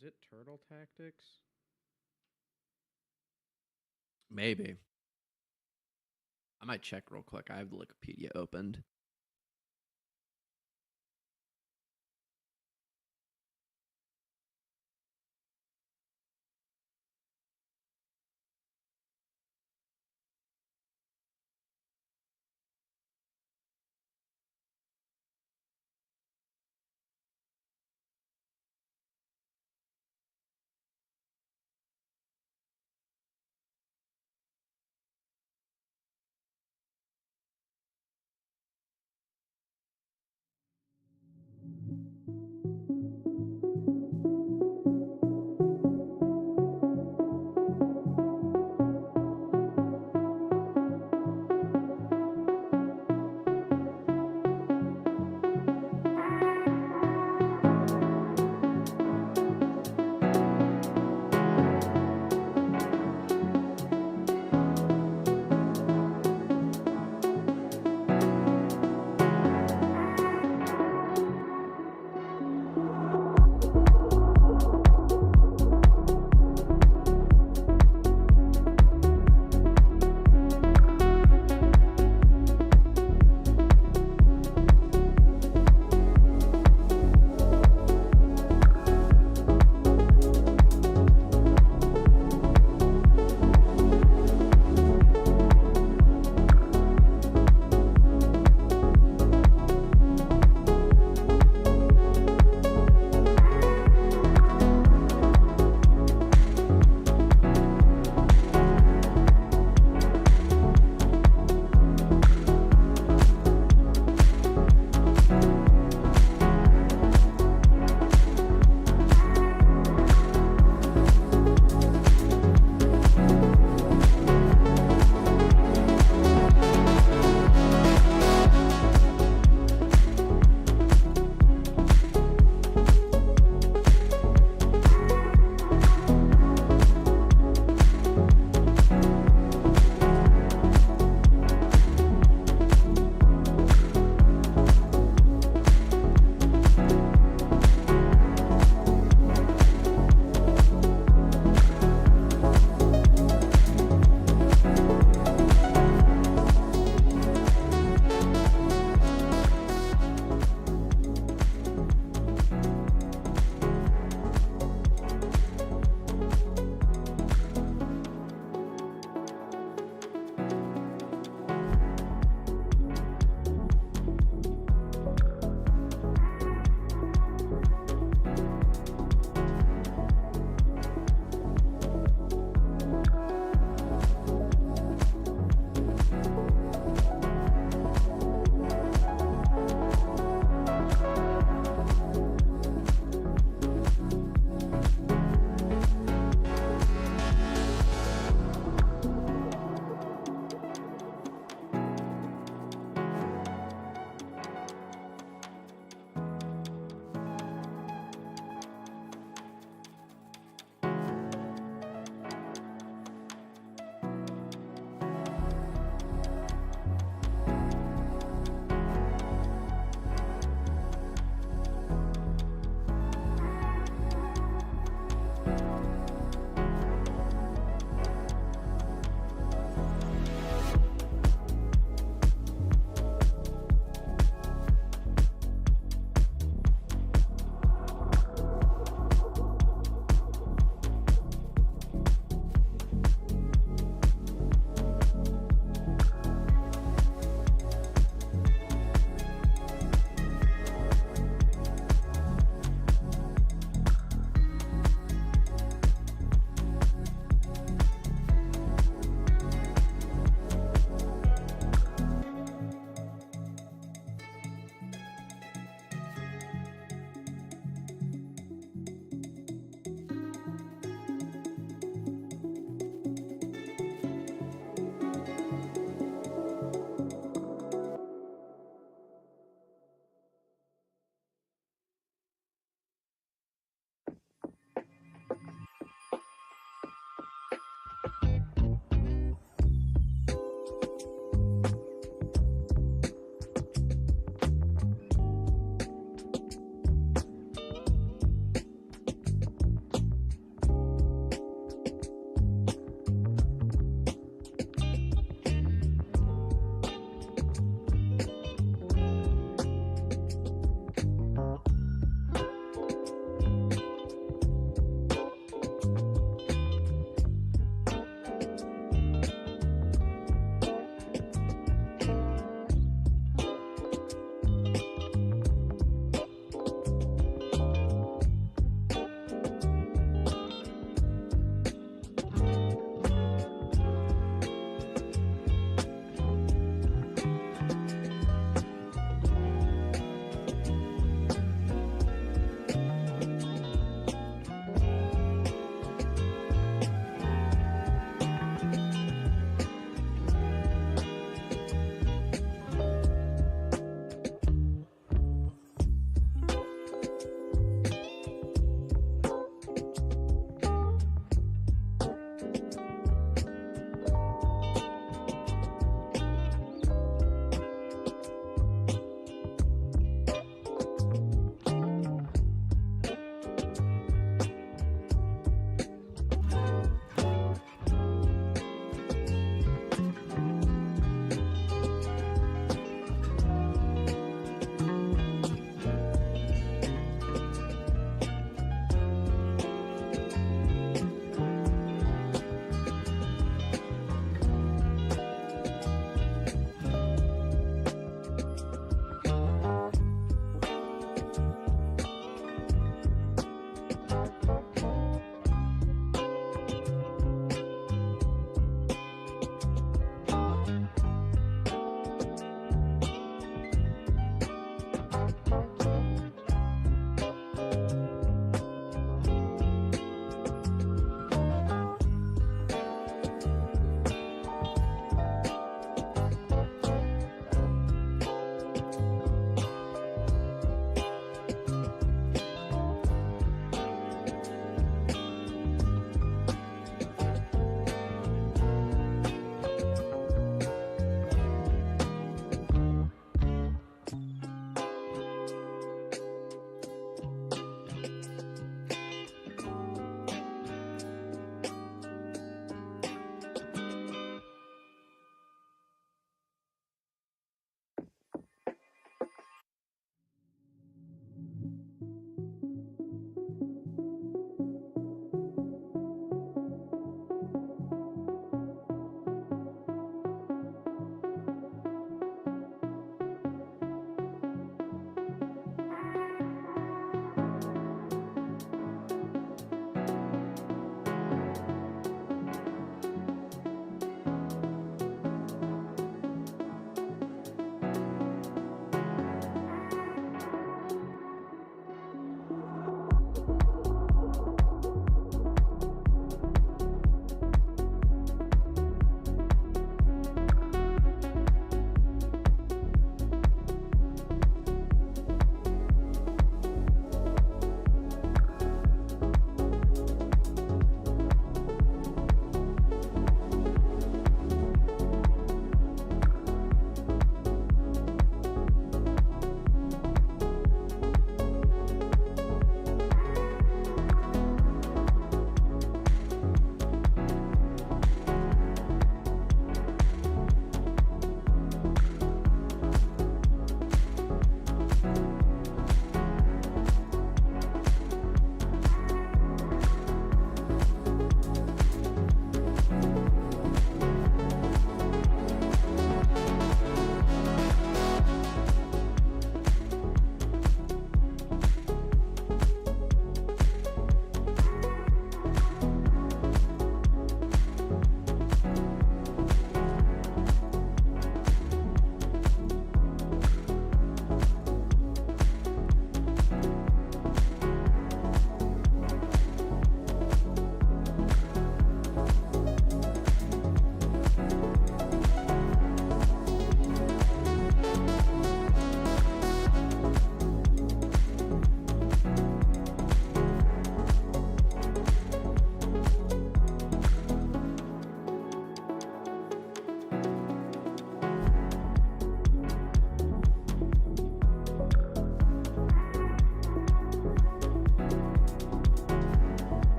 Was it Turtle Tactics? Maybe. I might check real quick. I have the Wikipedia opened.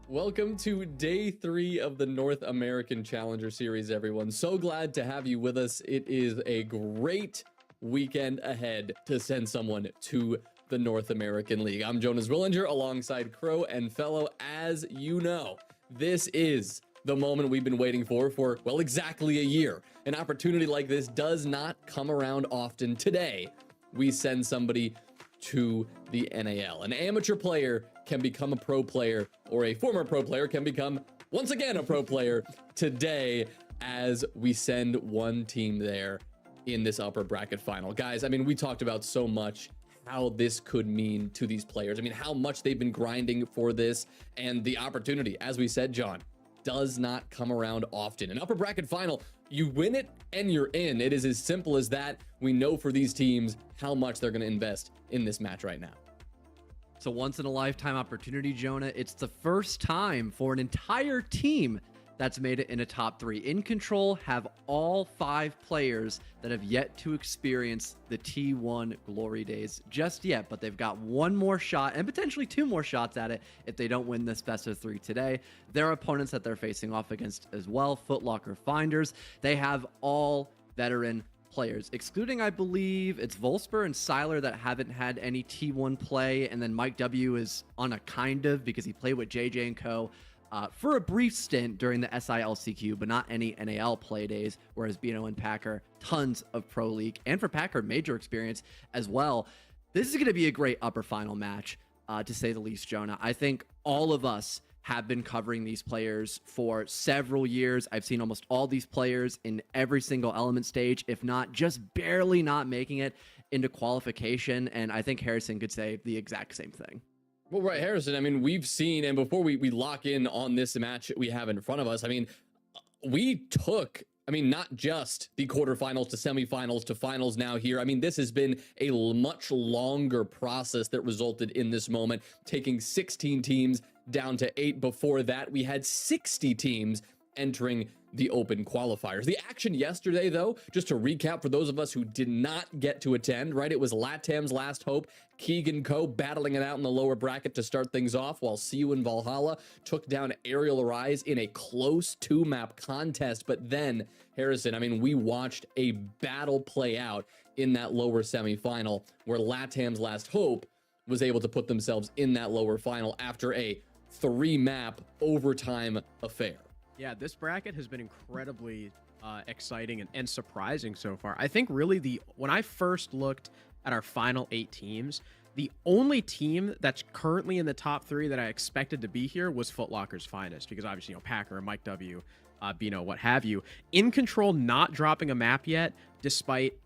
Welcome to day 3 of the North American Challenger Series, everyone. So glad to have you with us. It is a great weekend ahead to send someone to the North American League. I'm Jonas Willinger alongside Crow and Fellow. As you know, this is the moment we've been waiting for, well, exactly a year. An opportunity like this does not come around often. Today, we send somebody to the NAL. An amateur player can become a pro player, or a former pro player can become, once again, a pro player today as we send one team there in this upper bracket final. Guys, I mean, we talked about so much how this could mean to these players. I mean, how much they've been grinding for this, and the opportunity, as we said, John, does not come around often. An upper bracket final, you win it and you're in. It is as simple as that. We know for these teams how much they're going to invest in this match right now. It's a once-in-a-lifetime opportunity, Jonah. It's the first time for an entire team that's made it in a top 3. In Control have all 5 players that have yet to experience the T1 glory days just yet, but they've got one more shot and potentially 2 more shots at it if they don't win this best of 3 today. Their opponents that they're facing off against as well, Footlocker Finders, they have all veteran players, excluding, I believe, it's Volsper and Seiler that haven't had any T1 play, and then Mike W is on a kind of, because he played with JJ and Co. For a brief stint during the SILCQ, but not any NAL play days, whereas Bino and Packer, tons of Pro League, and for Packer, major experience as well. This is going to be a great upper final match, to say the least, Jonah. I think all of us have been covering these players for several years. I've seen almost all these players in every single element stage, if not just barely not making it into qualification, and I think Harrison could say the exact same thing. Well, right, Harrison, I mean, we've seen, and before we lock in on this match we have in front of us, I mean, we took, not just the quarterfinals to semifinals to finals now here. I mean, this has been a much longer process that resulted in this moment, taking 16 teams down to 8. Before that, we had 60 teams entering the open qualifiers. The action yesterday, though, just to recap for those of us who did not get to attend, right? It was LATAM's last hope. Keegan Co. battling it out in the lower bracket to start things off, while See You in Valhalla took down Aerial Arise in a close 2-map contest. But then, Harrison, we watched a battle play out in that lower semifinal where LATAM's last hope was able to put themselves in that lower final after a 3-map overtime affair. Yeah, this bracket has been incredibly exciting and surprising so far. I think really when I first looked at our final 8 teams, the only team that's currently in the top 3 that I expected to be here was Footlocker's Finest, because obviously, Packer and Mike W, Bino, what have you. In Control not dropping a map yet, despite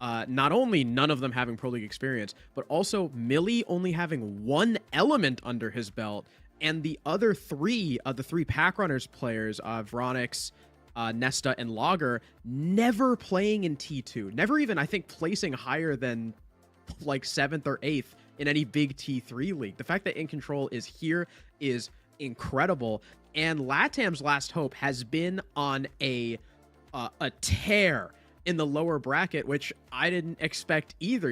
not only none of them having Pro League experience, but also Millie only having 1 element under his belt, and the other 3 of the 3 Pack Runners players, Vronix, Nesta, and Logger, never playing in T2. Never even, I think, placing higher than like 7th or 8th in any big T3 league. The fact that In Control is here is incredible. And LATAM's last hope has been on a tear in the lower bracket, which I didn't expect either.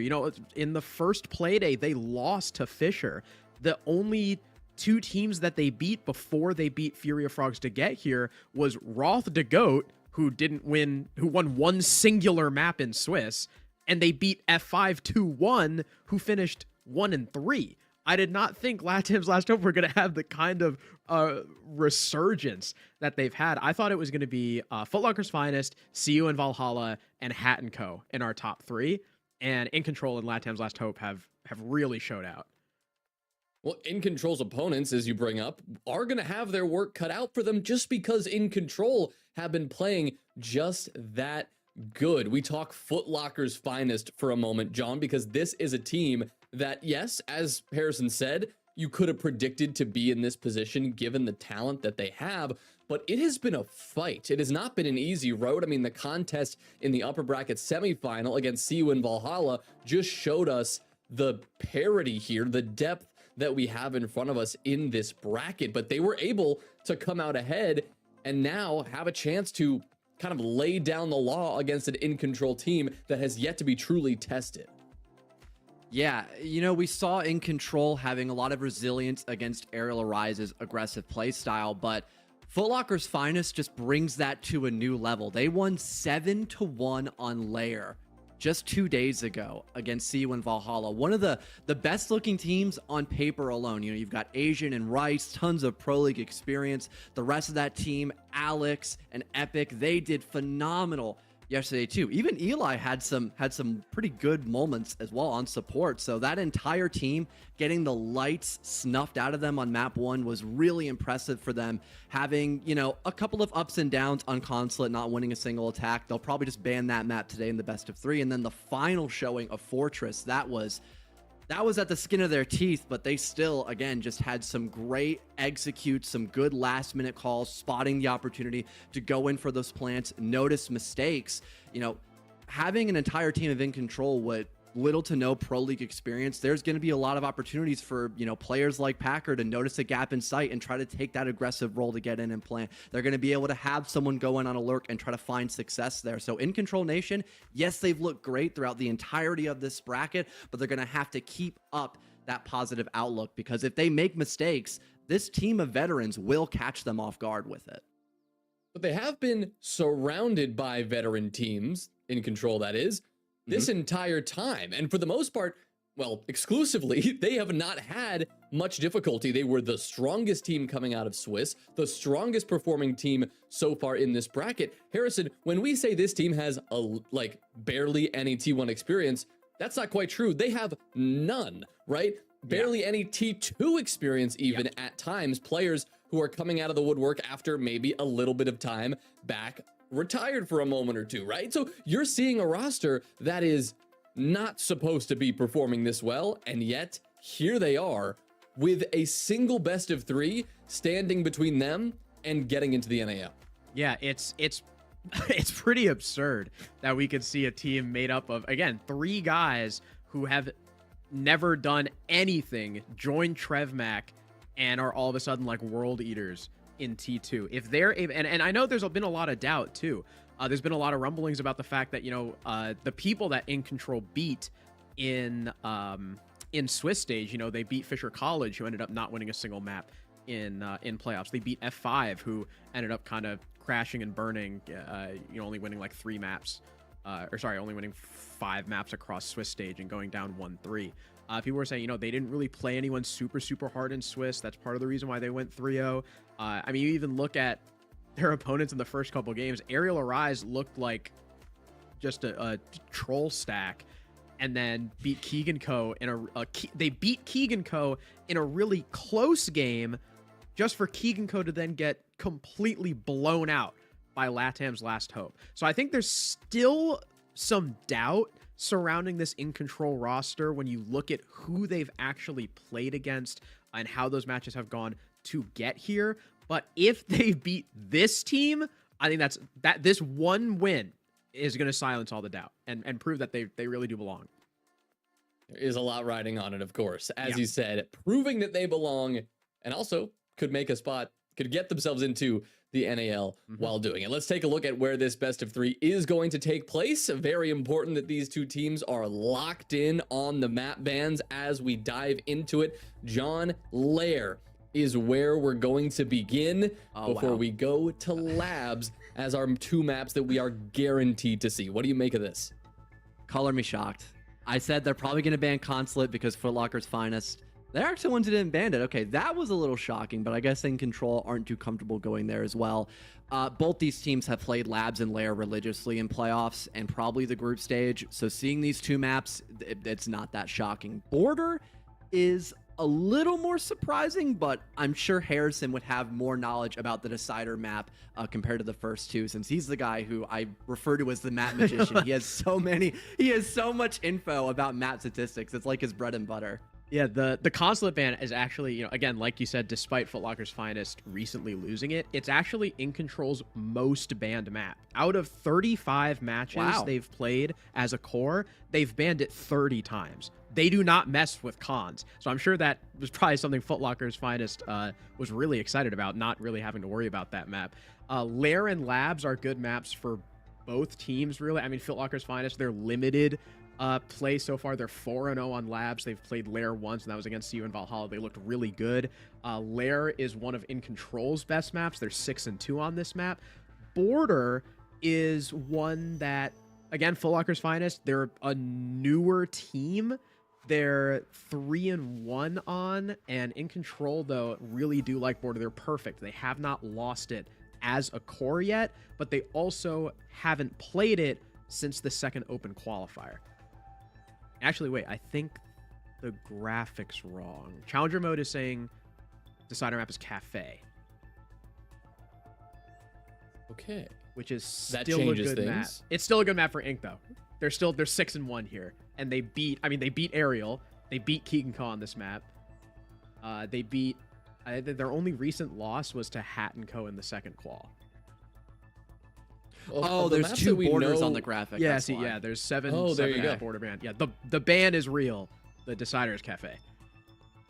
In the first play day, they lost to Fisher. The only 2 teams that they beat before they beat Fury of Frogs to get here was Roth de Goat, who won 1 singular map in Swiss, and they beat F5 2-1, who finished 1-3. I did not think LATAM's last hope were going to have the kind of resurgence that they've had. I thought it was going to be Footlocker's Finest, See You in Valhalla, and Hat & Co. in our top 3, and In Control and LATAM's last hope have really showed out. Well, In Control's opponents, as you bring up, are going to have their work cut out for them just because In Control have been playing just that good. We talk Footlocker's Finest for a moment, John, because this is a team that, yes, as Harrison said, you could have predicted to be in this position given the talent that they have, but it has been a fight. It has not been an easy road. The contest in the upper bracket semifinal against See You in Valhalla just showed us the parity here, the depth that we have in front of us in this bracket, but they were able to come out ahead and now have a chance to kind of lay down the law against an In Control team that has yet to be truly tested. Yeah, we saw In Control having a lot of resilience against Aerial Arise's aggressive play style, but Foot Locker's Finest just brings that to a new level. They won 7-1 on Lair just 2 days ago against CU and Valhalla. One of the best looking teams on paper alone. You've got Asian and Rice, tons of Pro League experience. The rest of that team, Alex and Epic, they did phenomenal yesterday too. Even Eli had some pretty good moments as well on support. So that entire team getting the lights snuffed out of them on map 1 was really impressive for them. Having, a couple of ups and downs on Consulate, not winning a single attack. They'll probably just ban that map today in the best of 3. And then the final showing of Fortress, that was at the skin of their teeth, but they still, again, just had some great execute, some good last minute calls, spotting the opportunity to go in for those plants, notice mistakes. Having an entire team of In Control with little to no Pro League experience, there's going to be a lot of opportunities for, players like Packer to notice a gap in sight and try to take that aggressive role to get in and plant. They're going to be able to have someone go in on a lurk and try to find success there. So In Control Nation, yes, they've looked great throughout the entirety of this bracket, but they're going to have to keep up that positive outlook, because if they make mistakes, this team of veterans will catch them off guard with it. But they have been surrounded by veteran teams, In Control that is, this entire time. And for the most part, well, exclusively, they have not had much difficulty. They were the strongest team coming out of Swiss, the strongest performing team so far in this bracket. Harrison, when we say this team has barely any T1 experience, that's not quite true. They have none, right? Barely any T2 experience even at times. Players who are coming out of the woodwork after maybe a little bit of time back, retired for a moment or two, right? So you're seeing a roster that is not supposed to be performing this well, and yet here they are with a single best of 3 standing between them and getting into the NAL. Yeah, it's pretty absurd that we could see a team made up of, again, 3 guys who have never done anything join TrevMac and are all of a sudden like world eaters in T2. If they're and I know there's been a lot of doubt too. There's been a lot of rumblings about the fact that the people that In Control beat in Swiss stage, they beat Fisher College, who ended up not winning a single map in playoffs. They beat F5, who ended up kind of crashing and burning, only winning like 3 maps, only winning 5 maps across Swiss stage and going down 1-3. People were saying, they didn't really play anyone super, super hard in Swiss. That's part of the reason why they went 3-0. I mean, you even look at their opponents in the first couple games. Aerial Arise looked like just a troll stack, and then beat Keegan Co. They beat Keegan Co. in a really close game, just for Keegan Co. to then get completely blown out by LATAM's Last Hope. So I think there's still some doubt surrounding this In Control roster when you look at who they've actually played against and how those matches have gone to get here. But if they beat this team, I think that this one win is going to silence all the doubt and prove that they really do belong. There is a lot riding on it, of course. As you said, proving that they belong, and also could make a spot, could get themselves into the NAL while doing it. Let's take a look at where this best of 3 is going to take place. Very important that these 2 teams are locked in on the map bans as we dive into it. John, Lair is where we're going to begin before we go to labs as our 2 maps that we are guaranteed to see. What do you make of this? Color me shocked. I said they're probably going to ban Consulate because Foot Locker's Finest. They're actually the ones who didn't ban it. Okay, that was a little shocking, but I guess In Control aren't too comfortable going there as well. Both these teams have played Labs and Lair religiously in playoffs and probably the group stage. So seeing these 2 maps, it's not that shocking. Border is a little more surprising, but I'm sure Harrison would have more knowledge about the Decider map compared to the first 2, since he's the guy who I refer to as the map magician. He has so much info about map statistics. It's like his bread and butter. Yeah, the Consulate ban is actually, again, like you said, despite Foot Locker's Finest recently losing it, it's actually In Control's most banned map. Out of 35 matches they've played as a core, they've banned it 30 times. They do not mess with cons. So I'm sure that was probably something Foot Locker's Finest was really excited about, not really having to worry about that map. Lair and Labs are good maps for both teams, really. I mean, Foot Locker's Finest, they're limited play so far. They're 4-0 on Labs. They've played Lair once, and that was against you in Valhalla. They looked really good. Lair is one of In Control's best maps. They're 6-2 on this map. Border is one that, again, Foot Locker's finest. They're a newer team. They're 3-1 on, and In Control, though, really do like Border. They're perfect. They have not lost it as a core yet, but they also haven't played it since the second open qualifier. Actually, wait, I think the graphics wrong. Challenger mode is saying decider map is Cafe. Okay. Which is That still a changes good map. things. It's still a good map for Ink, though. They're 6-1 here. And they beat Ariel. They beat Keegan Ko on this map. They beat their only recent loss was to Hat and Co in the second qual. Oh, there's two borders on the graphic. Yeah, see, yeah, there's seven there you go. border band. Yeah, the ban is real. The decider is Cafe.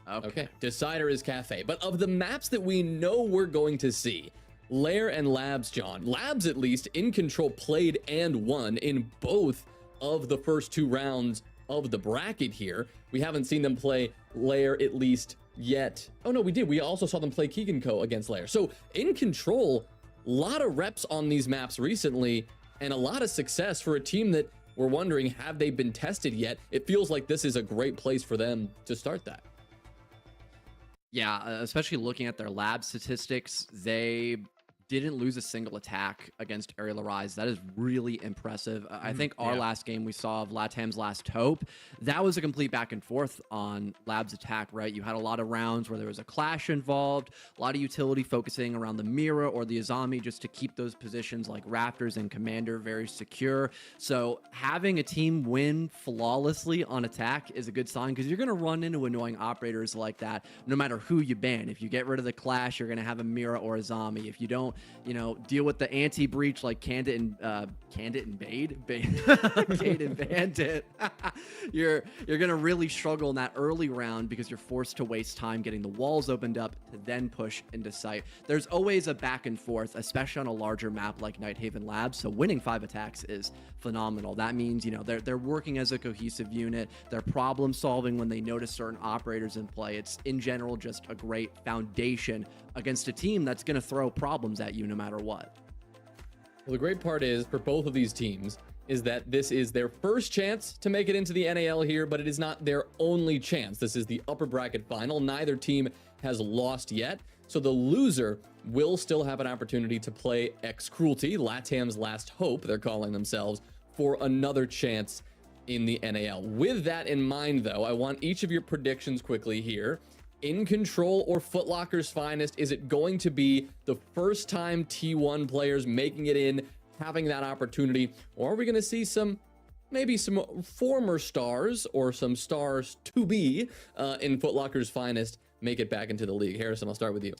Okay. Decider is Cafe. But of the maps that we know we're going to see, Lair and Labs, John. Labs, at least, In Control played and won in both of the first 2 rounds of the bracket here. We haven't seen them play Lair, at least, yet. Oh, no, we did. We also saw them play Keegan Co against Lair. So, In Control, a lot of reps on these maps recently, and a lot of success for a team that we're wondering, have they been tested yet? It feels like this is a great place for them to start that. Yeah, especially looking at their lab statistics, they didn't lose a single attack against Aerial Arise. That is really impressive. I think our last game we saw of Latam's Last Hope, that was a complete back and forth on Lab's attack, right? You had a lot of rounds where there was a clash involved, a lot of utility focusing around the Mira or the Azami just to keep those positions like Raptors and Commander very secure. So having a team win flawlessly on attack is a good sign because you're going to run into annoying operators like that no matter who you ban. If you get rid of the clash, you're going to have a Mira or a Zombie. If you don't, deal with the anti-breach like Candid and Bade Cade and Bandit, you're gonna really struggle in that early round because you're forced to waste time getting the walls opened up to then push into sight. There's always a back and forth, especially on a larger map like Nighthaven Labs. So winning 5 attacks is phenomenal. That means they're working as a cohesive unit. They're problem solving when they notice certain operators in play. It's in general just a great foundation against a team that's going to throw problems at you no matter what. Well, the great part is for both of these teams is that this is their first chance to make it into the NAL here, but it is not their only chance. This is the upper bracket final. Neither team has lost yet, so the loser will still have an opportunity to play X Cruelty, Latam's Last Hope, they're calling themselves, for another chance in the NAL. With that in mind, though, I want each of your predictions quickly here. In Control or Foot Locker's finest, is it going to be the first time T1 players making it in, having that opportunity, or are we going to see maybe some former stars or some stars to be in Foot Locker's finest make it back into the league? Harrison, I'll start with you.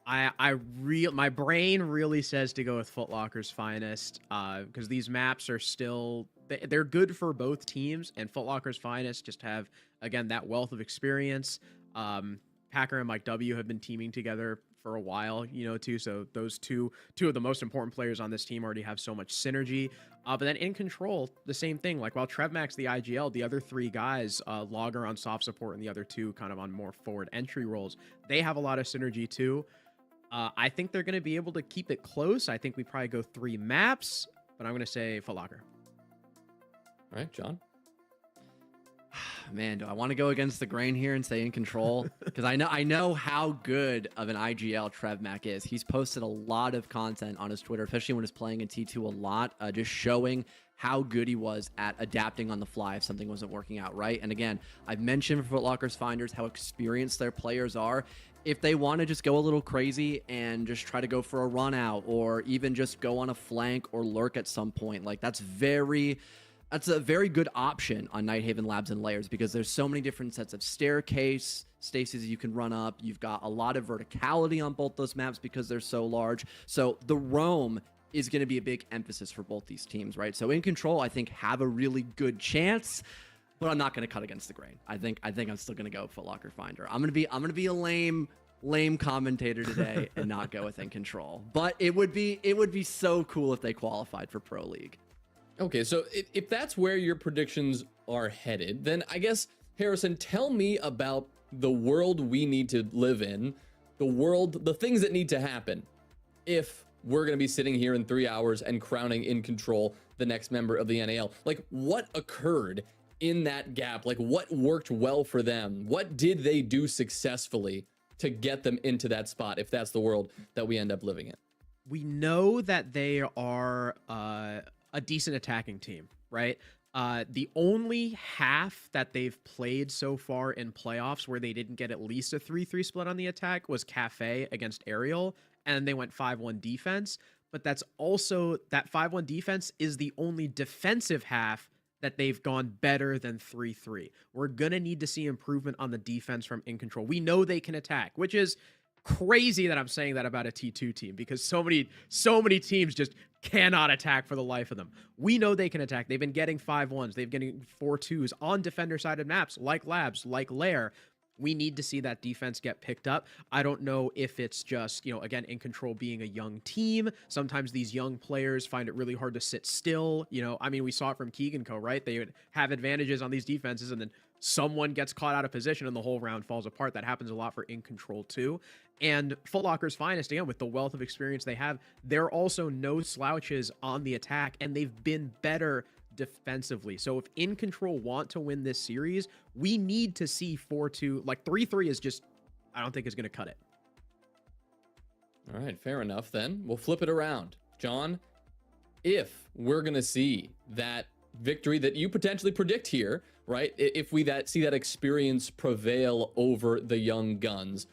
My brain really says to go with Foot Locker's finest because these maps are still they're good for both teams, and Foot Locker's finest just have again that wealth of experience. Packer and Mike W have been teaming together for a while, too. So those two of the most important players on this team already have so much synergy. But then In Control, the same thing. Like while Trevmax the IGL, the other 3 guys, Logger on soft support and the other 2 kind of on more forward entry roles, they have a lot of synergy too. I think they're going to be able to keep it close. I think we probably go 3 maps, but I'm going to say Foot Locker. All right, John. Man, do I want to go against the grain here and say In Control? Because I know how good of an IGL Trevmac is. He's posted a lot of content on his Twitter, especially when he's playing in T2 a lot, just showing how good he was at adapting on the fly if something wasn't working out right. And again, I've mentioned for Foot Locker's finders how experienced their players are. If they want to just go a little crazy and just try to go for a run out or even just go on a flank or lurk at some point, like that's a very good option on Nighthaven Labs and Lairs because there's so many different sets of staircase stasis you can run up. You've got a lot of verticality on both those maps because they're so large. So the roam is going to be a big emphasis for both these teams, right? So In Control, I think, have a really good chance, but I'm not going to cut against the grain. I think I'm still going to go Foot Locker Finder. I'm going to be a lame lame commentator today and not go with In Control. But it would be so cool if they qualified for Pro League. Okay, so if that's where your predictions are headed, then I guess, Harrison, tell me about the world we need to live in, the things that need to happen if we're going to be sitting here in 3 hours and crowning In Control the next member of the NAL. Like, what occurred in that gap? Like, what worked well for them? What did they do successfully to get them into that spot, if that's the world that we end up living in? We know that they are a decent attacking team, right? The only half that they've played so far in playoffs where they didn't get at least a 3-3 split on the attack was Cafe against Ariel, and they went 5-1 defense. But that's also, that 5-1 defense is the only defensive half that they've gone better than 3-3. We're going to need to see improvement on the defense from In Control. We know they can attack, which is crazy that I'm saying that about a T2 team, because so many teams just cannot attack for the life of them. We know they can attack. They've been getting 5-1s. They've been getting 4-2s on defender-sided maps like Labs, like Lair. We need to see that defense get picked up. I don't know if it's just, again, In Control being a young team. Sometimes these young players find it really hard to sit still. We saw it from Keegan Co, right? They would have advantages on these defenses, and then someone gets caught out of position and the whole round falls apart. That happens a lot for In Control too. And Foot Locker's finest, again, with the wealth of experience they have, they're also no slouches on the attack, and they've been better defensively. So if In Control want to win this series, we need to see 4-2. Like 3-3 is just, I don't think is going to cut it. All right, fair enough then. We'll flip it around. John, if we're going to see that victory that you potentially predict here, right? If we see that experience prevail over the young guns,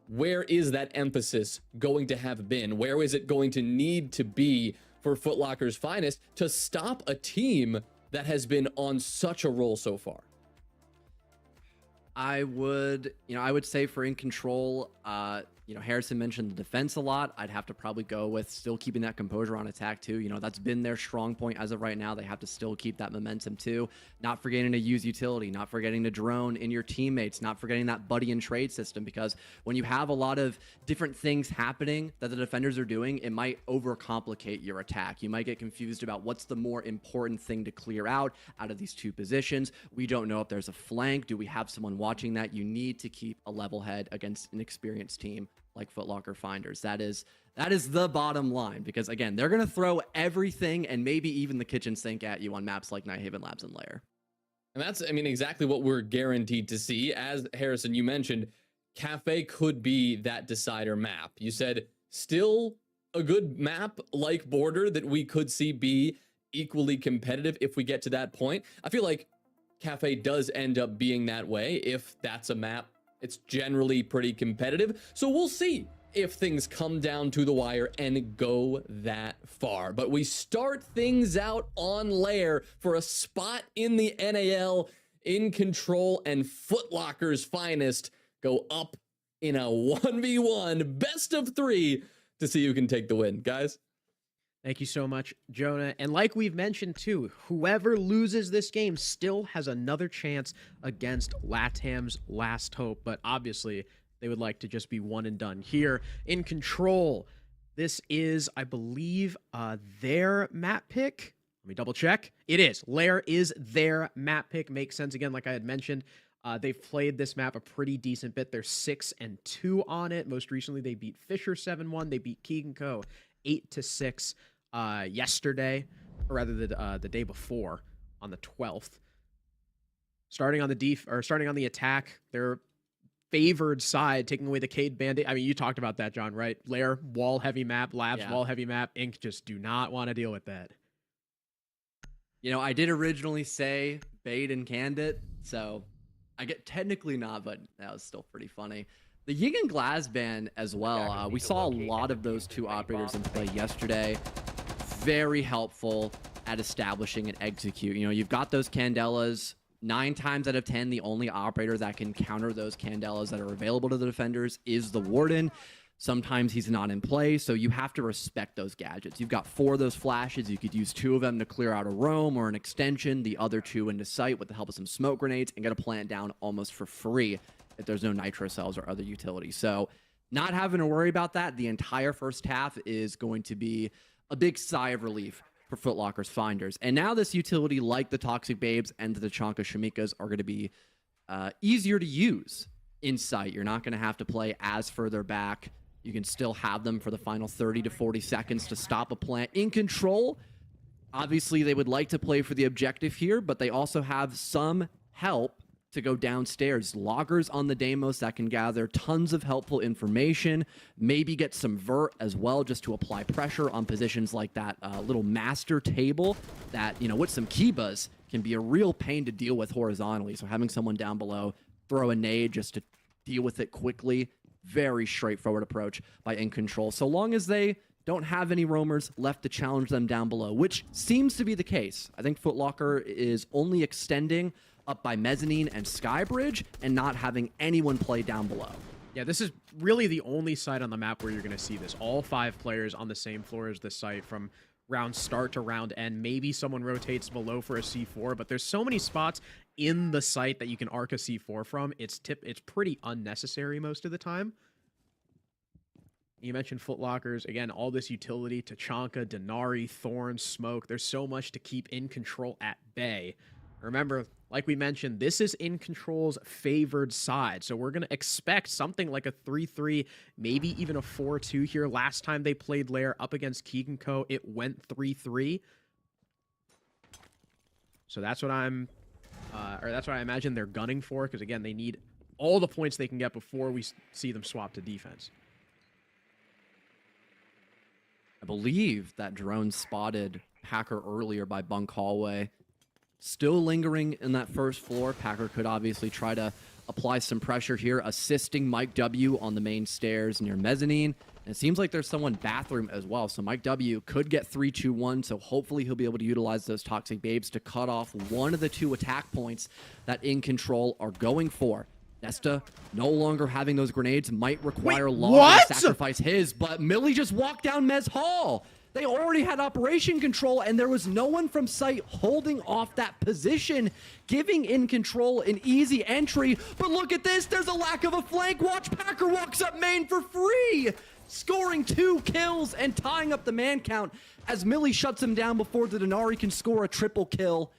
where is that emphasis going to have been? Where is it going to need to be for Foot Locker's finest to stop a team that has been on such a roll so far? I would say for In Control, Harrison mentioned the defense a lot. I'd have to probably go with still keeping that composure on attack too. That's been their strong point as of right now. They have to still keep that momentum too. Not forgetting to use utility, not forgetting to drone in your teammates, not forgetting that buddy and trade system, because when you have a lot of different things happening that the defenders are doing, it might overcomplicate your attack. You might get confused about what's the more important thing to clear out of these two positions. We don't know if there's a flank. Do we have someone watching that? You need to keep a level head against an experienced team like Foot Locker Finders. That is the bottom line, because again, they're going to throw everything and maybe even the kitchen sink at you on maps like Nighthaven Labs and Lair. And that's, exactly what we're guaranteed to see. As Harrison, you mentioned, Cafe could be that decider map. You said still a good map like Border that we could see be equally competitive if we get to that point. I feel like Cafe does end up being that way. If that's a map, it's generally pretty competitive. So we'll see if things come down to the wire and go that far. But we start things out on Lair for a spot in the NAL. In Control and Foot Locker's finest go up in a 1v1 best of 3 to see who can take the win. Guys, thank you so much, Jonah. And like we've mentioned too, whoever loses this game still has another chance against LATAM's Last Hope. But obviously, they would like to just be one and done here. In Control, this is, I believe, their map pick. Let me double check. It is. Lair is their map pick. Makes sense again, like I had mentioned. They've played this map a pretty decent bit. They're 6-2 on it. Most recently, they beat Fisher 7-1. They beat Keegan Co. 8-6 yesterday, or rather the day before, on the 12th. Starting on the attack, their favored side, taking away the Cade Bandit. You talked about that, John, right? Lair, wall heavy map, Labs, wall heavy map. Ink just do not want to deal with that. I did originally say bait and candid, so I get technically not, but that was still pretty funny. The Ying and Glass ban as well. We saw a lot of those two operators in play yesterday. Very helpful at establishing and execute. You've got those Candelas. 9 times out of 10, the only operator that can counter those Candelas that are available to the defenders is the Warden. Sometimes he's not in play, so you have to respect those gadgets. You've got 4 of those flashes. You could use 2 of them to clear out a roam or an extension, the other 2 into sight with the help of some smoke grenades, and get a plant down almost for free if there's no nitro cells or other utilities. So not having to worry about that the entire first half is going to be a big sigh of relief for Foot Locker's finders. And now this utility, like the Toxic Babes and the Tachanka Shimikas, are going to be easier to use in sight. You're not going to have to play as further back. You can still have them for the final 30 to 40 seconds to stop a plant. In control, obviously they would like to play for the objective here, but they also have some help to go downstairs. Loggers on the Deimos that can gather tons of helpful information, maybe get some vert as well just to apply pressure on positions like that little master table that, you know, with some Kibas can be a real pain to deal with horizontally. So having someone down below throw a nade just to deal with it quickly, very straightforward approach by In Control. So long as they don't have any roamers left to challenge them down below, which seems to be the case. I think Foot Locker is only extending up by Mezzanine and Skybridge and not having anyone play down below. Yeah, this is really the only site on the map where you're going to see this. All 5 players on the same floor as this site from round start to round end. Maybe someone rotates below for a C4, but there's so many spots in the site that you can arc a C4 from. It's pretty unnecessary most of the time. You mentioned Foot Lockers. Again, all this utility, Tachanka, Denari, Thorn, Smoke. There's so much to keep In Control at bay. Remember, like we mentioned, this is In Control's favored side. So we're going to expect something like a 3-3, maybe even a 4-2 here. Last time they played Lair up against Keegan Co., it went 3-3. So that's what that's what I imagine they're gunning for, because again, they need all the points they can get before we see them swap to defense. I believe that drone spotted Packer earlier by Bunk Hallway. Still lingering in that first floor. Packer could obviously try to apply some pressure here, assisting Mike W on the main stairs near Mezzanine. And it seems like there's someone bathroom as well. So Mike W could get 3-2-1. So hopefully he'll be able to utilize those Toxic Babes to cut off one of the 2 attack points that In Control are going for. Nesta no longer having those grenades might require Logger to sacrifice his, but Millie just walked down Mez Hall. They already had operation control, and there was no one from site holding off that position, giving In Control an easy entry. But look at this. There's a lack of a flank. Watch, Packer walks up main for free, scoring 2 kills and tying up the man count as Millie shuts him down before the Denari can score a triple kill.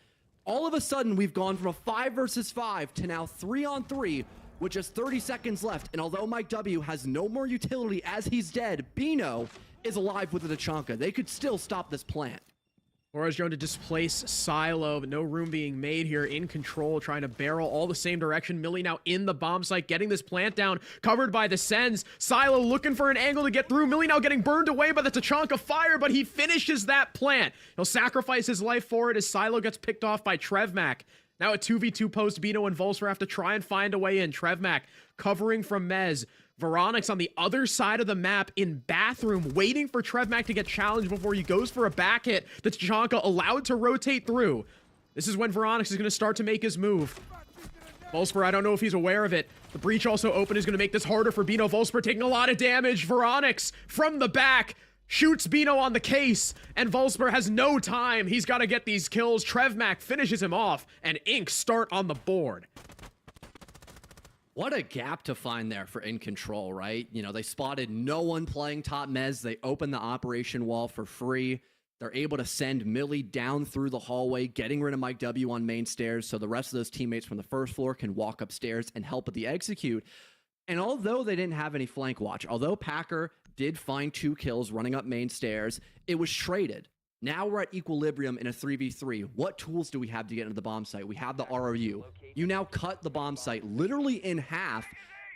All of a sudden, we've gone from a 5 versus 5 to now 3-on-3 with just 30 seconds left. And although Mike W has no more utility as he's dead, Bino is alive with the Tachanka. They could still stop this plant. Flores going to displace Silo, but no room being made here. In Control, trying to barrel all the same direction. Millie now in the bomb site, getting this plant down, covered by the Sens. Silo looking for an angle to get through. Millie now getting burned away by the Tachanka fire, but he finishes that plant. He'll sacrifice his life for it as Silo gets picked off by Trevmac. Now a 2v2 post, Bino and Volsper have to try and find a way in. Trevmac covering from Mez. Veronix on the other side of the map in bathroom, waiting for Trevmac to get challenged before he goes for a back hit. The Tachanka allowed to rotate through. This is when Veronix is going to start to make his move. Volsper, I don't know if he's aware of it. The breach also open is going to make this harder for Bino. Volsper taking a lot of damage. Veronix from the back shoots Bino on the case, and Volsper has no time. He's got to get these kills. Trevmac finishes him off, and Inc. start on the board. What a gap to find there for In Control, right? You know, they spotted no one playing top Mez. They opened the operation wall for free. They're able to send Millie down through the hallway, getting rid of Mike W on main stairs so the rest of those teammates from the first floor can walk upstairs and help with the execute. And although they didn't have any flank watch, although Packer did find 2 kills running up main stairs, it was traded. Now we're at equilibrium in a 3v3. What tools do we have to get into the bomb site? We have the ROU. You now cut the bomb site literally in half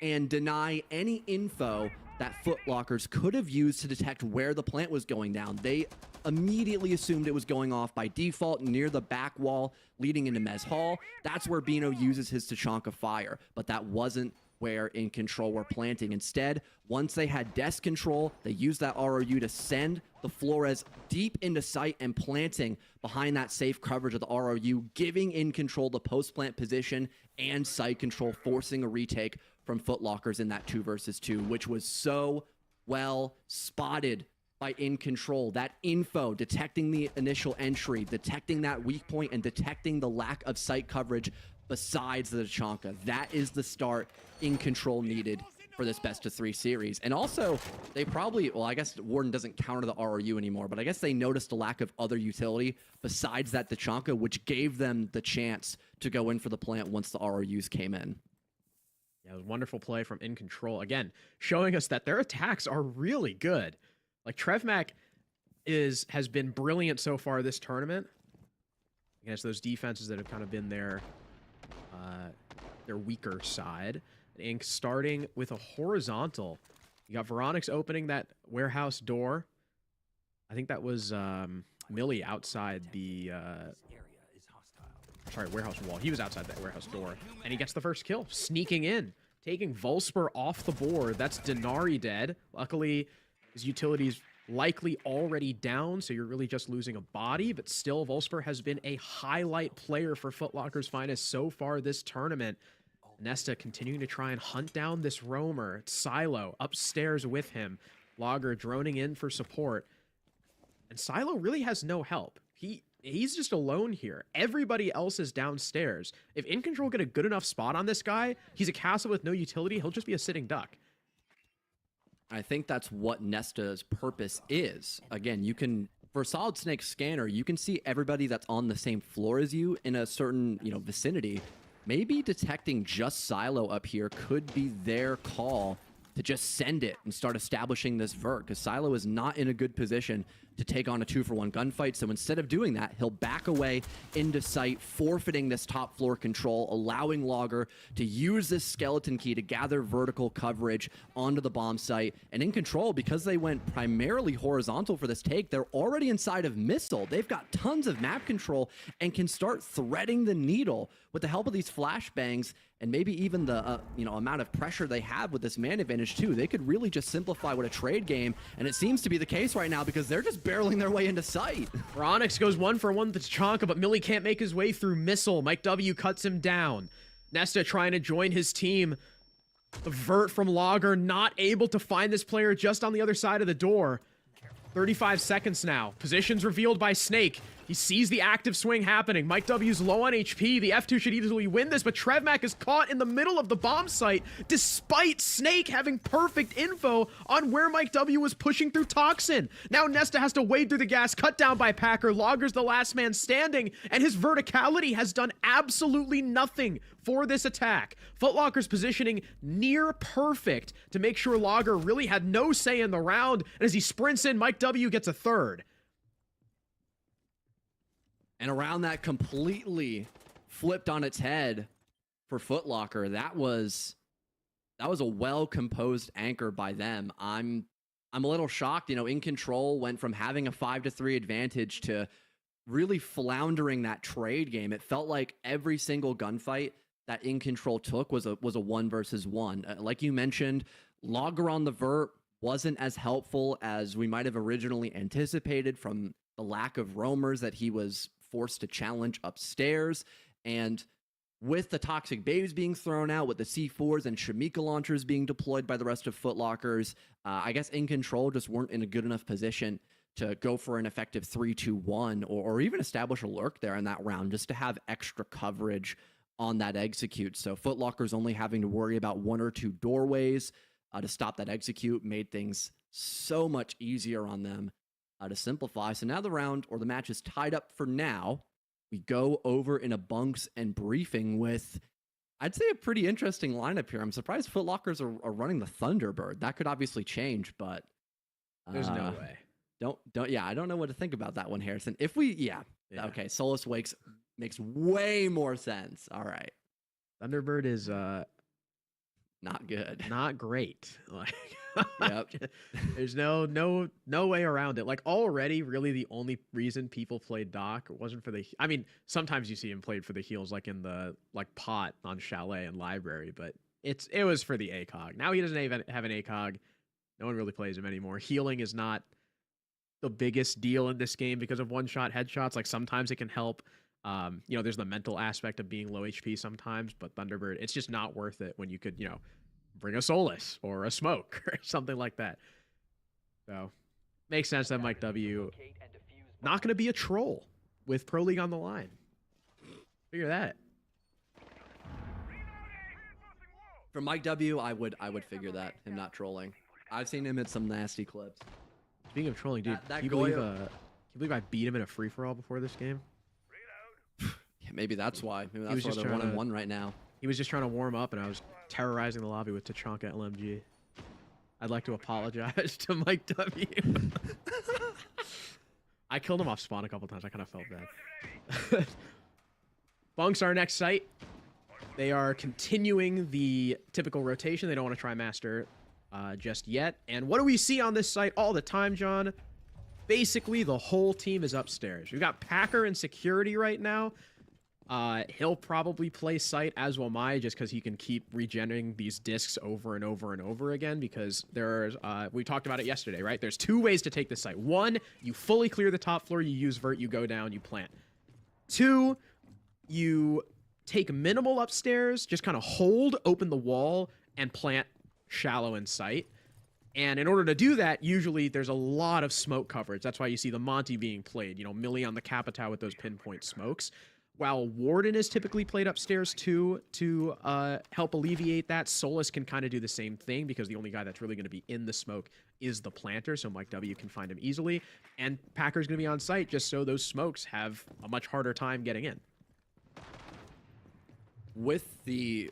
and deny any info that Foot Lockers could have used to detect where the plant was going down. They immediately assumed it was going off by default near the back wall leading into Mez Hall. That's where Bino uses his Tachanka fire, but that wasn't where In Control were planting. Instead, once they had desk control, they used that ROU to send the Flores deep into sight and planting behind that safe coverage of the ROU, giving In Control the post-plant position and site control, forcing a retake from Foot Lockers in that 2 versus 2, which was so well spotted by In Control. That info, detecting the initial entry, detecting that weak point, and detecting the lack of site coverage besides the Tachanka. That is the start In Control needed for this best-of-3 series. And also, they probably, well, I guess Warden doesn't counter the RRU anymore, but I guess they noticed a lack of other utility besides that Tachanka, which gave them the chance to go in for the plant once the RRUs came in. Yeah, it was a wonderful play from In Control. Again, showing us that their attacks are really good. Like, TrevMac has been brilliant so far this tournament against those defenses that have kind of been their weaker side. Ink starting with a horizontal. You got Veronix opening that warehouse door. I think that was Millie outside the warehouse wall. He was outside that warehouse door. And he gets the first kill, sneaking in, taking Volsper off the board. That's Denari dead. Luckily, his utility's likely already down, so you're really just losing a body, but still, Volsper has been a highlight player for Foot Locker's finest so far this tournament. Nesta continuing to try and hunt down this roamer. Silo upstairs with him. Logger droning in for support. And Silo really has no help. He's just alone here. Everybody else is downstairs. If In Control get a good enough spot on this guy, he's a castle with no utility. He'll just be a sitting duck. I think that's what Nesta's purpose is. Again, you can, for Solid Snake Scanner, you can see everybody that's on the same floor as you in a certain, vicinity. Maybe detecting just Silo up here could be their call to just send it and start establishing this vert, because Silo is not in a good position to take on a 2-for-1 gunfight. So instead of doing that, he'll back away into sight, forfeiting this top floor control, allowing Logger to use this skeleton key to gather vertical coverage onto the bomb site. And In Control, because they went primarily horizontal for this take, they're already inside of Missile. They've got tons of map control and can start threading the needle with the help of these flashbangs and maybe even the amount of pressure they have with this man advantage too. They could really just simplify with a trade game, and it seems to be the case right now because they're just barreling their way into sight. Veronix goes 1-for-1 with Tachanka, but Millie can't make his way through Missile. Mike W cuts him down. Nesta trying to join his team. The vert from Logger, not able to find this player just on the other side of the door. 35 seconds now. Positions revealed by Snake. He sees the active swing happening. Mike W's low on HP. The F2 should easily win this, but TrevMac is caught in the middle of the bomb site, despite Snake having perfect info on where Mike W was pushing through Toxin. Now Nesta has to wade through the gas, cut down by Packer. Logger's the last man standing, and his verticality has done absolutely nothing for this attack. Footlocker's positioning near perfect to make sure Logger really had no say in the round, and as he sprints in, Mike W gets a third. And around that completely flipped on its head for Foot Locker, that was a well-composed anchor by them. I'm a little shocked. In Control went from having a 5-3 advantage to really floundering that trade game. It felt like every single gunfight that In Control took was a 1 versus 1. Like you mentioned, Logger on the vert wasn't as helpful as we might have originally anticipated from the lack of roamers that he was forced to challenge upstairs. And with the Toxic Babes being thrown out, with the C4s and Shamika launchers being deployed by the rest of Foot Lockers, I guess In Control just weren't in a good enough position to go for an effective 3-2-1 or even establish a lurk there in that round just to have extra coverage on that execute. So Foot Lockers only having to worry about 1 or 2 doorways to stop that execute made things so much easier on them to simplify. So now the round or the match is tied up for now. We go over in a bunks and briefing with, I'd say, a pretty interesting lineup here. I'm surprised Foot Lockers are running the Thunderbird. That could obviously change, but there's no way. I don't know what to think about that one, Harrison. Okay, Solus Wakes makes way more sense. All right. Thunderbird is not good. Not great. Yep. There's no way around it. Like, already, really the only reason people played Doc wasn't for the... I mean, sometimes you see him played for the heals, like in the pot on Chalet and Library, but it was for the ACOG. Now he doesn't even have an ACOG. No one really plays him anymore. Healing is not the biggest deal in this game because of one-shot headshots. Like, sometimes it can help. There's the mental aspect of being low HP sometimes, but Thunderbird, it's just not worth it when you could, bring a Solus or a Smoke or something like that. So, makes sense that Mike W not going to be a troll with Pro League on the line. Figure that. For Mike W, I would figure that, him not trolling. I've seen him in some nasty clips. Speaking of trolling, dude, That can you believe I beat him in a free-for-all before this game? Yeah, maybe that's why. Maybe that's why just they're trying 1-1 right now. He was just trying to warm up, and I was terrorizing the lobby with Tachanka LMG. I'd like to apologize to Mike W. I killed him off spawn a couple times. I kind of felt bad. Bunk's our next site. They are continuing the typical rotation. They don't want to try master just yet. And what do we see on this site all the time, John? Basically, the whole team is upstairs. We've got Packer in security right now. He'll probably play site, as will Mai, just because he can keep regenerating these discs over and over and over again, because there's, we talked about it yesterday, right? There's 2 ways to take this site. 1, you fully clear the top floor, you use vert, you go down, you plant. 2, you take minimal upstairs, just kind of hold, open the wall, and plant shallow in sight. And in order to do that, usually there's a lot of smoke coverage. That's why you see the Monty being played, you know, Millie on the Capitao with those pinpoint smokes. While Warden is typically played upstairs too to help alleviate that, Solus can kind of do the same thing because the only guy that's really going to be in the smoke is the planter, so Mike W can find him easily. And Packer's going to be on site just so those smokes have a much harder time getting in. With the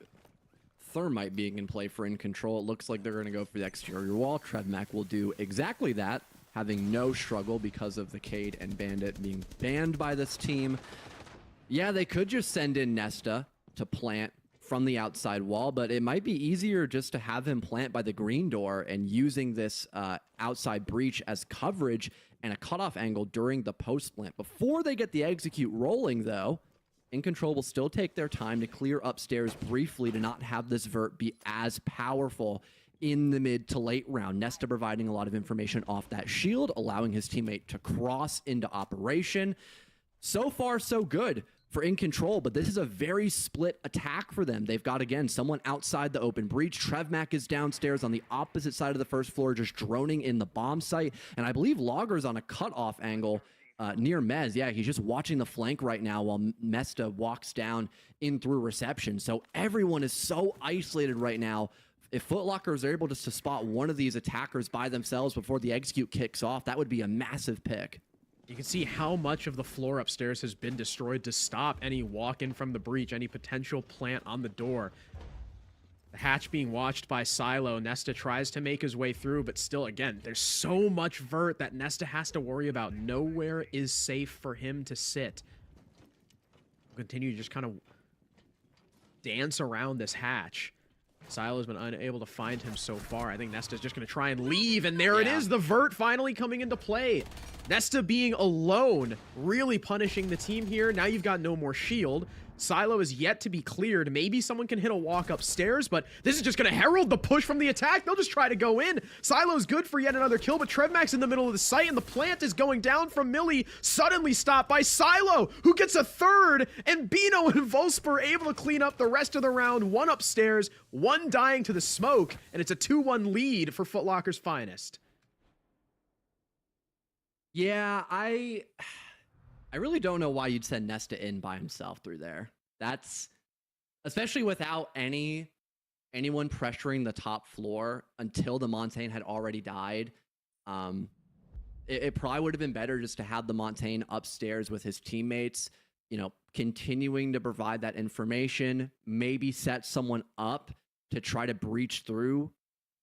Thermite being in play for In Control, it looks like they're going to go for the exterior wall. Trevmac will do exactly that, having no struggle because of the Cade and Bandit being banned by this team. Yeah, they could just send in Nesta to plant from the outside wall, but it might be easier just to have him plant by the green door and using this outside breach as coverage and a cutoff angle during the post plant. Before they get the execute rolling, though, In Control will still take their time to clear upstairs briefly to not have this vert be as powerful in the mid to late round. Nesta providing a lot of information off that shield, allowing his teammate to cross into operation. So far, so good for In Control, but this is a very split attack for them. They've got, again, someone outside the open breach. Trevmac is downstairs on the opposite side of the first floor, just droning in the bomb site. And I believe Logger's on a cutoff angle near Mez. Yeah, he's just watching the flank right now while Mesta walks down in through reception. So everyone is so isolated right now. If Footlockers are able just to spot one of these attackers by themselves before the execute kicks off, that would be a massive pick. You can see how much of the floor upstairs has been destroyed to stop any walk-in from the breach, any potential plant on the door. The hatch being watched by Silo. Nesta tries to make his way through, but still, again, there's so much vert that Nesta has to worry about. Nowhere is safe for him to sit. We'll continue to just kind of dance around this hatch. Silo has been unable to find him so far. I think Nesta's just going to try and leave, and there it is, the vert finally coming into play. Nesta being alone, really punishing the team here. Now you've got no more shield. Silo is yet to be cleared. Maybe someone can hit a walk upstairs, but this is just going to herald the push from the attack. They'll just try to go in. Silo's good for yet another kill, but Trevmac's in the middle of the site, and the plant is going down from Millie, suddenly stopped by Silo, who gets a third, and Bino and Volsper able to clean up the rest of the round. One upstairs, one dying to the smoke, and it's a 2-1 lead for Footlocker's finest. Yeah, I really don't know why you'd send Nesta in by himself through there. That's especially without anyone pressuring the top floor until the Montaigne had already died. It probably would have been better just to have the Montaigne upstairs with his teammates, you know, continuing to provide that information, maybe set someone up to try to breach through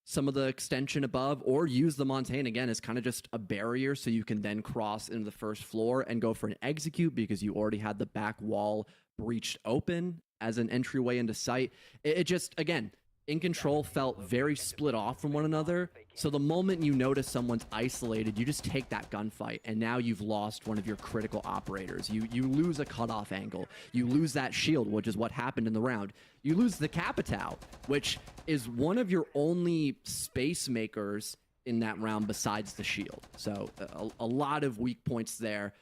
some of the extension above, or use the Montaigne again as kind of just a barrier so you can then cross into the first floor and go for an execute because you already had the back wall breached open as an entryway into site. It just, again, In Control felt very split off from one another. So the moment you notice someone's isolated, you just take that gunfight, and now you've lost one of your critical operators. You lose a cutoff angle. You lose that shield, which is what happened in the round. You lose the Capitao, which is one of your only space makers in that round besides the shield. So a lot of weak points there.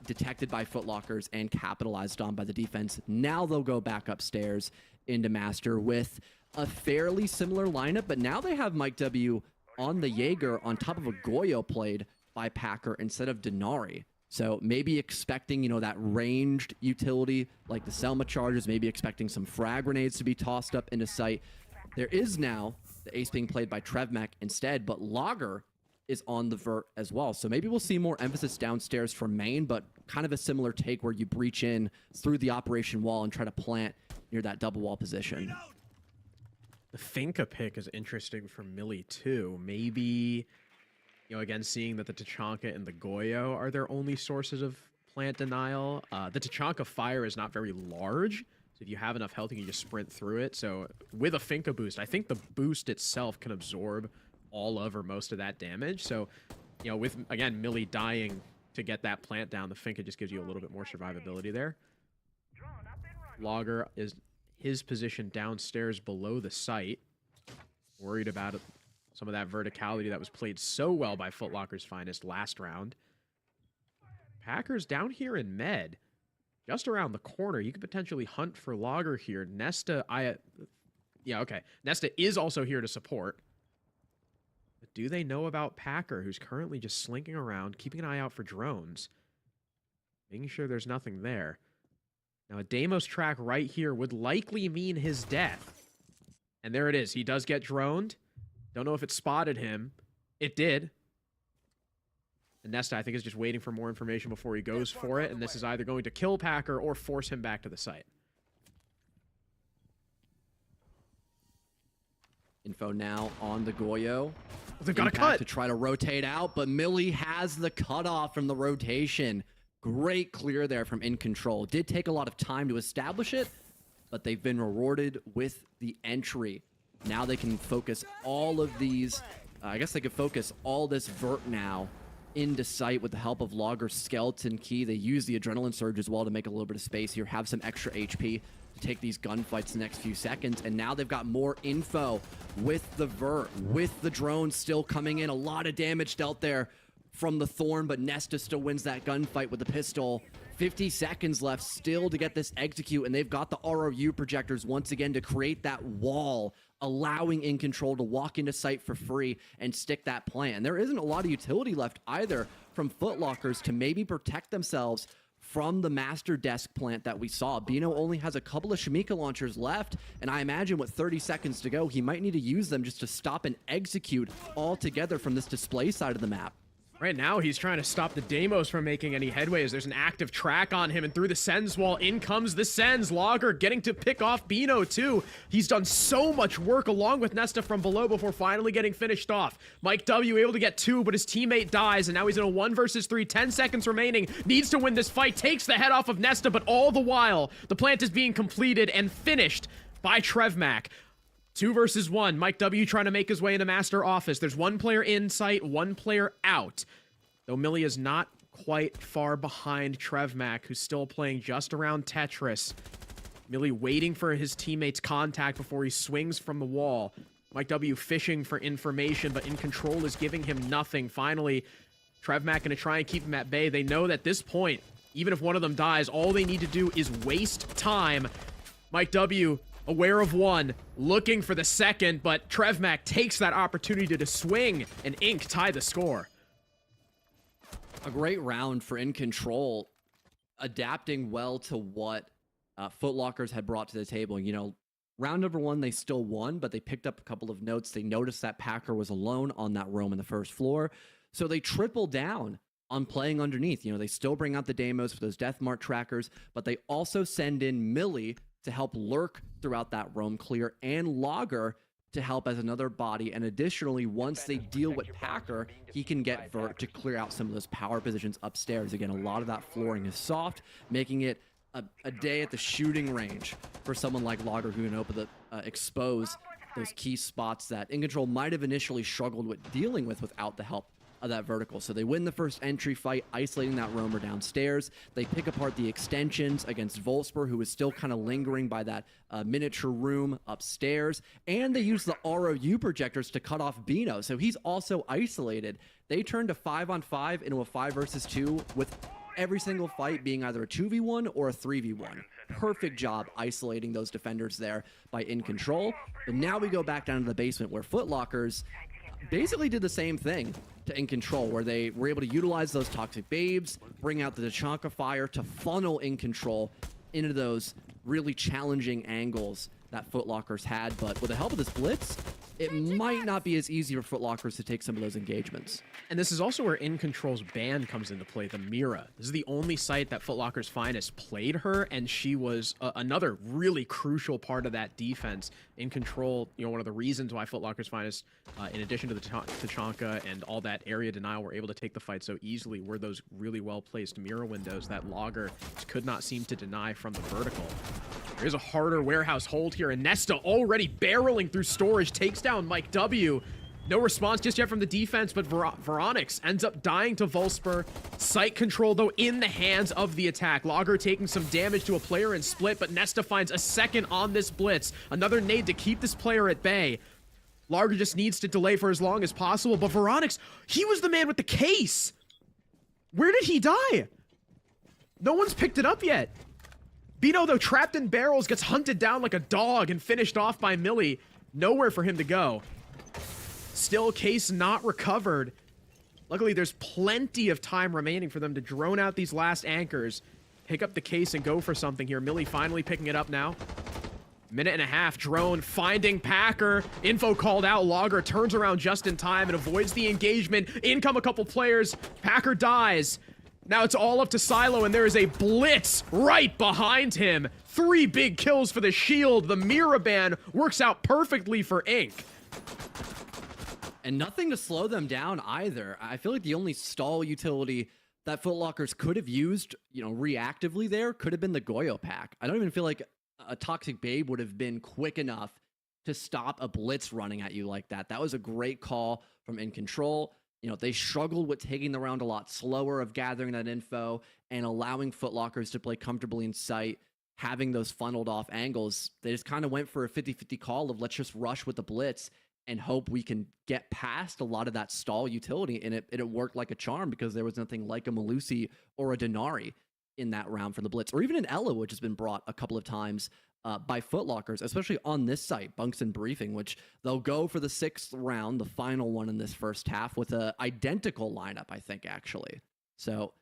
Detected by Footlockers and capitalized on by the defense. Now they'll go back upstairs into Master with a fairly similar lineup, but now they have Mike W on the Jaeger on top of a Goyo played by Packer instead of Denari. So maybe expecting, you know, that ranged utility like the Selma charges, maybe expecting some frag grenades to be tossed up into sight. There is now the ace being played by Trevmac instead, but Lager is on the vert as well. So maybe we'll see more emphasis downstairs from main, but kind of a similar take where you breach in through the operation wall and try to plant near that double wall position. The Finka pick is interesting for Millie too. Maybe, you know, again, seeing that the Tachanka and the Goyo are their only sources of plant denial. The Tachanka fire is not very large, so if you have enough health, you can just sprint through it. So with a Finka boost, I think the boost itself can absorb all of or most of that damage. So, you know, with, again, Millie dying to get that plant down, the Finka just gives you a little bit more survivability there. Lager is his position downstairs below the site. Worried about some of that verticality that was played so well by Foot Locker's finest last round. Packers down here in med, just around the corner. You could potentially hunt for Lager here. Nesta, Nesta is also here to support. But do they know about Packer, who's currently just slinking around, keeping an eye out for drones, making sure there's nothing there? Now, a Deimos track right here would likely mean his death. And there it is. He does get droned. Don't know if it spotted him. It did. And Nesta, I think, is just waiting for more information before he goes for it. And this is either going to kill Packer or force him back to the site. Info now on the Goyo. They've got a cut to try to rotate out, but Millie has the cutoff from the rotation. Great clear there from In Control. Did take a lot of time to establish it, but they've been rewarded with the entry. Now they can focus all of these, I guess they could focus all this vert now into sight with the help of Lager's skeleton key. They use the adrenaline surge as well to make a little bit of space here, have some extra HP to take these gunfights the next few seconds. And now they've got more info with the vert, with the drone still coming in. A lot of damage dealt there from the Thorn, but Nesta still wins that gunfight with the pistol. 50 seconds left still to get this execute, and they've got the ROU projectors once again to create that wall, allowing In Control to walk into sight for free and stick that plan. There isn't a lot of utility left either from Foot Lockers to maybe protect themselves from the master desk plant that we saw. Bino only has a couple of Shamika launchers left, and I imagine with 30 seconds to go, he might need to use them just to stop and execute altogether from this display side of the map. Right now, he's trying to stop the Deimos from making any headway as there's an active track on him, and through the Sens wall, in comes the Sens. Lager getting to pick off Bino, too. He's done so much work along with Nesta from below before finally getting finished off. Mike W able to get 2, but his teammate dies, and now he's in a 1 versus 3. 10 seconds remaining. Needs to win this fight. Takes the head off of Nesta, but all the while, the plant is being completed and finished by Trevmac. 2 versus 1. Mike W trying to make his way into Master Office. There's 1 player in sight, 1 player out. Though Millie is not quite far behind Trevmac, who's still playing just around Tetris. Millie waiting for his teammate's contact before he swings from the wall. Mike W fishing for information, but In Control is giving him nothing. Finally, Trevmac gonna try and keep him at bay. They know that at this point, even if one of them dies, all they need to do is waste time. Mike W aware of 1, looking for the second, but Trevmac takes that opportunity to swing, and Inc tie the score. A great round for In Control, adapting well to what Foot Lockers had brought to the table. You know, round number 1, they still won, but they picked up a couple of notes. They noticed that Packer was alone on that roam in the first floor, so they tripled down on playing underneath. You know, they still bring out the Deimos for those Death Mark trackers, but they also send in Millie to help lurk throughout that roam clear, and Lager to help as another body. And additionally, once they deal with Packer, he can get Vert to clear out some of those power positions upstairs. Again, a lot of that flooring is soft, making it a day at the shooting range for someone like Lager, who can open expose those key spots that In Control might have initially struggled with dealing with without the help of that vertical. So they win the first entry fight, isolating that roamer downstairs. They pick apart the extensions against Volsper, who is still kind of lingering by that miniature room upstairs. And they use the ROU projectors to cut off Bino, so he's also isolated. They turn to 5-on-5 into a 5 versus 2 with every single fight being either a 2v1 or a 3v1. Perfect job isolating those defenders there by In Control. But now we go back down to the basement where Foot Lockers basically did the same thing to In Control, where they were able to utilize those Toxic Babes, bring out the Tachanka fire to funnel In Control into those really challenging angles that Foot Lockers had, but with the help of this blitz, it might not be as easy for Foot Lockers to take some of those engagements. And this is also where In Control's ban comes into play, the Mira. This is the only site that Foot Locker's Finest played her, and she was another really crucial part of that defense. In Control, you know, one of the reasons why Foot Locker's Finest, in addition to the Tachanka and all that area denial, were able to take the fight so easily were those really well-placed Mira windows that Logger just could not seem to deny from the vertical. There's a harder warehouse hold here, and Nesta already barreling through storage, takes down Mike W. No response just yet from the defense, but Veronix ends up dying to Volsper. Sight control, though, in the hands of the attack. Logger taking some damage to a player in split, but Nesta finds a second on this blitz. Another nade to keep this player at bay. Logger just needs to delay for as long as possible, but Veronix, he was the man with the case. Where did he die? No one's picked it up yet. Bino, though, trapped in barrels, gets hunted down like a dog and finished off by Millie. Nowhere for him to go. Still, case not recovered. Luckily, there's plenty of time remaining for them to drone out these last anchors, pick up the case, and go for something here. Millie finally picking it up now. Minute and a half, drone finding Packer. Info called out. Logger turns around just in time and avoids the engagement. In come a couple players. Packer dies. Now it's all up to Silo, and there is a blitz right behind him. 3 big kills for the Shield. The Mira ban works out perfectly for Inc. And nothing to slow them down either. I feel like the only stall utility that Foot Lockers could have used, you know, reactively there could have been the Goyo pack. I don't even feel like a Toxic Babe would have been quick enough to stop a blitz running at you like that. That was a great call from In Control. You know, they struggled with taking the round a lot slower, of gathering that info and allowing Foot Lockers to play comfortably in sight, having those funneled off angles. They just kind of went for a 50-50 call of let's just rush with the blitz and hope we can get past a lot of that stall utility. And it worked like a charm, because there was nothing like a Malusi or a Denari in that round for the blitz, or even an Ella, which has been brought a couple of times by Foot Lockers, especially on this site, Bunks and Briefing, which they'll go for the 6th round, the final one in this first half, with an identical lineup, I think, actually. So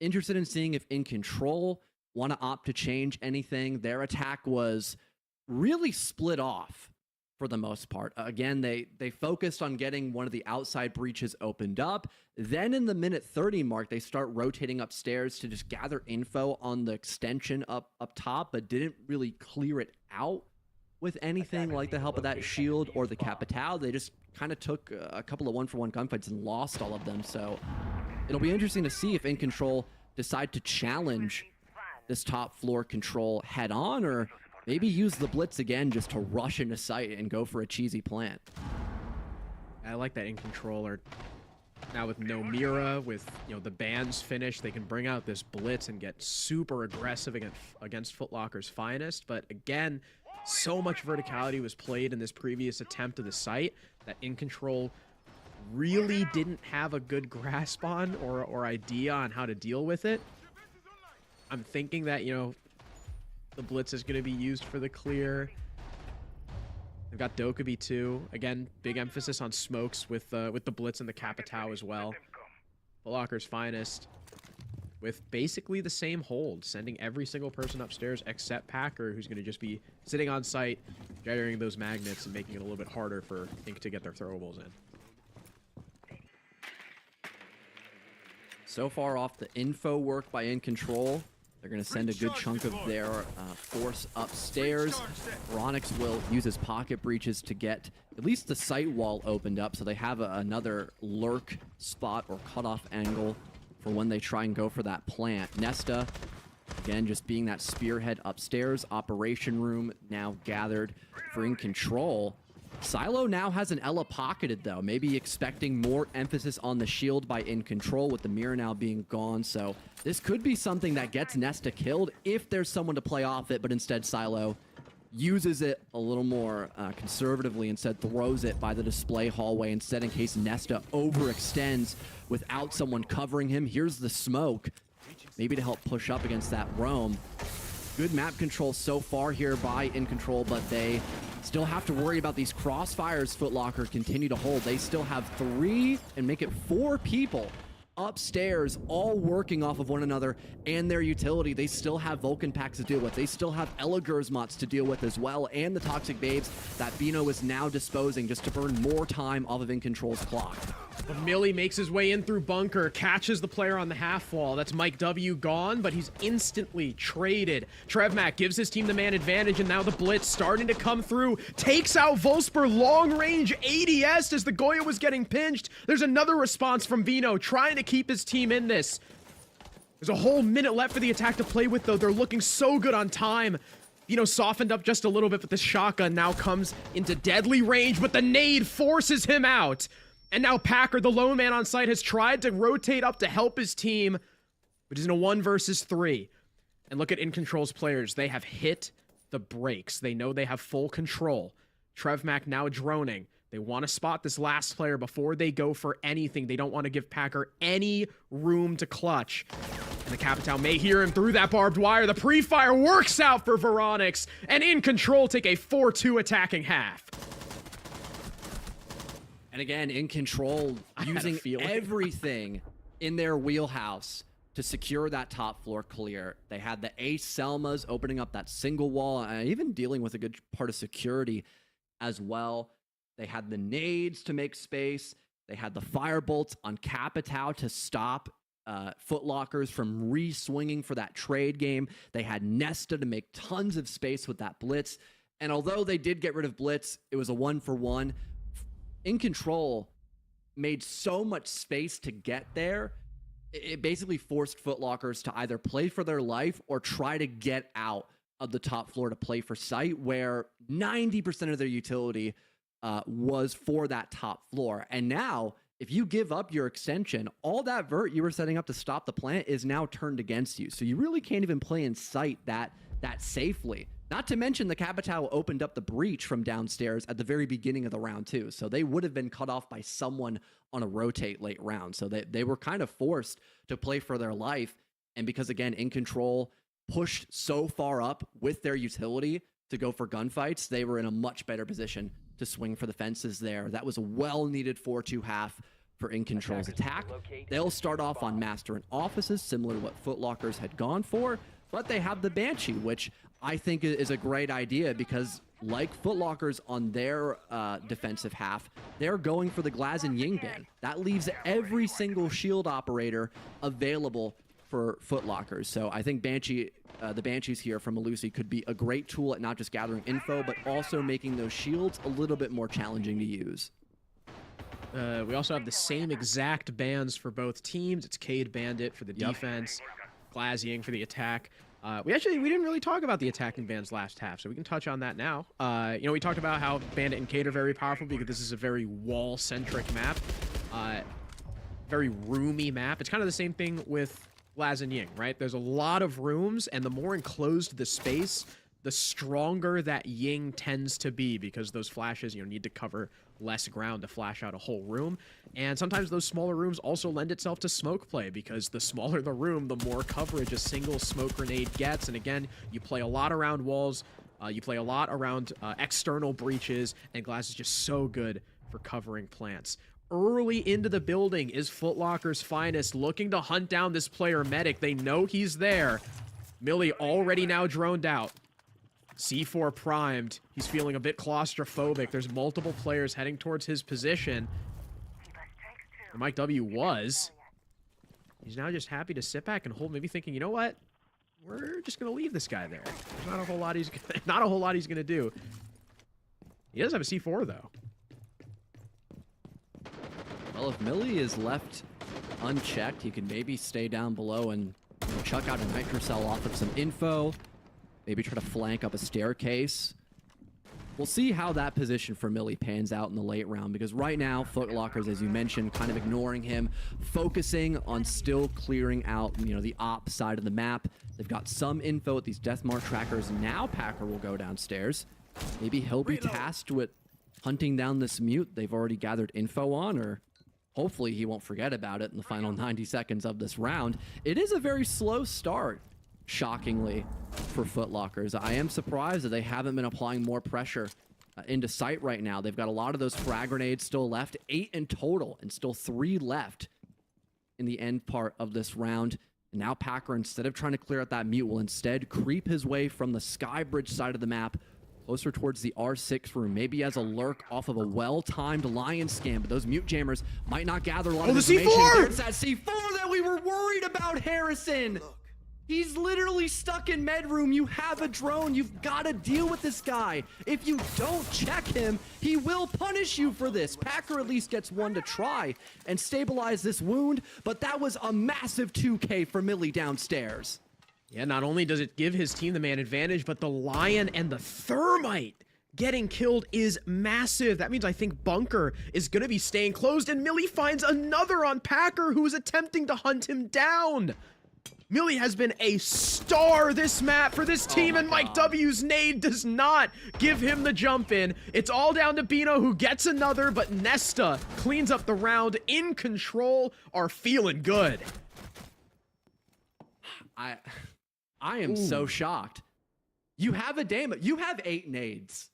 interested in seeing if In Control want to opt to change anything. Their attack was really split off for the most part. Again, they focused on getting one of the outside breaches opened up. Then in the minute 30 mark, they start rotating upstairs to just gather info on the extension up top, but didn't really clear it out with anything like the help of that shield or the Capitao. They just kind of took a couple of 1-for-1 gunfights and lost all of them. So it'll be interesting to see if In Control decide to challenge this top floor control head on, or maybe use the blitz again just to rush into sight and go for a cheesy plant. I like that In Controller. Now with no Mira, with, you know, the bans finished, they can bring out this blitz and get super aggressive against Foot Locker's Finest. But again, so much verticality was played in this previous attempt of the site that In Control really didn't have a good grasp on or idea on how to deal with it. I'm thinking that, you know, the blitz is going to be used for the clear. They've got Dokkaebi too. Again, big emphasis on smokes with the blitz and the Capitao as well. Foot Locker's Finest with basically the same hold, sending every single person upstairs except Packer, who's going to just be sitting on site, generating those magnets and making it a little bit harder for Inc to get their throwables in. So far off the info work by In Control, they're going to send a good chunk of their force upstairs. Veronix will use his pocket breaches to get at least the sight wall opened up, so they have another lurk spot or cutoff angle for when they try and go for that plant. Nesta, again, just being that spearhead upstairs. Operation room now gathered for In Control. Silo now has an Ella pocketed, though. Maybe expecting more emphasis on the shield by In Control, with the mirror now being gone. So this could be something that gets Nesta killed if there's someone to play off it, but instead Silo uses it a little more conservatively, instead throws it by the display hallway instead, in case Nesta overextends without someone covering him. Here's the smoke, maybe to help push up against that roam. Good map control so far here by In Control, but they still have to worry about these crossfires Foot Locker continue to hold. They still have 3 and make it 4 people upstairs, all working off of one another and their utility. They still have Vulcan packs to deal with. They still have Elegersmots to deal with as well, and the Toxic Babes that Bino is now disposing just to burn more time off of In Control's clock. But Millie makes his way in through bunker, catches the player on the half wall. That's Mike W gone, but he's instantly traded. Trevmac gives his team the man advantage, and now the blitz starting to come through. Takes out Volsper, long range ADS as the Goya was getting pinched. There's another response from Vino, trying to keep his team in this. There's a whole minute left for the attack to play with, though. They're looking so good on time. Vino softened up just a little bit, but the shotgun now comes into deadly range, but the nade forces him out. And now Packer, the lone man on site, has tried to rotate up to help his team, but is in a 1 versus 3. And look at In Control's players. They have hit the brakes. They know they have full control. Trevmac now droning. They want to spot this last player before they go for anything. They don't want to give Packer any room to clutch. And the Capitão may hear him through that barbed wire. The pre-fire works out for Veronix. And In Control take a 4-2 attacking half. And again, In Control using everything in their wheelhouse to secure that top floor clear. They had the Ace Selmas opening up that single wall, and even dealing with a good part of security as well. They had the nades to make space. They had the firebolts on Capitão to stop Footlockers from re-swinging for that trade game. They had Nesta to make tons of space with that blitz. And although they did get rid of blitz, it was a 1-for-1. In Control made so much space to get there, it basically forced Footlockers to either play for their life or try to get out of the top floor to play for site, where 90% of their utility was for that top floor. And now, if you give up your extension, all that vert you were setting up to stop the plant is now turned against you. So you really can't even play in sight that safely. Not to mention the Capitão opened up the breach from downstairs at the very beginning of the round too. So they would have been cut off by someone on a rotate late round. So they were kind of forced to play for their life. And because again, In Control pushed so far up with their utility to go for gunfights, they were in a much better position to swing for the fences there. That was a well-needed 4-2 half for In Control's attack. They'll start off on Master and Offices, similar to what Footlockers had gone for, but they have the Banshee, which I think is a great idea because like Footlockers on their defensive half, they're going for the Glaz and Ying ban. That leaves every single shield operator available for Footlockers. So I think Banshee, the Banshees here from Malusi could be a great tool at not just gathering info, but also making those shields a little bit more challenging to use. We also have the same exact bans for both teams. It's Cade Bandit for the defense, Glaz Ying for the attack. We didn't really talk about the attacking bans last half, so we can touch on that now. We talked about how Bandit and Cade are very powerful because this is a very wall-centric map, very roomy map. It's kind of the same thing with Glaz and Ying, right? There's a lot of rooms, and the more enclosed the space, the stronger that Ying tends to be because those flashes, need to cover less ground to flash out a whole room. And sometimes those smaller rooms also lend itself to smoke play because the smaller the room, the more coverage a single smoke grenade gets. And again, you play a lot around walls, you play a lot around external breaches, and Glaz is just so good for covering plants. Early into the building is Footlocker's finest, looking to hunt down this player Medic. They know he's there. Millie already now droned out. C4 primed. He's feeling a bit claustrophobic. There's multiple players heading towards his position. And Mike W was. He's now just happy to sit back and hold, maybe thinking, you know what? We're just going to leave this guy there. There's not a whole lot he's going to do. He does have a C4, though. Well, if Millie is left unchecked, he can maybe stay down below and chuck out a Nitrocell off of some info. Maybe try to flank up a staircase. We'll see how that position for Millie pans out in the late round, because right now, Footlockers, as you mentioned, kind of ignoring him, focusing on still clearing out, the op side of the map. They've got some info with these Deathmark trackers. Now Packer will go downstairs. Maybe he'll be tasked with hunting down this mute they've already gathered info on, or hopefully he won't forget about it in the final 90 seconds of this round. It is a very slow start, shockingly, for Footlockers. I am surprised that they haven't been applying more pressure into sight right now. They've got a lot of those frag grenades still left, 8 in total, and still 3 left. in the end part of this round. And now Packer, instead of trying to clear out that mute, will instead creep his way from the sky bridge side of the map closer towards the R6 room. Maybe as a lurk off of a well-timed lion scan, but those mute jammers might not gather a lot of information. C4! There's that C4 that we were worried about, Harrison. He's literally stuck in med room. You have a drone. You've got to deal with this guy. If you don't check him, he will punish you for this. Packer at least gets one to try and stabilize this wound, but that was a massive 2K for Millie downstairs. Yeah, not only does it give his team the man advantage, but the Lion and the Thermite getting killed is massive. That means I think Bunker is going to be staying closed, and Millie finds another on Packer, who is attempting to hunt him down. Millie has been a star this map for this team, and Mike W's nade does not give him the jump in. It's all down to Bino, who gets another, but Nesta cleans up the round. In control, are feeling good. I am so shocked. You have a Dame. You have 8 nades.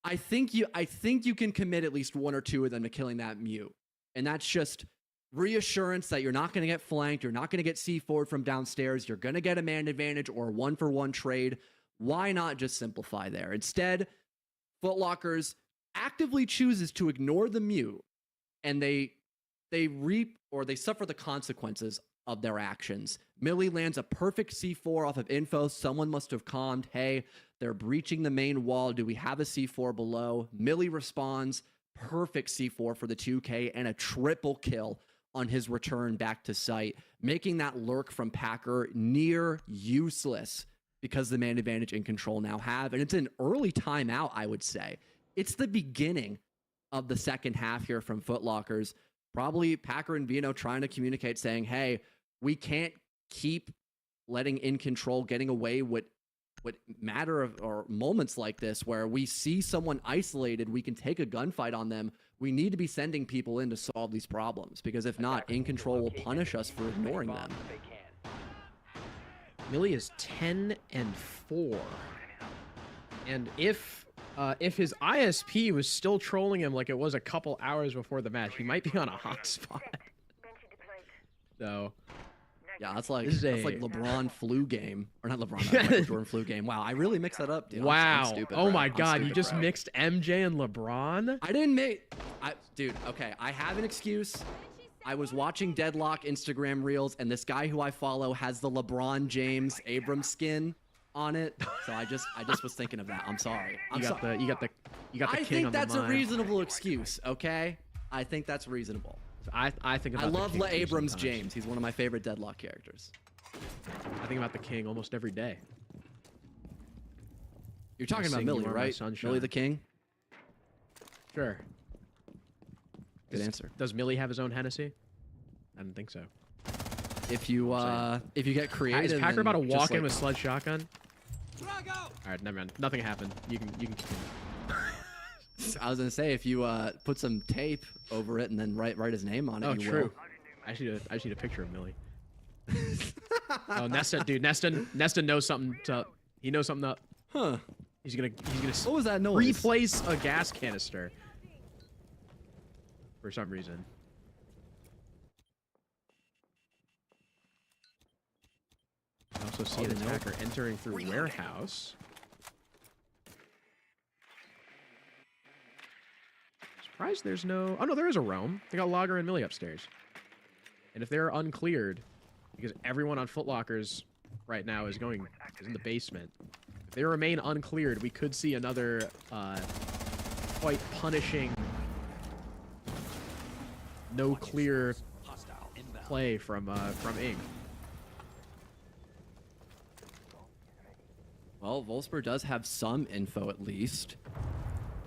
I think you can commit at least 1 or 2 of them to killing that mute, and that's just reassurance that you're not going to get flanked, you're not going to get C4'd from downstairs, you're going to get a man advantage or a 1-for-1 trade. Why not just simplify there? Instead, Footlockers actively chooses to ignore the mute, and they reap or they suffer the consequences of their actions. Millie lands a perfect C4 off of info. Someone must have calmed, hey, they're breaching the main wall. Do we have a C4 below? Millie responds, perfect C4 for the 2K and a triple kill on his return back to site, making that lurk from Packer near useless because the man advantage in control now have. And it's an early timeout, I would say. It's the beginning of the second half here from Footlockers. Probably Packer and Vino trying to communicate, saying, hey, we can't keep letting in control getting away with matter of or moments like this where we see someone isolated, we can take a gunfight on them. We need to be sending people in to solve these problems, because if not, in control will punish us for ignoring them. Millie is 10-4, and if his ISP was still trolling him like it was a couple hours before the match, he might be on a hot spot. So yeah, that's like LeBron flu game, or not LeBron, Michael Jordan flu game. Wow, I really mixed that up, dude. Wow. I'm stupid, oh bro. my I'm God, stupid, you just bro. mixed MJ and LeBron? I didn't make, dude. Okay, I have an excuse. I was watching Deadlock Instagram reels, and this guy who I follow has the LeBron James Abrams skin on it, so I just was thinking of that. I'm sorry. You got the king on the mind. I think that's a reasonable excuse. Okay, I think that's reasonable. I think about I love the king Abrams sometimes. James. He's one of my favorite Deadlock characters. I think about the king almost every day. You're talking about Sing Millie, You Are My right? Sunshine. Millie the King. Sure. Good answer. Does Millie have his own Hennessy? I don't think so. If you get creative, Is Packer about to and just, walk in like, with sludge shotgun? All right, never mind. Nothing happened. You can continue. I was gonna say, if you put some tape over it and then write his name on it, Oh, you true. will. I just need a picture of Millie. Oh, Nesta, dude. Nesta knows something's up. He knows something up. Huh? He's gonna What was that noise? replace a gas canister for some reason. I also see an attacker entering through warehouse. Surprised there's no... Oh, no, there is a roam. They got Logger and Millie upstairs. And if they're uncleared, because everyone on Footlockers right now is in the basement. If they remain uncleared, we could see another quite punishing no clear play from Ing. Well, Wolfsburg does have some info at least.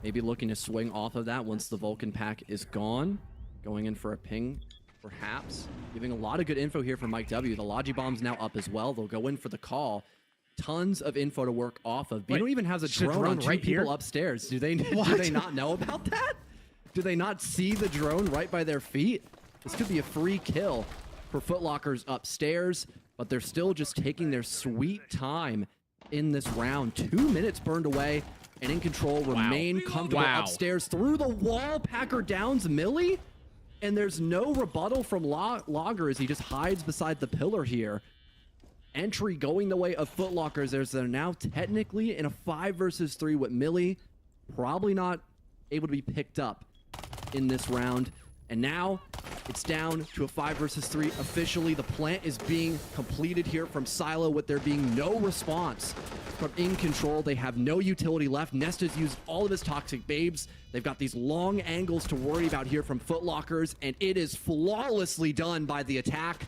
Maybe looking to swing off of that once the Vulcan pack is gone. Going in for a ping, perhaps. Giving a lot of good info here from Mike W. The Logi Bomb's now up as well. They'll go in for the call. Tons of info to work off of. Bino even has a drone on 2 right people here? upstairs. Do they not know about that? Do they not see the drone right by their feet? This could be a free kill for Footlockers upstairs, but they're still just taking their sweet time in this round. 2 minutes burned away, and in control, remain comfortable upstairs through the wall. Packer downs Millie, And there's no rebuttal from Logger as he just hides beside the pillar here. Entry going the way of Footlockers. They're now technically in a 5 versus 3 with Millie. Probably not able to be picked up in this round. And now it's down to a 5 versus 3. Officially, the plant is being completed here from Silo with there being no response from In Control. They have no utility left. Nesta's used all of his toxic babes. They've got these long angles to worry about here from Footlockers, and it is flawlessly done by the attack.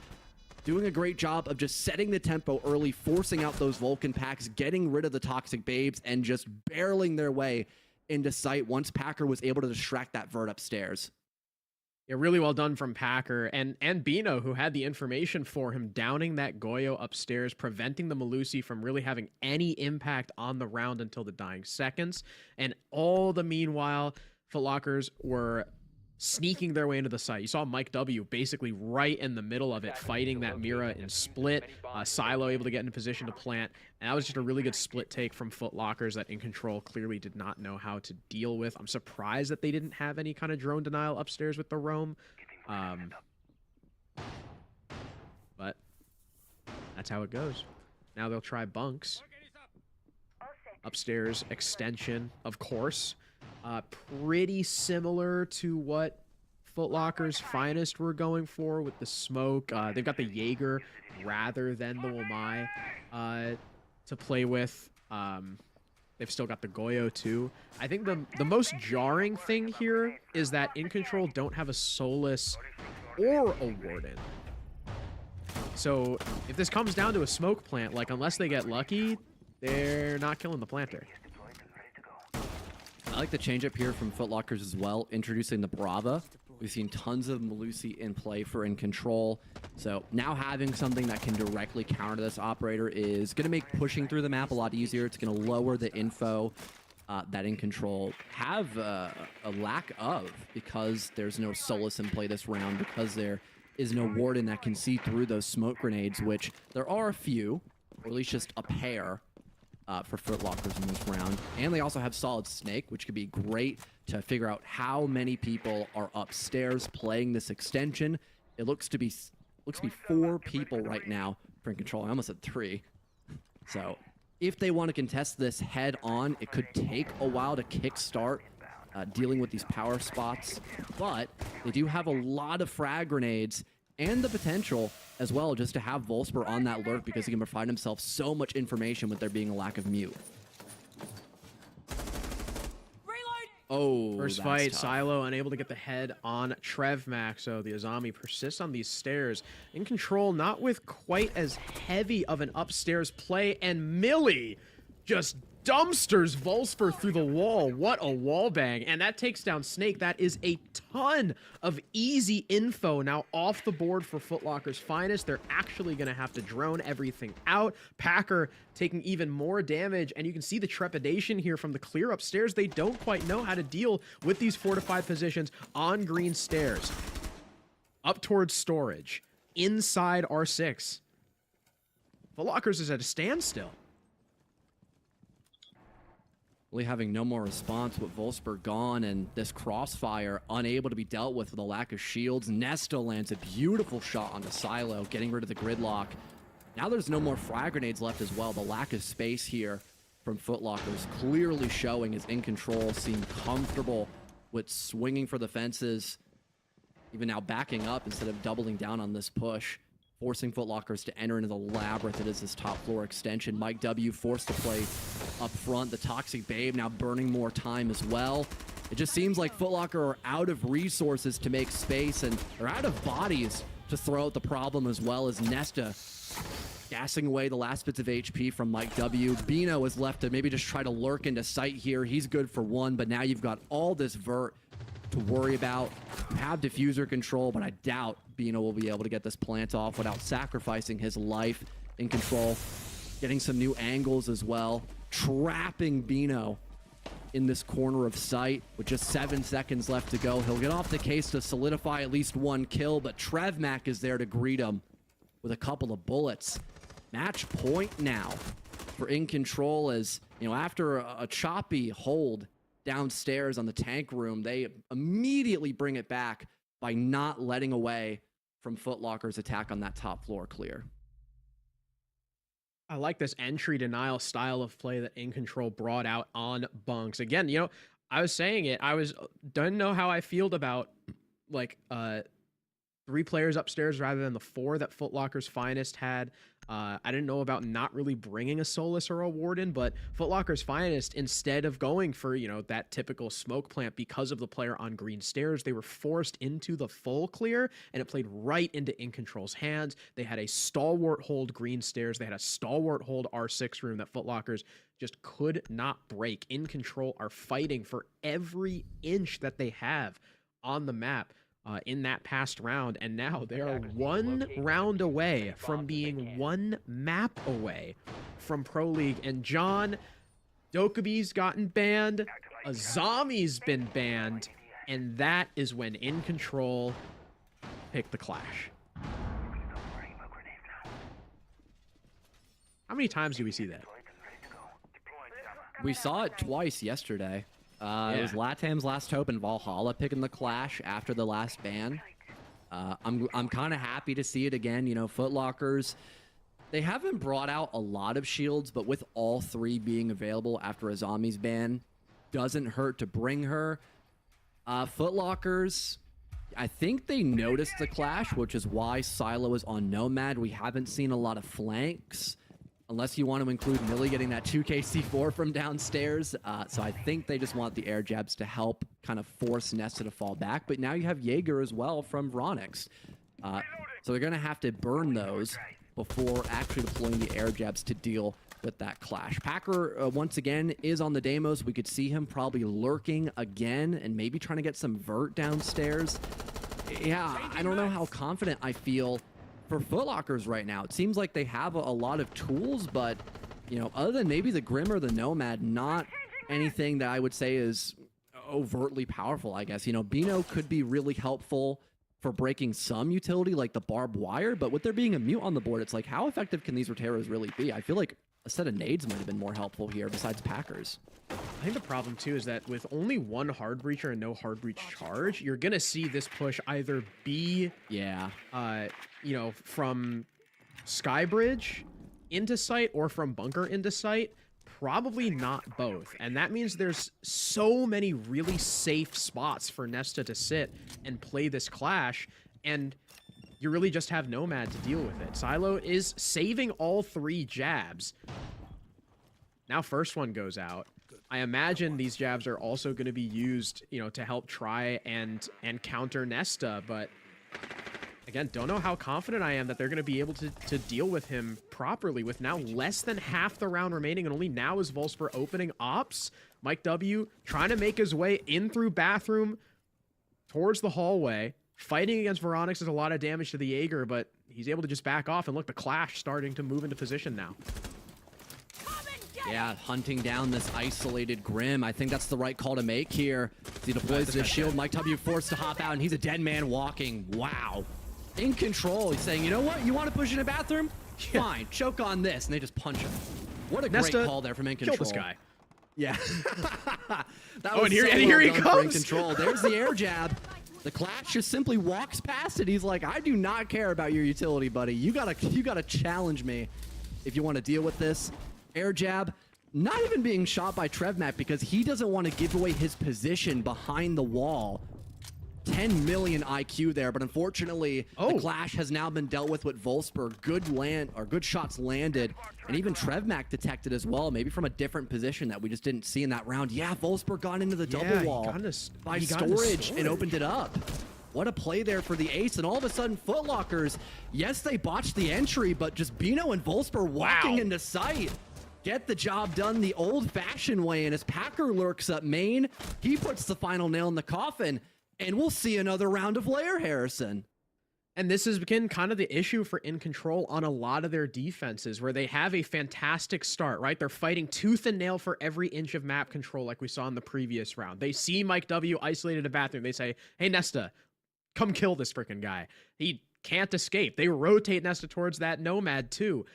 Doing a great job of just setting the tempo early, forcing out those Vulcan packs, getting rid of the toxic babes, and just barreling their way into sight once Packer was able to distract that vert upstairs. Yeah, really well done from Packer and Bino, who had the information for him, downing that Goyo upstairs, preventing the Malusi from really having any impact on the round until the dying seconds. And all the meanwhile, Footlockers were sneaking their way into the site. You saw Mike W basically right in the middle of it, fighting that Mira in split. Silo able to get into position to plant. And that was just a really good split take from Footlockers that In Control clearly did not know how to deal with. I'm surprised that they didn't have any kind of drone denial upstairs with the roam. But that's how it goes. Now they'll try bunks. Upstairs extension, of course. Pretty similar to what Footlockers' finest were going for with the smoke. They've got the Jaeger rather than the Wamai to play with. They've still got the Goyo too. I think the most jarring thing here is that In Control don't have a Solus or a Warden. So if this comes down to a smoke plant, like unless they get lucky, they're not killing the planter. I like the change up here from Footlockers as well, introducing the Brava. We've seen tons of Malusi in play for In Control. So now having something that can directly counter this operator is going to make pushing through the map a lot easier. It's going to lower the info that In Control have a lack of because there's no Solus in play this round, because there is no Warden that can see through those smoke grenades, which there are a few, or at least just a pair. For Footlockers in this round. And they also have Solid Snake, which could be great to figure out how many people are upstairs playing this extension. It looks to be 4 people right now for In Control. I almost said 3. So if they want to contest this head on, it could take a while to kickstart dealing with these power spots. But they do have a lot of frag grenades and the potential as well just to have Volsper on that lurk because he can provide himself so much information with there being a lack of mute. Oh, first fight, tough. Silo unable to get the head on Trevmac, so the Azami persists on these stairs. In Control, not with quite as heavy of an upstairs play, and Millie just dumpsters Volsper through the wall. What a wall bang. And that takes down Snake. That is a ton of easy info now off the board for Footlockers' finest. They're actually going to have to drone everything out. Packer taking even more damage, and you can see the trepidation here from the clear upstairs. They don't quite know how to deal with these fortified positions on green stairs. Up towards storage. Inside R6. Footlockers is at a standstill. Really having no more response with Volsper gone and this crossfire unable to be dealt with a lack of shields. Nesta lands a beautiful shot on the Silo, getting rid of the gridlock. Now there's no more frag grenades left as well. The lack of space here from Footlockers clearly showing as In Control seem comfortable with swinging for the fences, even now backing up instead of doubling down on this push, forcing Footlockers to enter into the labyrinth that is this top floor extension. Mike W forced to play up front. The Toxic Babe now burning more time as well. It just seems like Footlocker are out of resources to make space, and they're out of bodies to throw out the problem as well, as Nesta gassing away the last bits of HP from Mike W. Bino is left to maybe just try to lurk into sight here. He's good for 1, but now you've got all this vert to worry about. You have diffuser control, but I doubt Bino will be able to get this plant off without sacrificing his life. In Control, getting some new angles as well, trapping Bino in this corner of sight with just 7 seconds left to go. He'll get off the case to solidify at least 1 kill, but Trevmac is there to greet him with a couple of bullets. Match point now for In Control, as you know, after a choppy hold downstairs on the tank room, they immediately bring it back by not letting away from Foot Locker's attack on that top floor clear. I like this entry denial style of play that In Control brought out on bunks. Again, you know, I was saying it. Don't know how I feel about like 3 players upstairs rather than the 4 that Foot Locker's Finest had. I didn't know about not really bringing a Solus or a Warden, but Foot Locker's Finest, instead of going for, you know, that typical smoke plant because of the player on green stairs, they were forced into the full clear, and it played right into In Control's hands. They had a stalwart hold green stairs. They had a stalwart hold R6 room that Foot Locker's just could not break. In Control are fighting for every inch that they have on the map. In that past round, and now they are 1 round away from being 1 map away from Pro League. And John, Dokubi's gotten banned, Azami's been banned, and that is when In Control pick the Clash. How many times do we see that? We saw it twice yesterday. It was Latam's Last Hope and Valhalla picking the Clash after the last ban. I'm kind of happy to see it again. You know, Foot Lockers, they haven't brought out a lot of shields, but with all 3 being available after Azami's ban, doesn't hurt to bring her. Foot Lockers, I think they noticed the Clash, which is why Silo is on Nomad. We haven't seen a lot of flanks, unless you want to include Millie getting that 2K C4 from downstairs. So I think they just want the air jabs to help kind of force Nesta to fall back. But now you have Jaeger as well from Ronix. So they're going to have to burn those before actually deploying the air jabs to deal with that Clash. Packer, once again, is on the demos. We could see him probably lurking again and maybe trying to get some vert downstairs. Yeah, I don't know how confident I feel for Foot Lockers right now. It seems like they have a lot of tools, but, you know, other than maybe the Grim or the Nomad, not anything that I would say is overtly powerful, I guess. You know, Bino could be really helpful for breaking some utility like the barbed wire, but with there being a mute on the board, it's like, how effective can these Roteros really be? I feel like a set of nades might have been more helpful here besides Packers. I think the problem too is that with only 1 hard breacher and no hard breach charge, you're gonna see this push either be you know, from Skybridge into site or from bunker into site. Probably not both, and that means there's so many really safe spots for Nesta to sit and play this Clash, and you really just have Nomad to deal with it. Silo is saving all 3 jabs. Now first one goes out. I imagine these jabs are also going to be used, you know, to help try and counter Nesta, but again, don't know how confident I am that they're going to be able to deal with him properly with now less than half the round remaining, and only now is Volsper opening ops. Mike W trying to make his way in through bathroom towards the hallway. Fighting against Veronix is a lot of damage to the Jaeger, but he's able to just back off, and look, the Clash starting to move into position now. Yeah, hunting down this isolated Grim. I think that's the right call to make here. He deploys his shield. Mike W forced to hop out, and he's a dead man walking. Wow. In Control. He's saying, you know what? You want to push in a bathroom? Yeah. Fine. Choke on this. And they just punch him. What a Nesta, great call there from In Control. Kill this guy. Yeah. And here he comes. In Control. There's the air jab. The Clash just simply walks past it. He's like, I do not care about your utility, buddy. You gotta challenge me if you want to deal with this. Air jab, not even being shot by Trevmat because he doesn't want to give away his position behind the wall. 10 million IQ there, but unfortunately, the Clash has now been dealt with Volsper. Good shots landed, and even Trevmac detected as well, maybe from a different position that we just didn't see in that round. Yeah, Volsper got into the double wall by storage and opened it up. What a play there for the ace, and all of a sudden, Foot Lockers, yes, they botched the entry, but just Bino and Volsper walking into sight. Get the job done the old-fashioned way, and as Packer lurks up main, he puts the final nail in the coffin, and we'll see another round of Lair, Harrison. And this has been kind of the issue for In Control on a lot of their defenses, where they have a fantastic start, right? They're fighting tooth and nail for every inch of map control like we saw in the previous round. They see Mike W isolated in a bathroom. They say, hey, Nesta, come kill this freaking guy. He can't escape. They rotate Nesta towards that Nomad, too.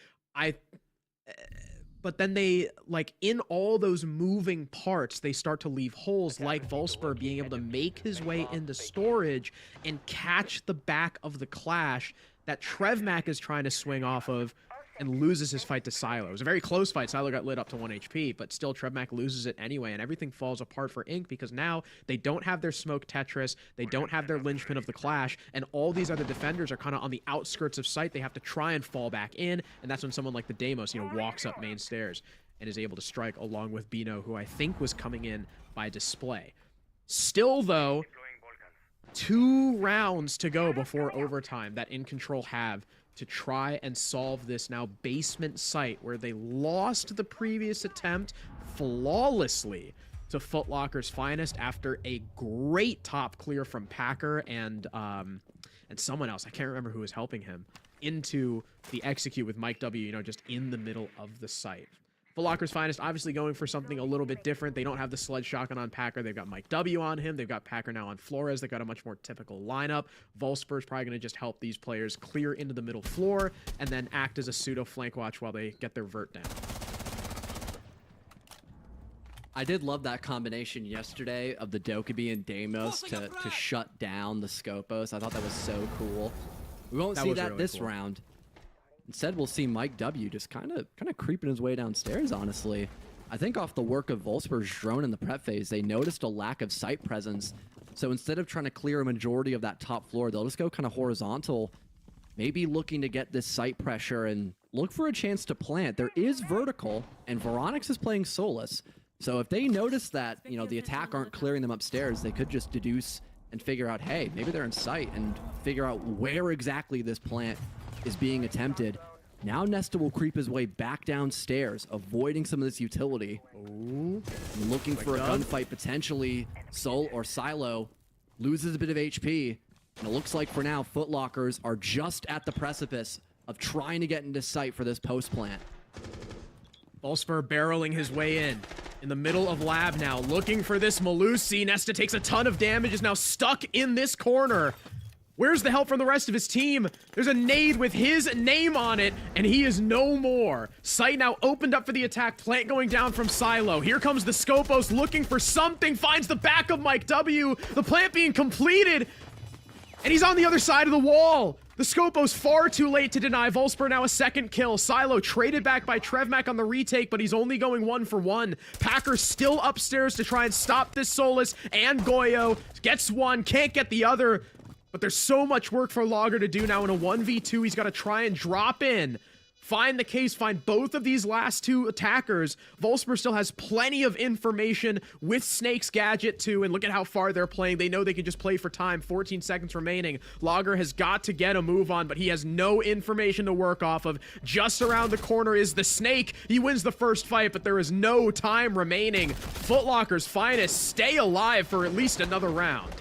but then they, like, in all those moving parts, they start to leave holes, like Volsper being able to make his way into storage and catch the back of the clash that Trevmac is trying to swing off of and loses his fight to Silo. It was a very close fight. Silo got lit up to 1 HP, but still Trevmac loses it anyway, and everything falls apart for Inc. because now they don't have their smoke Tetris, they don't have their linchpin of the clash, and all these other defenders are kind of on the outskirts of sight. They have to try and fall back in, and that's when someone like the Deimos, walks up main stairs and is able to strike along with Bino, who I think was coming in by display. Still, though, 2 rounds to go before overtime that In Control have to try and solve this now basement site where they lost the previous attempt flawlessly to Foot Locker's Finest after a great top clear from Packer and someone else, I can't remember who was helping him, into the execute with Mike W, just in the middle of the site. Foot Locker's Finest obviously going for something a little bit different. They don't have the sled shotgun on Packer. They've got Mike W on him. They've got Packer now on Flores. They've got a much more typical lineup. Volsper's probably going to just help these players clear into the middle floor and then act as a pseudo flank watch while they get their vert down. I did love that combination yesterday of the Dokkaebi and Deimos to shut down the Scopos. I thought that was so cool. We won't see that really this round. Instead, we'll see Mike W just kind of creeping his way downstairs, honestly. I think off the work of Volsper's drone in the prep phase, they noticed a lack of site presence. So instead of trying to clear a majority of that top floor, they'll just go kind of horizontal, maybe looking to get this site pressure and look for a chance to plant. There is vertical, and Veronix is playing Solus. So if they notice that, the attack aren't clearing them upstairs, they could just deduce and figure out, hey, maybe they're in sight, and figure out where exactly this plant is being attempted. Now Nesta will creep his way back downstairs, avoiding some of this utility. Ooh. Looking for a gunfight, potentially. Sol or Silo loses a bit of HP, and it looks like for now, Foot Lockers are just at the precipice of trying to get into sight for this post plant. Volsper barreling his way in the middle of lab now, looking for this Malusi. Nesta takes a ton of damage, is now stuck in this corner. Where's the help from the rest of his team? There's a nade with his name on it, and he is no more. Sight now opened up for the attack. Plant going down from Silo. Here comes the Scopos looking for something. Finds the back of Mike W. The plant being completed, and he's on the other side of the wall. The Scopos far too late to deny. Volsper now a second kill. Silo traded back by Trevmac on the retake, but he's only going 1 for 1. Packer still upstairs to try and stop this Solus, and Goyo gets one, can't get the other. But there's so much work for Logger to do now in a 1v2. He's got to try and drop in. Find the case, find both of these last 2 attackers. Volsper still has plenty of information with Snake's gadget too, and look at how far they're playing. They know they can just play for time. 14 seconds remaining. Logger has got to get a move on, but he has no information to work off of. Just around the corner is the Snake. He wins the first fight, but there is no time remaining. Foot Locker's Finest stay alive for at least another round.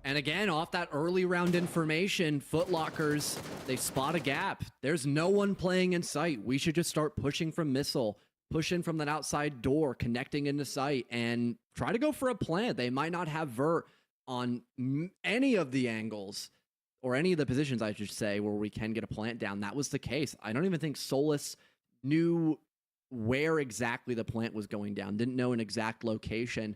And again, off that early round information, Foot Lockers, they spot a gap. There's no one playing in sight. We should just start pushing from missile, pushing from that outside door, connecting into sight, and try to go for a plant. They might not have vert on any of the angles, or any of the positions, I should say, where we can get a plant down. That was the case. I don't even think Solus knew where exactly the plant was going down, didn't know an exact location.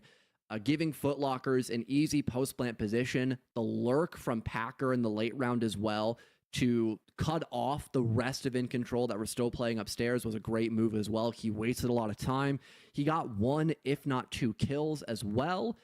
Giving Foot Lockers an easy post-plant position, the lurk from Packer in the late round as well to cut off the rest of In Control that were still playing upstairs was a great move as well. He wasted a lot of time. He got 1, if not 2 kills as well.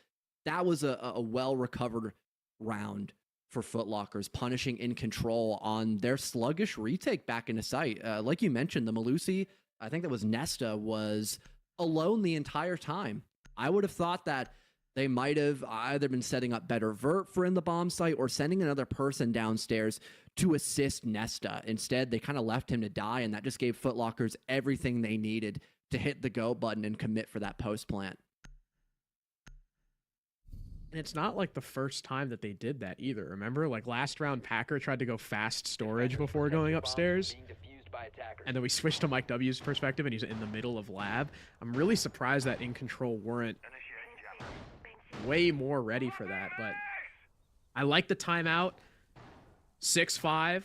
That was a well-recovered round for Foot Lockers, punishing In Control on their sluggish retake back into sight. Like you mentioned, the Malusi, I think that was Nesta, was alone the entire time. I would have thought that they might have either been setting up better vert for in the bomb site or sending another person downstairs to assist Nesta. Instead, they kind of left him to die, and that just gave Foot Lockers everything they needed to hit the go button and commit for that post plant. And it's not like the first time that they did that either. Remember, like last round, Packer tried to go fast storage before going upstairs. And then we switched to Mike W's perspective, and he's in the middle of lab. I'm really surprised that In Control weren't way more ready for that, but I like the timeout. 6-5.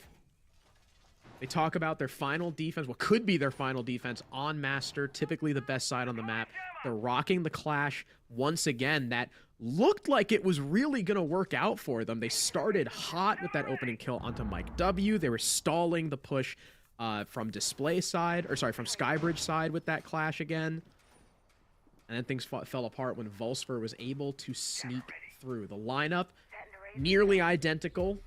They talk about their final defense, what could be their final defense on Master, typically the best side on the map. They're rocking the Clash once again. That looked like it was really going to work out for them. They started hot with that opening kill onto Mike W. They were stalling the push from display side, or sorry, from Skybridge side with that Clash again. And then things fell apart when Volsper was able to sneak through. The lineup, nearly identical.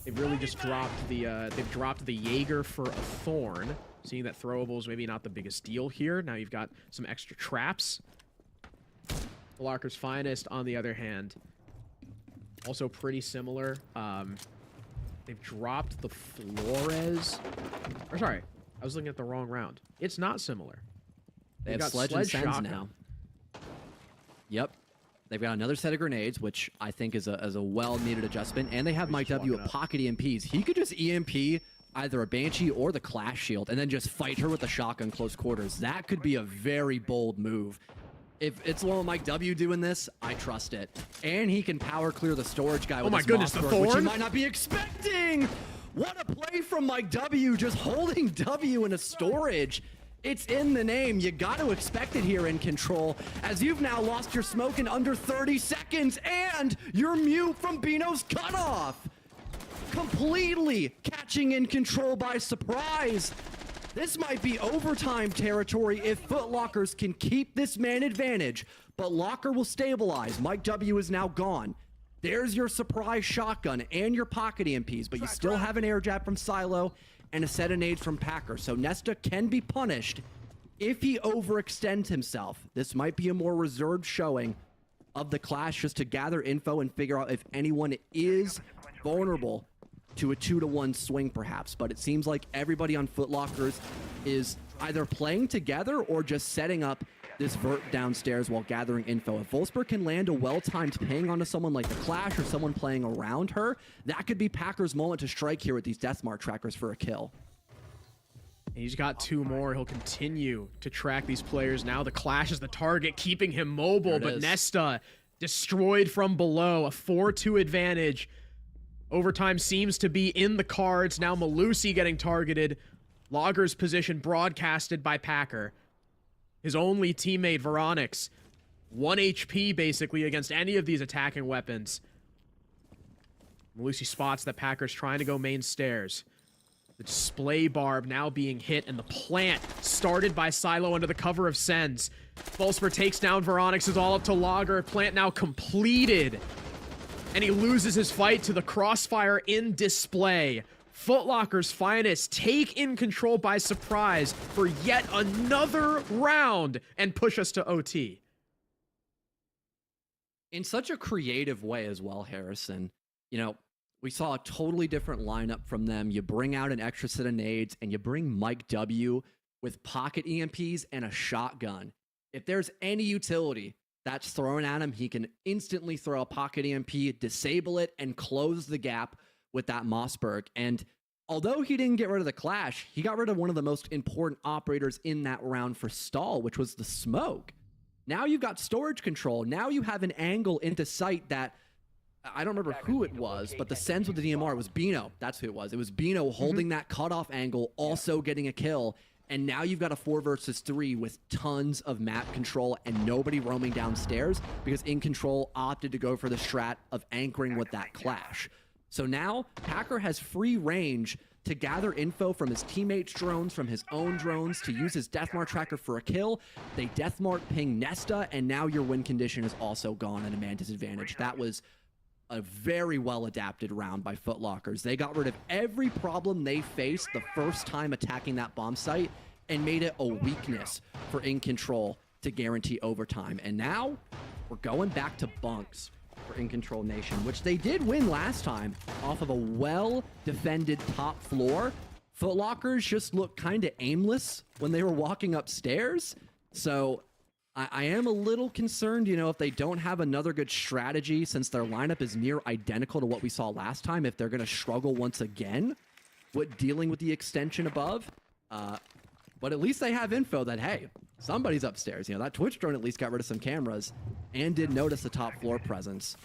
They've really just dropped the Jaeger for a Thorn, seeing that throwables maybe not the biggest deal here. Now you've got some extra traps. Locker's Finest, on the other hand, also pretty similar. They've dropped the Flores. Or sorry, I was looking at the wrong round. It's not similar. They have got Sledge and Sens Shotgun. now. Yep. They've got another set of grenades, which I think is a well-needed adjustment. And they have Mike W with pocket EMPs. He could just EMP either a Banshee or the Clash Shield and then just fight her with the shotgun close quarters. That could be a very bold move. If it's one with Mike W doing this, I trust it. And he can power clear the storage guy with my his goodness, the Mossberg, Thorn? which he might not be expecting. What a play from Mike W, just holding W in a storage. It's in the name. You got to expect it here in Control, as you've now lost your smoke in under 30 seconds, and you're mute from Bino's cutoff. Completely catching in Control by surprise. This might be overtime territory if Footlockers can keep this man advantage, but Locker will stabilize. Mike W is now gone. There's your surprise shotgun and your pocket EMPs, but you still have an air jab from Silo and a set of nades from Packer. So Nesta can be punished if he overextends himself. This might be a more reserved showing of the Clash just to gather info and figure out if anyone is vulnerable to a 2-to-1 swing perhaps. But it seems like everybody on Footlockers is either playing together or just setting up this vert downstairs while gathering info. If Volsper can land a well-timed ping onto someone like the Clash or someone playing around her, that could be Packer's moment to strike here with these Deathmark trackers for a kill. He's got two more. He'll continue to track these players. Now the Clash is the target, keeping him mobile, but Nesta destroyed from below. A 4-2 advantage. Overtime seems to be in the cards. Now Malusi getting targeted. Logger's position broadcasted by Packer. His only teammate, Veronix, 1 HP basically against any of these attacking weapons. Malusi spots that Packer's trying to go main stairs. The display barb now being hit, and the plant started by Silo under the cover of Sens. Volsper takes down Veronix, is all up to Logger. Plant now completed. And he loses his fight to the crossfire in display. Footlocker's Finest take in Control by surprise for yet another round and push us to OT. In such a creative way as well, Harrison. You know, we saw a totally different lineup from them. You bring out an extra set of nades and you bring Mike W with pocket EMPs and a shotgun. If there's any utility that's thrown at him, he can instantly throw a pocket EMP, disable it, and close the gap with that Mossberg. And although he didn't get rid of the Clash, he got rid of one of the most important operators in that round for stall, which was the smoke. Now you've got storage control. Now you have an angle into sight that, I don't remember who it was, but the Sens with the DMR was Bino. That's who it was. It was Bino holding that cutoff angle, also getting a kill. And now you've got a 4 versus 3 with tons of map control and nobody roaming downstairs because In Control opted to go for the strat of anchoring with that Clash. So now Packer has free range to gather info from his teammates' drones, from his own drones, to use his Deathmark tracker for a kill. They Deathmark ping Nesta, and now your win condition is also gone at a man disadvantage. That was a very well-adapted round by Footlockers. They got rid of every problem they faced the first time attacking that bomb site and made it a weakness for In Control to guarantee overtime. And now we're going back to bunks for In Control Nation, which they did win last time off of a well-defended top floor. Footlockers just looked kind of aimless when they were walking upstairs. So I am a little concerned, you know, if they don't have another good strategy, since their lineup is near identical to what we saw last time, if they're going to struggle once again with dealing with the extension above. But at least they have info that, hey, somebody's upstairs. You know, that Twitch drone at least got rid of some cameras and did notice the top floor presence.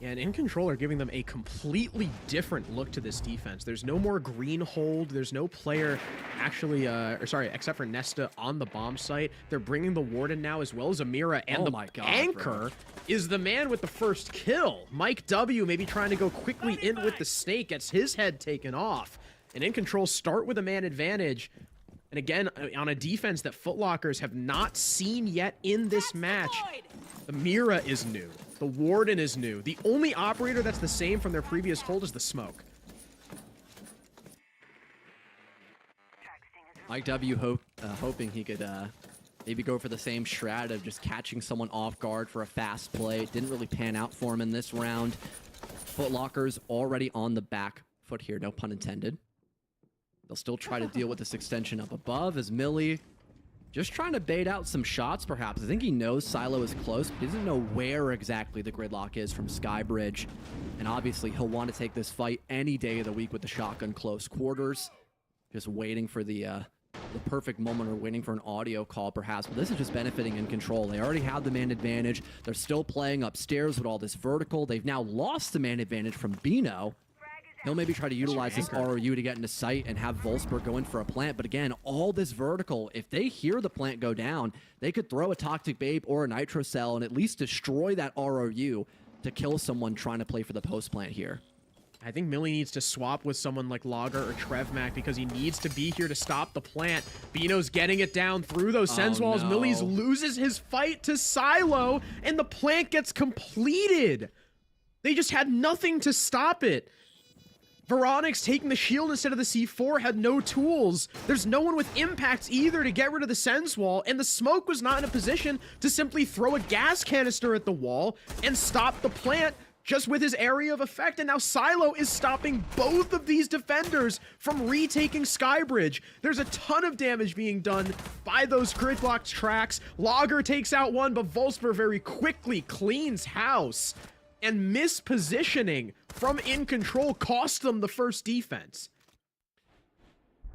And In Control are giving them a completely different look to this defense. There's no more green hold. There's no player actually, except for Nesta on the bomb site. They're bringing the Warden now as well as Amira. And Anchor is the man with the first kill. Mike W maybe trying to go quickly in with the snake, gets his head taken off. And In Control start with a man advantage. And again, on a defense that Footlockers have not seen yet in this match. The Mira is new. The Warden is new. The only operator that's the same from their previous hold is the Smoke. Mike W hoping he could maybe go for the same strat of just catching someone off guard for a fast play. Didn't really pan out for him in this round. Footlockers already on the back foot here, no pun intended. They'll still try to deal with this extension up above as Millie just trying to bait out some shots, perhaps. I think he knows Silo is close, but he doesn't know where exactly the gridlock is from Skybridge. And obviously, he'll want to take this fight any day of the week with the shotgun close quarters. Just waiting for the perfect moment or waiting for an audio call, perhaps. But this is just benefiting In Control. They already have the man advantage. They're still playing upstairs with all this vertical. They've now lost the man advantage from Bino. He'll maybe try to utilize this ROU to get into sight and have Wolfsburg go in for a plant. But again, all this vertical, if they hear the plant go down, they could throw a Toxic Babe or a Nitro Cell and at least destroy that ROU to kill someone trying to play for the post plant here. I think Millie needs to swap with someone like Lager or Trevmac because he needs to be here to stop the plant. Bino's getting it down through those sense walls. No. Millie's loses his fight to Silo, and the plant gets completed. They just had nothing to stop it. Veronix taking the shield instead of the C4 had no tools. There's no one with impacts either to get rid of the sense wall, and the Smoke was not in a position to simply throw a gas canister at the wall and stop the plant just with his area of effect. And now Silo is stopping both of these defenders from retaking Skybridge. There's a ton of damage being done by those gridlocked tracks. Lager takes out one, but Wolfsburg very quickly cleans house. And mispositioning from In Control cost them the first defense.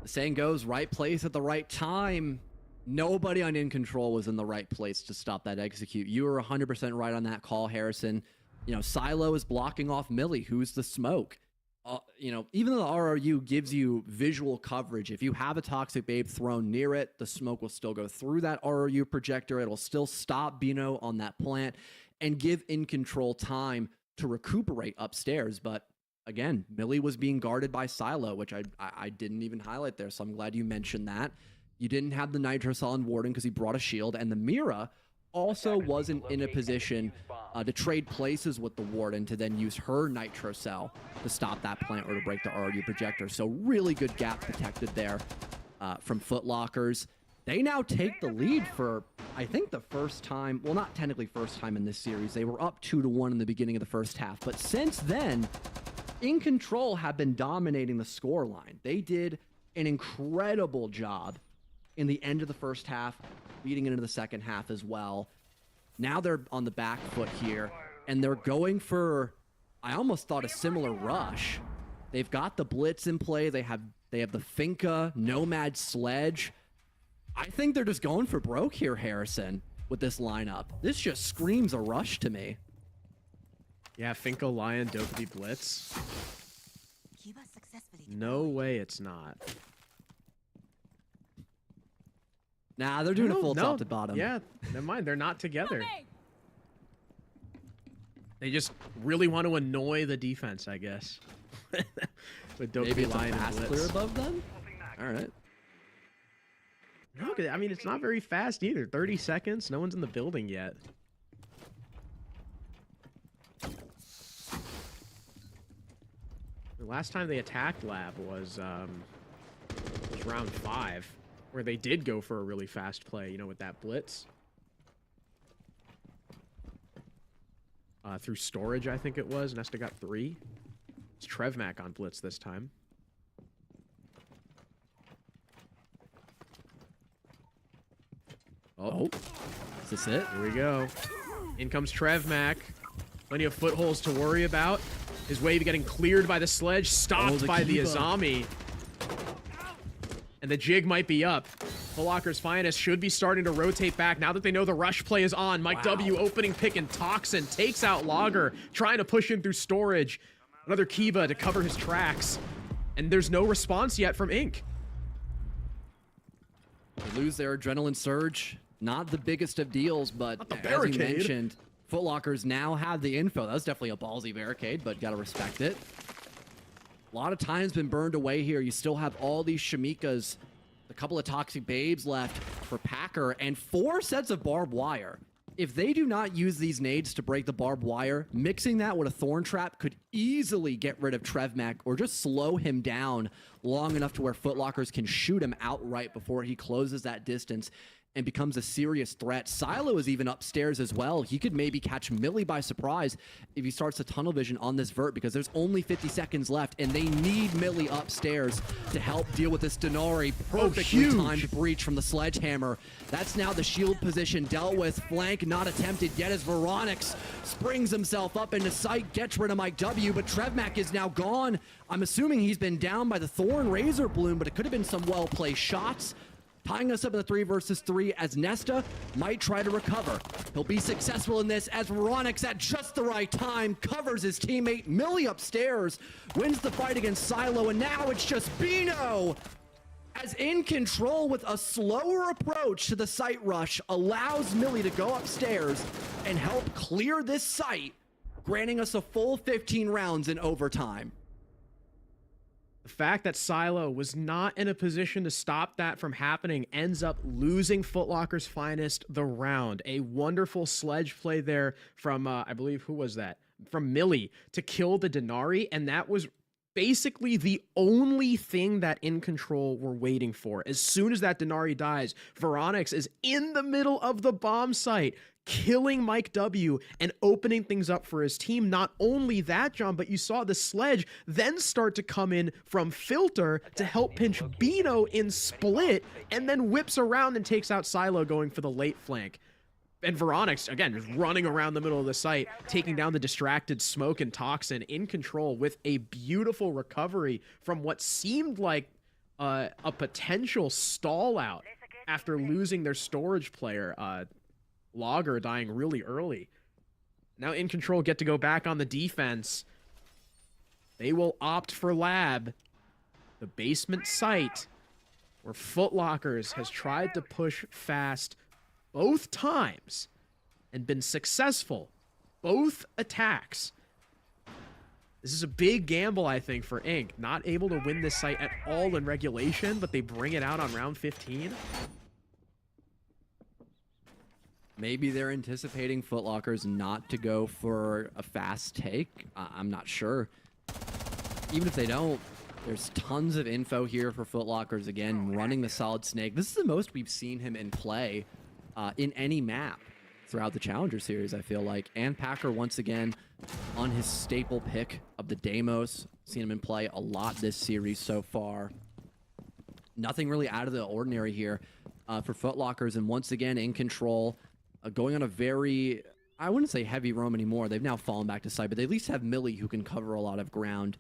The saying goes, right place at the right time. Nobody on In Control was in the right place to stop that execute. You were 100% right on that call, Harrison. You know, Silo is blocking off Millie, who's the Smoke. You know, even though the RRU gives you visual coverage, if you have a Toxic Babe thrown near it, the Smoke will still go through that RRU projector. It'll still stop Bino on that plant and give In Control time to recuperate upstairs. But again, Millie was being guarded by Silo, which I didn't even highlight there, so I'm glad you mentioned that. You didn't have the Nitro Cell on Warden because he brought a shield, and the Mira also wasn't in a position to trade places with the Warden to then use her Nitro Cell to stop that plant or to break the RU projector. So really good gap protected there from Footlockers. They now take the lead for, I think, the first time, well, not technically first time in this series. They were up 2-1 in the beginning of the first half. But since then, In Control have been dominating the scoreline. They did an incredible job in the end of the first half, leading into the second half as well. Now they're on the back foot here, and they're going for, I almost thought, a similar rush. They've got the Blitz in play. They have the Finca, Nomad Sledge. I think they're just going for broke here, Harrison, with this lineup. This just screams a rush to me. Yeah, Finco, Lion, Dokkaebi, Blitz. No way it's not. Nah, they're doing a full top to bottom. Yeah, never mind. They're not together. They just really want to annoy the defense, I guess. With Dokkaebi, Maybe it's Lion, a fast and clear Blitz. above them? All right. No, I mean, it's not very fast either. 30 seconds. No one's in the building yet. The last time they attacked Lab was round 5, where they did go for a really fast play, you know, with that Blitz. Through storage, I think it was. Nesta got 3. It's Trevmac on Blitz this time. Oh, is this it? Here we go. In comes Trevmac. Plenty of footholds to worry about. His wave getting cleared by the sledge, stopped by the Azami. And the jig might be up. Locker's Finest should be starting to rotate back now that they know the rush play is on. Mike W opening pick and Toxin takes out Lager, trying to push in through storage. Another Kiva to cover his tracks. And there's no response yet from Inc. They lose their adrenaline surge. Not the biggest of deals, but as you mentioned, Foot Lockers now have the info. That's definitely a ballsy barricade, but gotta respect it. A lot of time's been burned away here. You still have all these Shamikas, a couple of Toxic Babes left for Packer, and 4 sets of barbed wire. If they do not use these nades to break the barbed wire, mixing that with a Thorn Trap could easily get rid of Trevmac or just slow him down long enough to where Foot Lockers can shoot him outright before he closes that distance and becomes a serious threat. Silo is even upstairs as well. He could maybe catch Millie by surprise if he starts to tunnel vision on this vert, because there's only 50 seconds left and they need Millie upstairs to help deal with this Denari. Perfectly timed breach from the sledgehammer. That's now the shield position dealt with. Flank not attempted yet as Veronix springs himself up into sight, gets rid of Mike W, but Trevmac is now gone. I'm assuming he's been down by the Thorn Razor Bloom, but it could have been some well-placed shots. Tying us up in the 3 versus 3 as Nesta might try to recover. He'll be successful in this as Veronix at just the right time covers his teammate. Millie upstairs wins the fight against Silo, and now it's just Bino as In Control with a slower approach to the site rush allows Millie to go upstairs and help clear this site, granting us a full 15 rounds in overtime. The fact that Silo was not in a position to stop that from happening ends up losing Foot Locker's Finest the round. A wonderful sledge play there from, I believe, who was that? From Millie to kill the Denari, and that was basically the only thing that In Control were waiting for. As soon as that Denari dies, Veronix is in the middle of the bomb site, killing Mike W and opening things up for his team. Not only that, John, but you saw the sledge then start to come in from Filter to help pinch Bino in split, and then whips around and takes out Silo going for the late flank. And Veronix, again, just running around the middle of the site, taking down the distracted Smoke and Toxin. In Control with a beautiful recovery from what seemed like a potential stall out after losing their storage player, Lager dying really early. Now In Control get to go back on the defense. They will opt for Lab, the basement site, where Foot Lockers has tried to push fast both times and been successful both attacks. This is a big gamble, I think, for Inc. Not able to win this site at all in regulation, but they bring it out on round 15. Maybe they're anticipating Foot Lockers not to go for a fast take. I'm not sure. Even if they don't, there's tons of info here for Foot Lockers. Again, running the solid snake. This is the most we've seen him in play in any map throughout the Challenger Series, I feel like. And Packer, once again, on his staple pick of the Deimos. Seen him in play a lot this series so far. Nothing really out of the ordinary here for Foot Lockers. And once again, In Control. Going on a very, I wouldn't say heavy roam anymore. They've now fallen back to side, but they at least have Millie who can cover a lot of ground,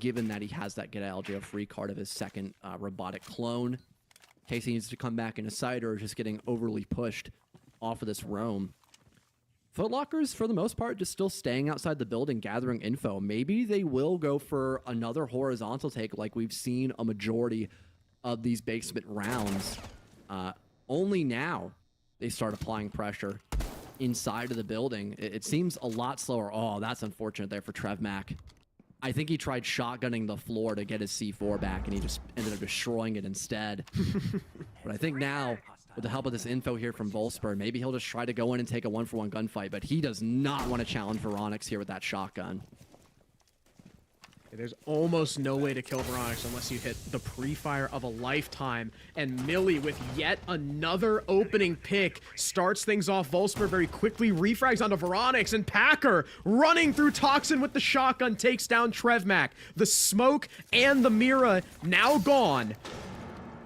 given that he has that get out of jail free card of his second robotic clone. In case he needs to come back into side or just getting overly pushed off of this roam. Foot Lockers, for the most part, just still staying outside the building, gathering info. Maybe they will go for another horizontal take like we've seen a majority of these basement rounds. Only now they start applying pressure inside of the building. It seems a lot slower. Oh, that's unfortunate there for Trevmac. I think he tried shotgunning the floor to get his C4 back, and he just ended up destroying it instead. But I think now, with the help of this info here from Volsper, maybe he'll just try to go in and take a 1-for-1 gunfight, but he does not want to challenge Veronix here with that shotgun. There's almost no way to kill Veronix unless you hit the pre-fire of a lifetime. And Millie, with yet another opening pick, starts things off. Volsper very quickly refrags onto Veronix, and Packer, running through Toxin with the shotgun, takes down Trevmac. The smoke and the Mira now gone.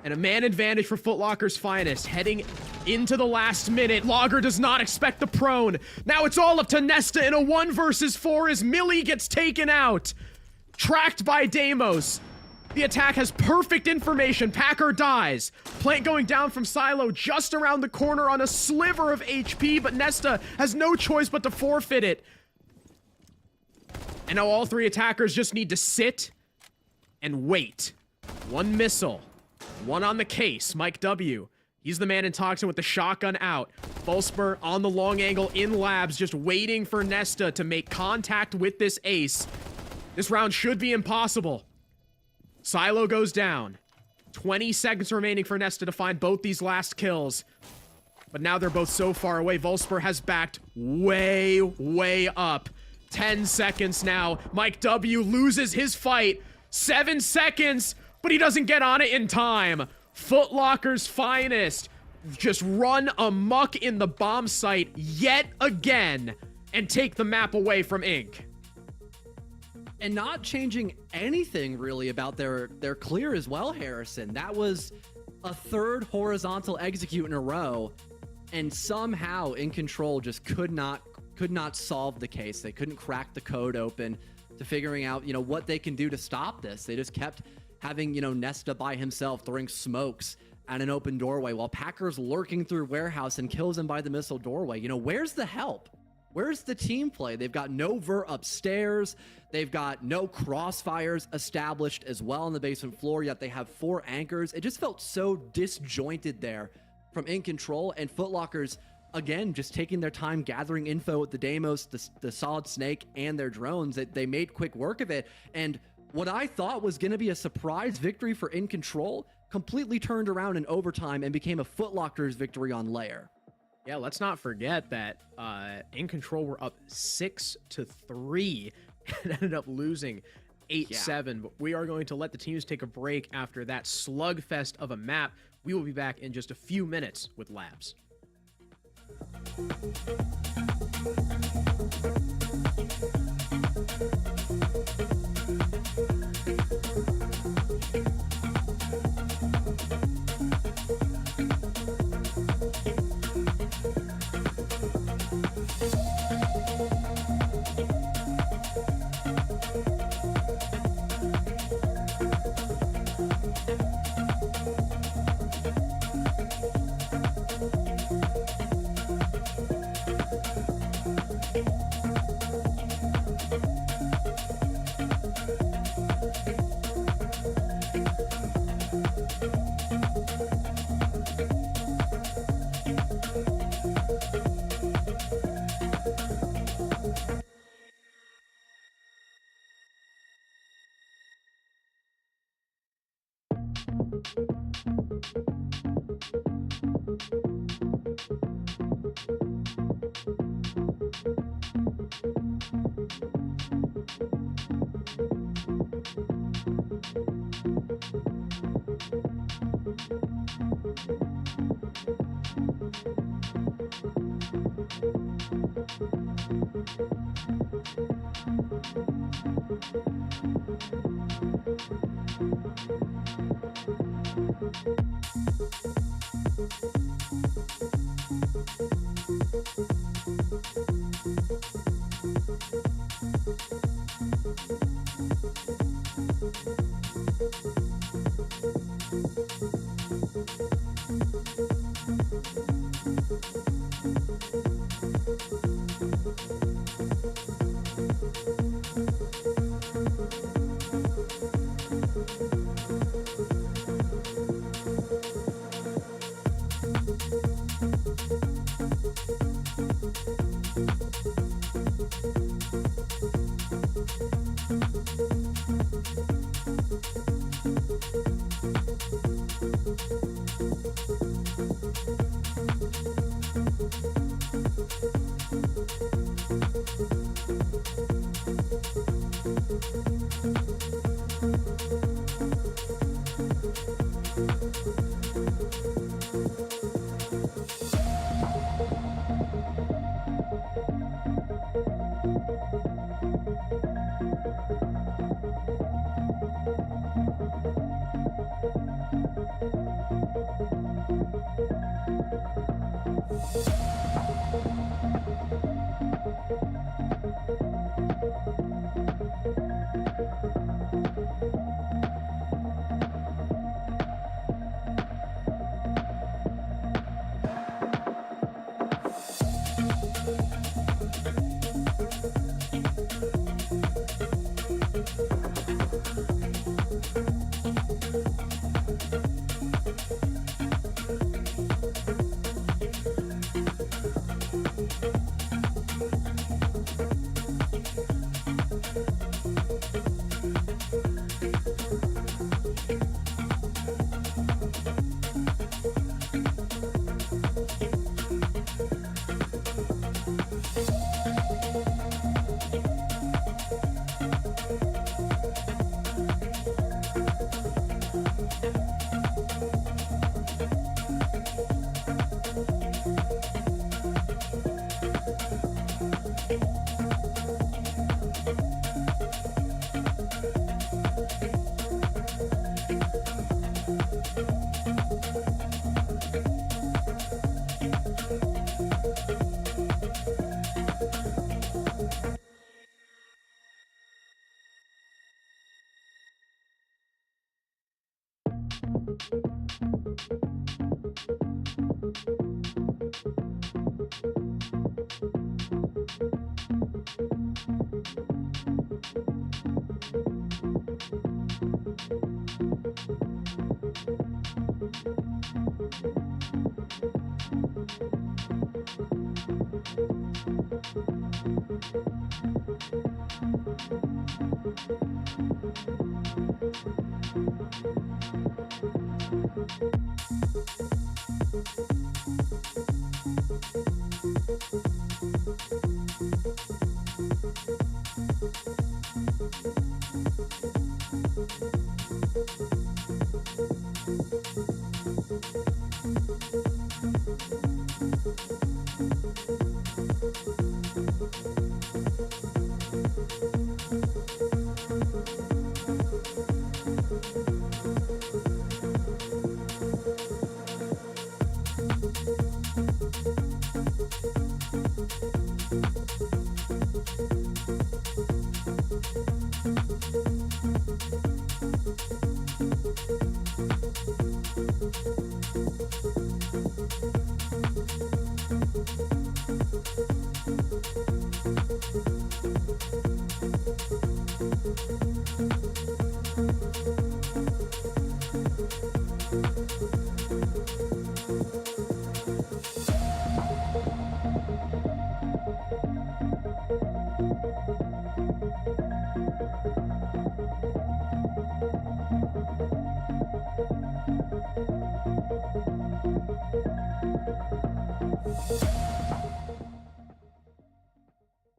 And a man advantage for Foot Locker's Finest, heading into the last minute. Lager does not expect the prone. Now it's all up to Nesta in a 1 versus 4 as Millie gets taken out. Tracked by Deimos. The attack has perfect information. Packer dies. Plant going down from Silo just around the corner on a sliver of HP, but Nesta has no choice but to forfeit it. And now all 3 attackers just need to sit and wait. 1 missile. 1 on the case. Mike W. He's the man in Toxin with the shotgun out. Volsper on the long angle in labs, just waiting for Nesta to make contact with this ace. This round should be impossible. Silo goes down. 20 seconds remaining for Nesta to find both these last kills. But now they're both so far away. Volsper has backed way, way up. 10 seconds now. Mike W loses his fight. 7 seconds, but he doesn't get on it in time. Foot Locker's finest just run amok in the bomb site yet again and take the map away from Inc. And not changing anything really about their clear as well, Harrison. That was a 3rd horizontal execute in a row, and somehow In Control just could not solve the case. They couldn't crack the code open to figuring out, what they can do to stop this. They just kept having, Nesta by himself throwing smokes at an open doorway while Packer's lurking through warehouse and kills him by the missile doorway. Where's the help? Where's the team play? They've got no vert upstairs. They've got no crossfires established as well on the basement floor, yet they have 4 anchors. It just felt so disjointed there from In Control, and Foot Lockers, again, just taking their time gathering info with the Deimos, the Solid Snake, and their drones. That they made quick work of it. And what I thought was going to be a surprise victory for In Control completely turned around in overtime and became a Foot Lockers victory on Lair. Yeah, let's not forget that In Control were up 6-3 and ended up losing 8-7. But we are going to let the teams take a break after that slugfest of a map. We will be back in just a few minutes with Labs.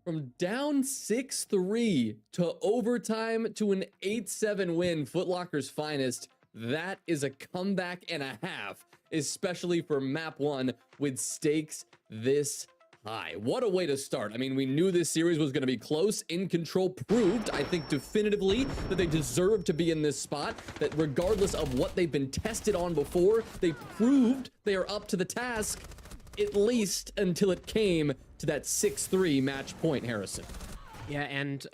From down 6-3 to overtime to an 8-7 win, Foot Locker's finest. That is a comeback and a half, especially for map 1 with stakes this high. What a way to start. I mean, we knew this series was going to be close. In Control proved, I think, definitively that they deserve to be in this spot, that regardless of what they've been tested on before, they proved they are up to the task, at least until it came to that 6-3 match point, Harrison. Yeah, and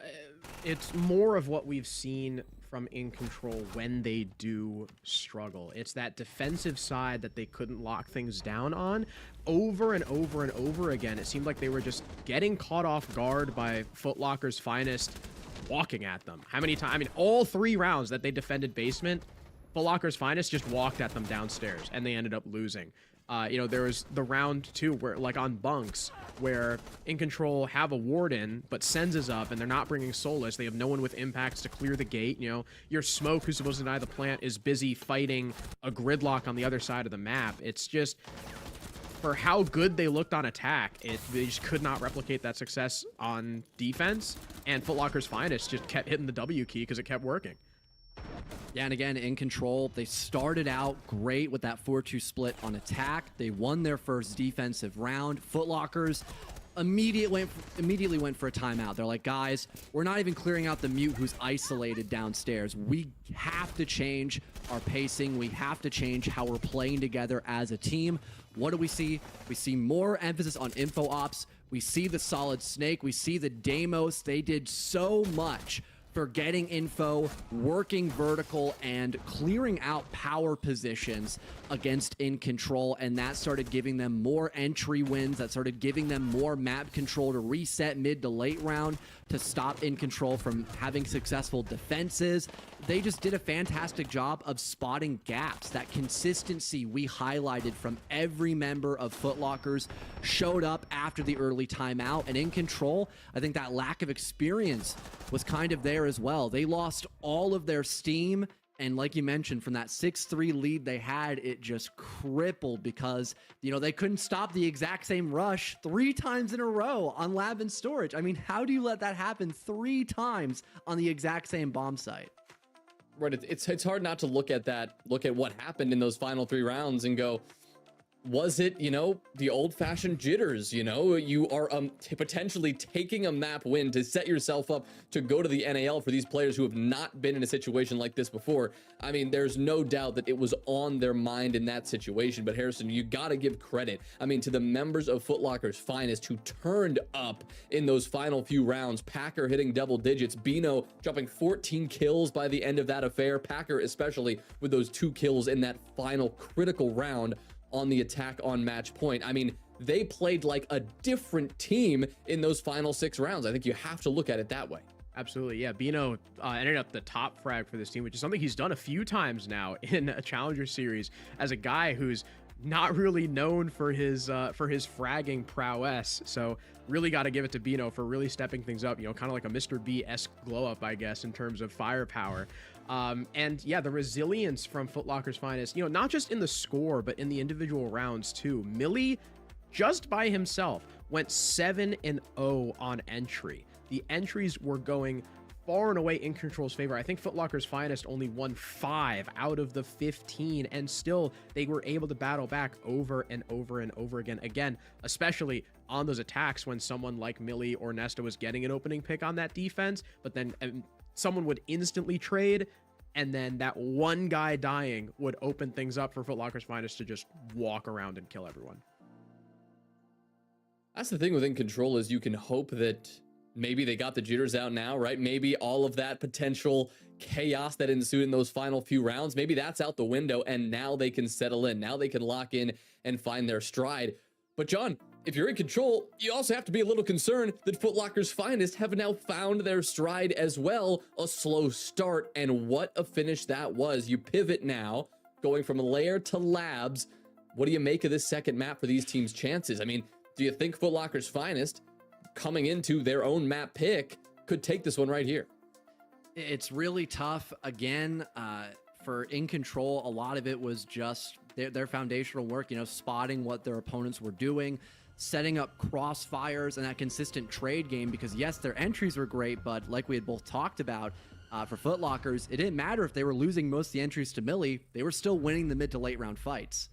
it's more of what we've seen from In Control when they do struggle. It's that defensive side that they couldn't lock things down on over and over and over again. It seemed like they were just getting caught off guard by Foot Locker's finest walking at them. How many times? I mean, all 3 rounds that they defended basement, Foot Locker's finest just walked at them downstairs, and they ended up losing. You know, there was the round 2 where, like on bunks, where In Control have a warden, but Sens is up and they're not bringing Solus. They have no one with impacts to clear the gate. You know, your Smoke, who's supposed to deny the plant, is busy fighting a gridlock on the other side of the map. It's just, for how good they looked on attack, they just could not replicate that success on defense. And Foot Locker's finest just kept hitting the W key because it kept working. Yeah, and again, In Control, they started out great with that 4-2 split on attack. They won their first defensive round. Foot Lockers immediately went for a timeout. They're like, guys, we're not even clearing out the mute who's isolated downstairs. We have to change our pacing. We have to change how we're playing together as a team. What do we see? We see more emphasis on info ops. We see the solid snake. We see the Deimos. They did so much for getting info, working vertical, and clearing out power positions against In Control, and that started giving them more entry wins. That started giving them more map control to reset mid to late round to stop In Control from having successful defenses. They just did a fantastic job of spotting gaps. That consistency we highlighted from every member of Foot Lockers showed up after the early timeout, and In Control, I think that lack of experience was kind of there as well. They lost all of their steam, and like you mentioned, from that 6-3 lead they had, it just crippled because, you know, they couldn't stop the exact same rush 3 times in a row on Lab and Storage. I mean, how do you let that happen 3 times on the exact same bomb site? Right, it's hard not to look at what happened in those final 3 rounds and go, was it, you know, the old-fashioned jitters? You know, you are potentially taking a map win to set yourself up to go to the NAL for these players who have not been in a situation like this before. I mean, there's no doubt that it was on their mind in that situation. But Harrison, you got to give credit, I mean, to the members of Foot Locker's finest who turned up in those final few rounds. Packer hitting double digits, Bino dropping 14 kills by the end of that affair. Packer especially with those 2 kills in that final critical round on the attack on match point. I mean, they played like a different team in those final 6 rounds. I think you have to look at it that way. Absolutely, yeah. Bino ended up the top frag for this team, which is something he's done a few times now in a Challenger series as a guy who's not really known for his fragging prowess. So really got to give it to Bino for really stepping things up, you know, kind of like a Mr. B-esque glow up, I guess, in terms of firepower. And yeah, the resilience from Foot Locker's finest, you know, not just in the score, but in the individual rounds too. Millie, just by himself, went 7-0 on entry. The entries were going far and away in Control's favor. I think Foot Locker's finest only won 5 out of the 15, and still they were able to battle back over and over and over again. Again, especially on those attacks when someone like Millie or Nesta was getting an opening pick on that defense, but then someone would instantly trade, and then that one guy dying would open things up for Foot Locker's finest to just walk around and kill everyone. That's the thing within Control, is you can hope that maybe they got the jitters out now, right? Maybe all of that potential chaos that ensued in those final few rounds, maybe that's out the window, and now they can settle in. Now they can lock in and find their stride. But John, if you're in Control, you also have to be a little concerned that Foot Locker's finest have now found their stride as well. A slow start, and what a finish that was. You pivot now, going from Lair to Labs. What do you make of this second map for these teams' chances? I mean, do you think Foot Locker's finest, coming into their own map pick, could take this one right here? It's really tough. Again, for In Control, a lot of it was just their foundational work, you know, spotting what their opponents were doing, setting up crossfires and that consistent trade game, because yes, their entries were great, but like we had both talked about, for Foot Lockers, it didn't matter if they were losing most of the entries to Millie, they were still winning the mid to late round fights.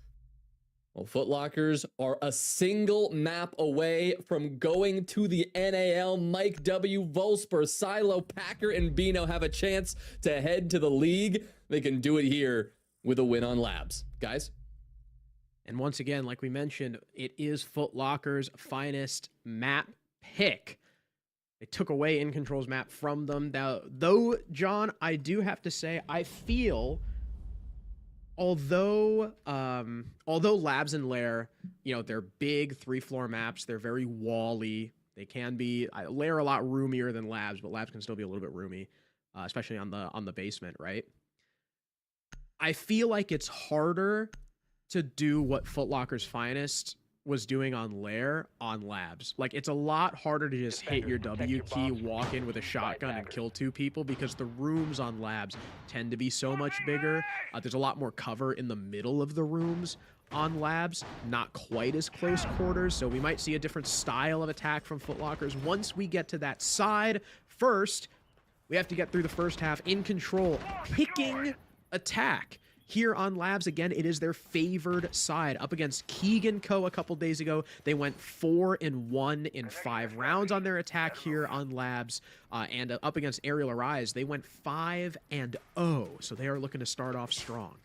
Well, Foot Lockers are a single map away from going to the NAL. Mike W, Volsper, Silo, Packer, and Bino have a chance to head to the league. They can do it here with a win on Labs. Guys? And once again, like we mentioned, it is Foot Locker's finest map pick. They took away In Control's map from them. Now, though, John, I do have to say, I feel... Although Labs and Lair, you know, they're big 3-floor maps, they're very wally. They can be Lair a lot roomier than Labs, but Labs can still be a little bit roomy, especially on the basement, right? I feel like it's harder to do what Foot Locker's finest was doing on Lair on Labs. Like, it's a lot harder to just hit your W key, walk in with a shotgun and kill 2 people, because the rooms on Labs tend to be so much bigger. There's a lot more cover in the middle of the rooms on Labs, not quite as close quarters, so we might see a different style of attack from Foot Lockers once we get to that side. First, we have to get through the first half. In Control, picking attack. Here on Labs, again, it is their favored side. Up against Keegan Co. a couple days ago, they went 4-1 in 5 rounds on their attack here on Labs. And up against Aerial Arise, they went 5-0. So they are looking to start off strong.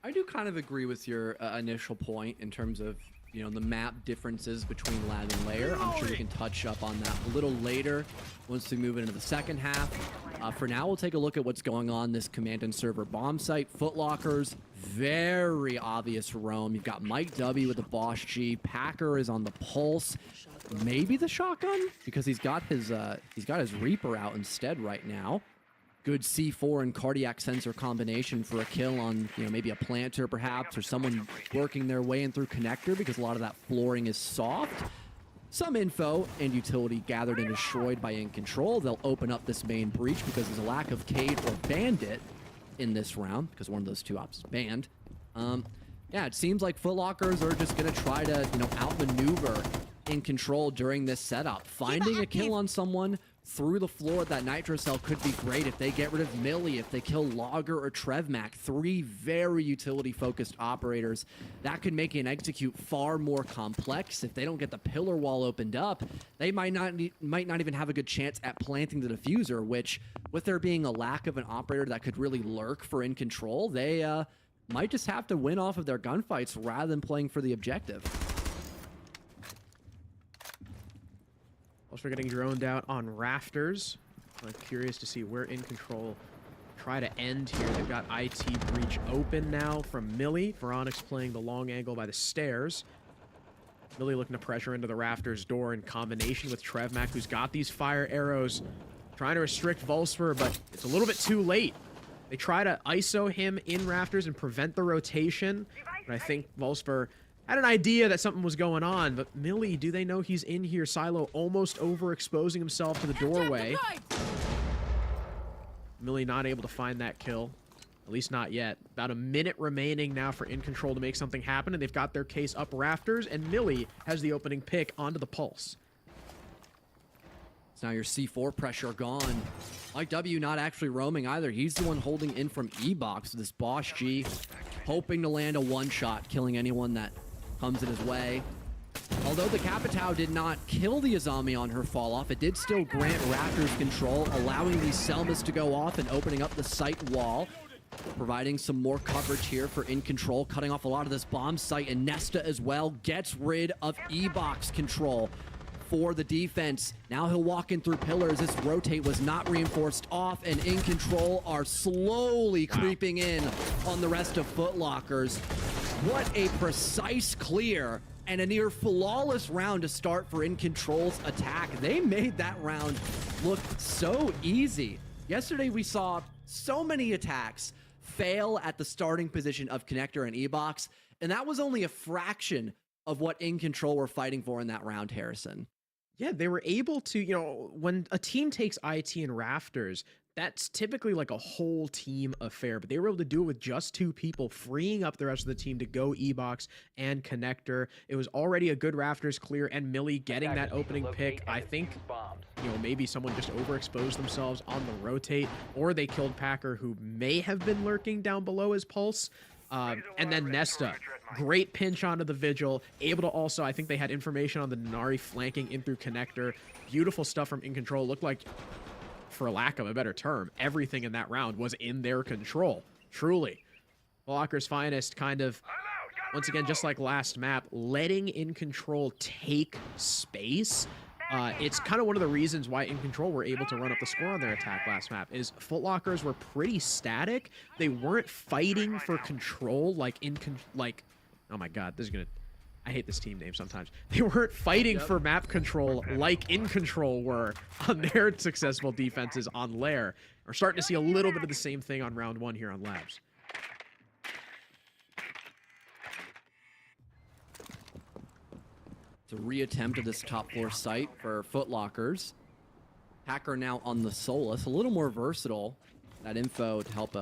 I do kind of agree with your initial point in terms of, you know, the map differences between Lab and Lair. I'm sure we can touch up on that a little later once we move into the second half. For now, we'll take a look at what's going on this command and server bomb site. Foot Lockers, very obvious roam. You've got Mike W with the Boss G. Packer is on the pulse. Maybe the shotgun, because he's got his Reaper out instead right now. Good C4 and cardiac sensor combination for a kill on, you know, maybe a planter perhaps, or someone working their way in through connector, because a lot of that flooring is soft. Some info and utility gathered and destroyed by In Control. They'll open up this main breach because there's a lack of Cade or Bandit in this round, because one of those 2 ops is banned. Yeah, it seems like Foot Lockers are just going to try to, you know, outmaneuver In Control during this setup. Finding a kill on someone through the floor of that Nitro Cell could be great if they get rid of Millie, if they kill Logger or Trevmac. 3 very utility-focused operators. That could make an execute far more complex. If they don't get the pillar wall opened up, they might not even have a good chance at planting the diffuser, which, with there being a lack of an operator that could really lurk for In Control, they might just have to win off of their gunfights rather than playing for the objective. Also getting droned out on rafters. I'm curious to see where In Control try to end here. They've got IT breach open now from Millie. Veronix playing the long angle by the stairs. Millie looking to pressure into the rafters door in combination with Trevmac, who's got these fire arrows. Trying to restrict Volsper, but it's a little bit too late. They try to ISO him in rafters and prevent the rotation. But I think Volsper had an idea that something was going on. But Millie, do they know he's in here? Silo almost overexposing himself to the doorway. Millie not able to find that kill. At least not yet. About a minute remaining now for In Control to make something happen. And they've got their case up rafters. And Millie has the opening pick onto the Pulse. So now your C4 pressure gone. Mike W not actually roaming either. He's the one holding in from E-Box. This Boss G hoping to land a one-shot, killing anyone that comes in his way. Although the Capitao did not kill the Azami on her fall off, it did still grant Raptors control, allowing these Selmas to go off and opening up the site wall, providing some more coverage here for In Control, cutting off a lot of this bomb site, and Nesta as well gets rid of E-Box control for the defense. Now he'll walk in through pillars. This rotate was not reinforced off, and In Control are slowly creeping in on the rest of Footlockers. What a precise clear and a near flawless round to start for In Control's attack. They made that round look so easy. Yesterday we saw so many attacks fail at the starting position of Connector and E-Box, and that was only a fraction of what In Control were fighting for in that round, Harrison. Yeah, they were able to, you know, when a team takes IT and rafters, that's typically like a whole team affair, but they were able to do it with just 2 people, freeing up the rest of the team to go E-Box and Connector. It was already a good rafters clear, and Millie getting that opening pick. I think, you know, maybe someone just overexposed themselves on the rotate, or they killed Packer, who may have been lurking down below his Pulse. And then Nesta, great pinch onto the Vigil, able to also, I think they had information on the Nari flanking in through Connector. Beautiful stuff from In Control. Looked like, for lack of a better term, everything in that round was in their control. Truly. Walker's finest, kind of, once again, just like last map, letting In Control take space. It's kind of one of the reasons why In Control were able to run up the score on their attack last map, is Footlockers were pretty static. They weren't fighting for control like oh my god, this is gonna, I hate this team name sometimes. They weren't fighting for map control like In Control were on their successful defenses on Lair. We're starting to see a little bit of the same thing on round 1 here on Labs. It's a reattempt of this top floor site for Footlockers. Hacker now on the Solus, a little more versatile. That info to help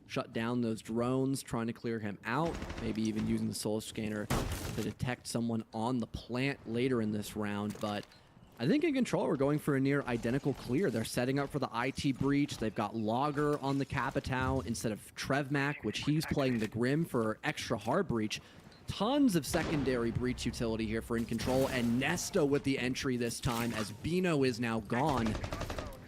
shut down those drones, trying to clear him out. Maybe even using the Solus scanner to detect someone on the plant later in this round. But I think In Control are going for a near identical clear. They're setting up for the IT breach. They've got Logger on the Capitao instead of Trevmac, which he's playing the Grim for extra hard breach. Tons of secondary breach utility here for In Control, and Nesta with the entry this time as Bino is now gone.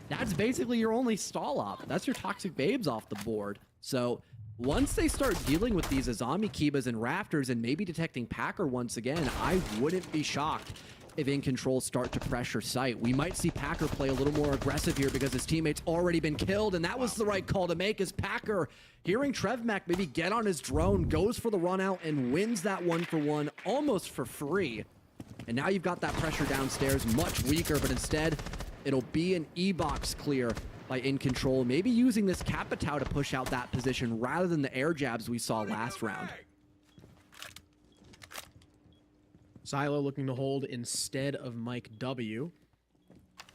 That's basically your only stall op. That's your Toxic Babes off the board. So once they start dealing with these Azami Kibas and Rafters and maybe detecting Packer once again, I wouldn't be shocked if In Control start to pressure site. We might see Packer play a little more aggressive here because his teammate's already been killed, and that was the right call to make, as Packer, hearing Trevmac maybe get on his drone, goes for the run out and wins that 1-for-1 almost for free. And now you've got that pressure downstairs, much weaker, but instead it'll be an E-Box clear by In Control, maybe using this Capitao to push out that position rather than the air jabs we saw last round. Silo looking to hold instead of Mike W,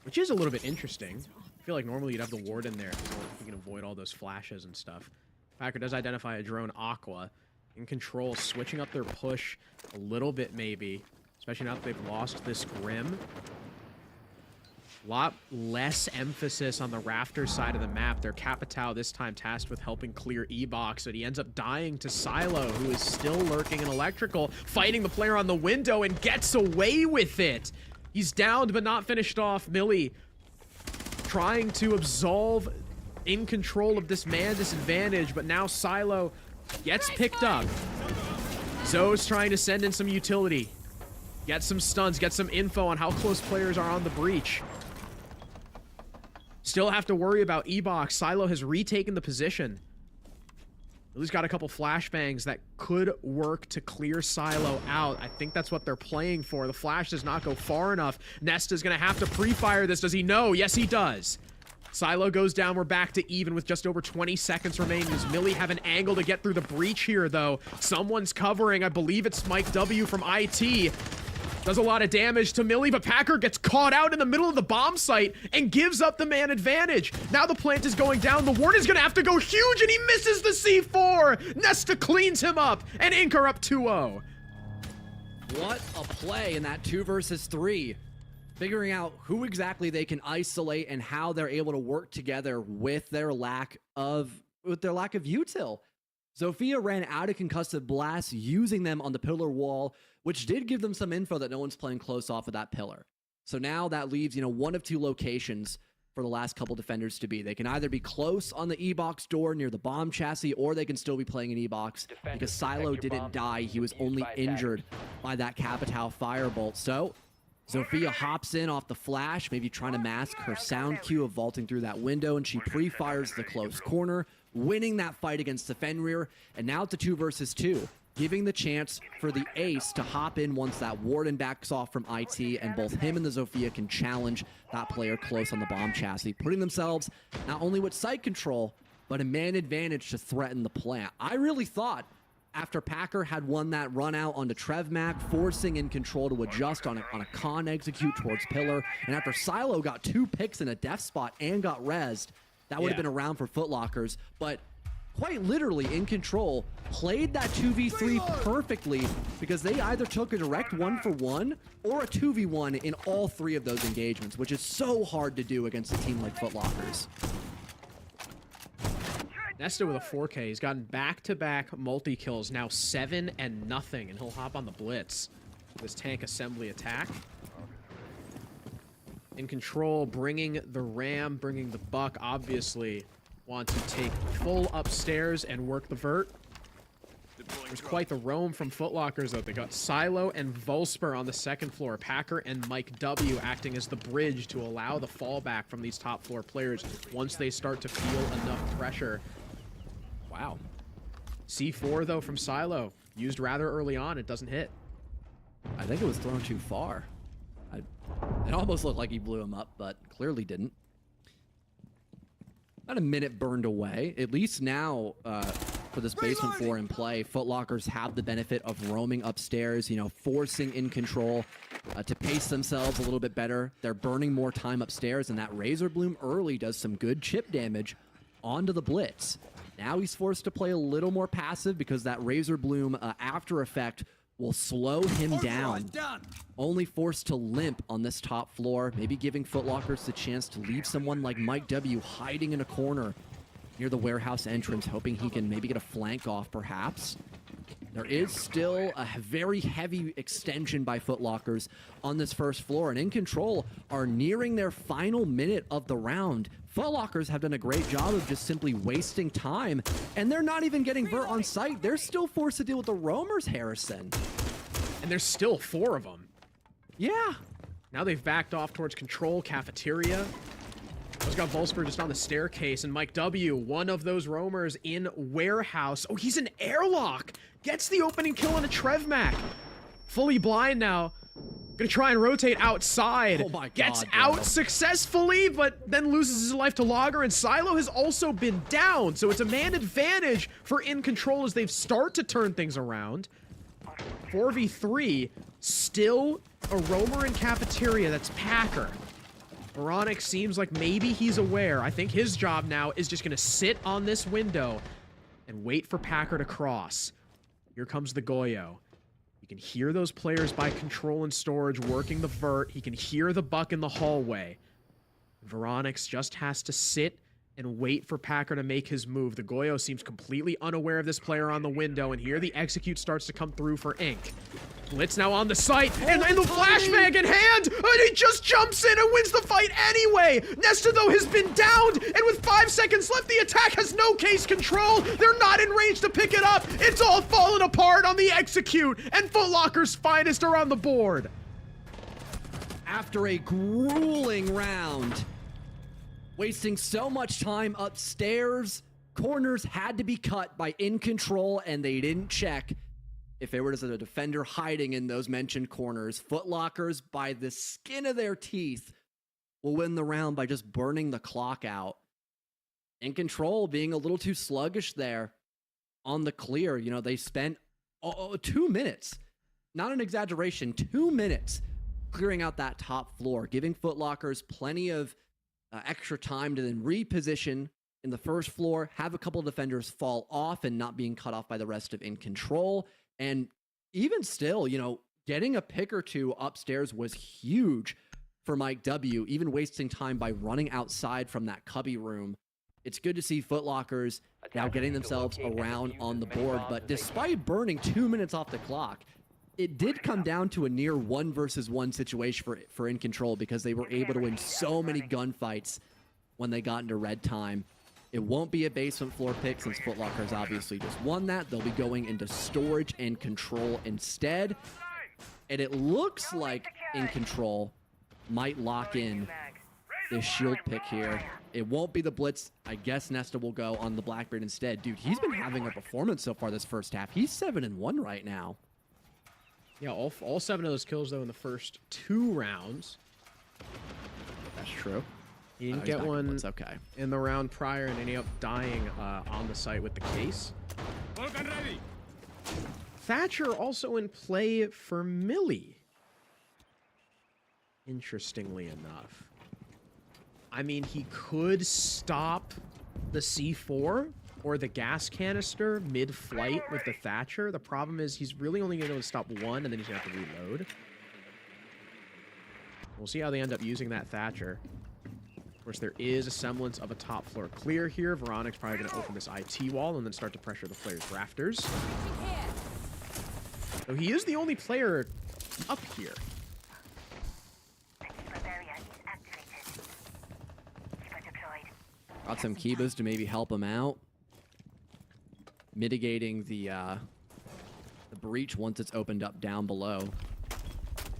which is a little bit interesting. I feel like normally you'd have the ward in there so you can avoid all those flashes and stuff. Packer does identify a drone Aqua. In Control, switching up their push a little bit maybe, especially now that they've lost this Grim. A lot less emphasis on the Raptors side of the map. Their Capitao this time tasked with helping clear E-Box, but he ends up dying to Silo, who is still lurking in Electrical, fighting the player on the window and gets away with it. He's downed but not finished off. Millie trying to absolve In Control of this man disadvantage, but now Silo gets picked up. Zoe's trying to send in some utility. Get some stuns, get some info on how close players are on the breach. Still have to worry about E-Box. Silo has retaken the position. At least got a couple flashbangs that could work to clear Silo out. I think that's what they're playing for. The flash does not go far enough. Nesta's going to have to pre-fire this. Does he know? Yes, he does. Silo goes down. We're back to even with just over 20 seconds remaining. Does Millie have an angle to get through the breach here, though? Someone's covering. I believe it's Mike W from IT. Does a lot of damage to Millie, but Packer gets caught out in the middle of the bomb site and gives up the man advantage. Now the plant is going down. The ward is going to have to go huge, and he misses the C4. Nesta cleans him up, and Inker up 2-0. What a play in that 2 versus 3. Figuring out who exactly they can isolate and how they're able to work together with their lack of util. Zofia ran out of concussive blasts using them on the pillar wall, which did give them some info that no one's playing close off of that pillar. So now that leaves, one of 2 locations for the last couple defenders to be. They can either be close on the E-box door near the bomb chassis, or they can still be playing an E-box because Silo didn't die. He was only injured by that Capitao firebolt. So Zofia hops in off the flash, maybe trying to mask her sound cue of vaulting through that window, and she pre-fires the close corner, winning that fight against the Fenrir. And now it's a 2 versus 2, giving the chance for the ace to hop in once that Warden backs off from IT, and both him and the Zofia can challenge that player close on the bomb chassis, putting themselves not only with site control, but a man advantage to threaten the plant. I really thought after Packer had won that run out onto Trevmac, forcing In Control to adjust on a con execute towards pillar, and after Silo got 2 picks in a death spot and got rezzed, that would have been around for Footlockers, but quite literally In Control played that 2v3 perfectly because they either took a direct 1-for-1 or a 2v1 in all 3 of those engagements, which is so hard to do against a team like Footlockers. Nesta with a 4K. He's gotten back-to-back multi-kills, now 7-0, and he'll hop on the blitz. This tank assembly attack. In Control, bringing the Ram, bringing the Buck, obviously want to take full upstairs and work the vert. There's quite the roam from Footlockers, though. They got Silo and Volsper on the 2nd floor. Packer and Mike W acting as the bridge to allow the fallback from these top floor players once they start to feel enough pressure. Wow. C4, though, from Silo. Used rather early on. It doesn't hit. I think it was thrown too far. It almost looked like he blew him up, but clearly didn't. About a minute burned away. At least now, for this basement floor in play, Footlockers have the benefit of roaming upstairs, forcing In Control to pace themselves a little bit better. They're burning more time upstairs, and that Razor Bloom early does some good chip damage onto the Blitz. Now he's forced to play a little more passive because that Razor Bloom after effect will slow him down. Only forced to limp on this top floor, maybe giving Footlockers the chance to leave someone like Mike W hiding in a corner near the warehouse entrance, hoping he can maybe get a flank off, perhaps. There is still a very heavy extension by Footlockers on this 1st floor, and In Control are nearing their final minute of the round. Footlockers have done a great job of just simply wasting time, and they're not even getting vert on site. They're still forced to deal with the roamers, Harrison. And there's still 4 of them. Yeah. Now they've backed off towards Control, Cafeteria. Just got Volsper just on the staircase, and Mike W, one of those roamers in Warehouse. Oh, he's an airlock. Gets the opening kill on a Trevmac. Fully blind now. Gonna try and rotate outside. Oh my God, Gets bro. out successfully, but then loses his life to Logger, and Silo has also been down, so it's a man advantage for In Control as they start to turn things around. 4v3, still a roamer in Cafeteria. That's Packer. Veronic seems like maybe he's aware. I think his job now is just gonna sit on this window and wait for Packer to cross. Here comes the Goyo. You can hear those players by Control and Storage working the vert. He can hear the Buck in the hallway. Veronix just has to sit and wait for Packer to make his move. The Goyo seems completely unaware of this player on the window, and here the execute starts to come through for Ink. Blitz now on the site, and the flashbang in hand, and he just jumps in and wins the fight anyway! Nesta, though, has been downed, and with 5 seconds left, the attack has no case control. They're not in range to pick it up. It's all falling apart on the execute, and Footlockers' finest are on the board. After a grueling round, wasting so much time upstairs, corners had to be cut by In Control, and they didn't check if there was a defender hiding in those mentioned corners. Footlockers, by the skin of their teeth, will win the round by just burning the clock out. In Control being a little too sluggish there on the clear. You know, they spent 2 minutes, not an exaggeration, 2 minutes clearing out that top floor, giving Footlockers plenty of extra time to then reposition in the first floor, have a couple of defenders fall off and not being cut off by the rest of In Control. And even still, you know, getting a pick or two upstairs was huge for Mike W, even wasting time by running outside from that cubby room. It's good to see Footlockers now getting themselves around on the board, but despite burning 2 minutes off the clock, it did come down to a near 1 versus 1 situation for In Control, because they were able to win so many gunfights when they got into red time. It won't be a basement floor pick since Footlockers obviously just won that. They'll be going into storage and control instead. And it looks like In Control might lock in this shield pick here. It won't be the blitz. I guess Nesta will go on the Blackbeard instead. Dude, he's been having a performance so far this first half. He's 7-1 right now. Yeah, all 7 of those kills, though, in the first 2 rounds. That's true. He didn't get one in the round prior and ended up dying on the site with the case. Thatcher also in play for Millie. Interestingly enough. I mean, he could stop the C4 or the gas canister mid-flight with the Thatcher. The problem is he's really only going to stop one, and then he's going to have to reload. We'll see how they end up using that Thatcher. Of course, there is a semblance of a top floor clear here. Veronic's probably going to open this IT wall and then start to pressure the player's rafters. So he is the only player up here. Got some Kibas to maybe help him out, mitigating the breach once it's opened up down below.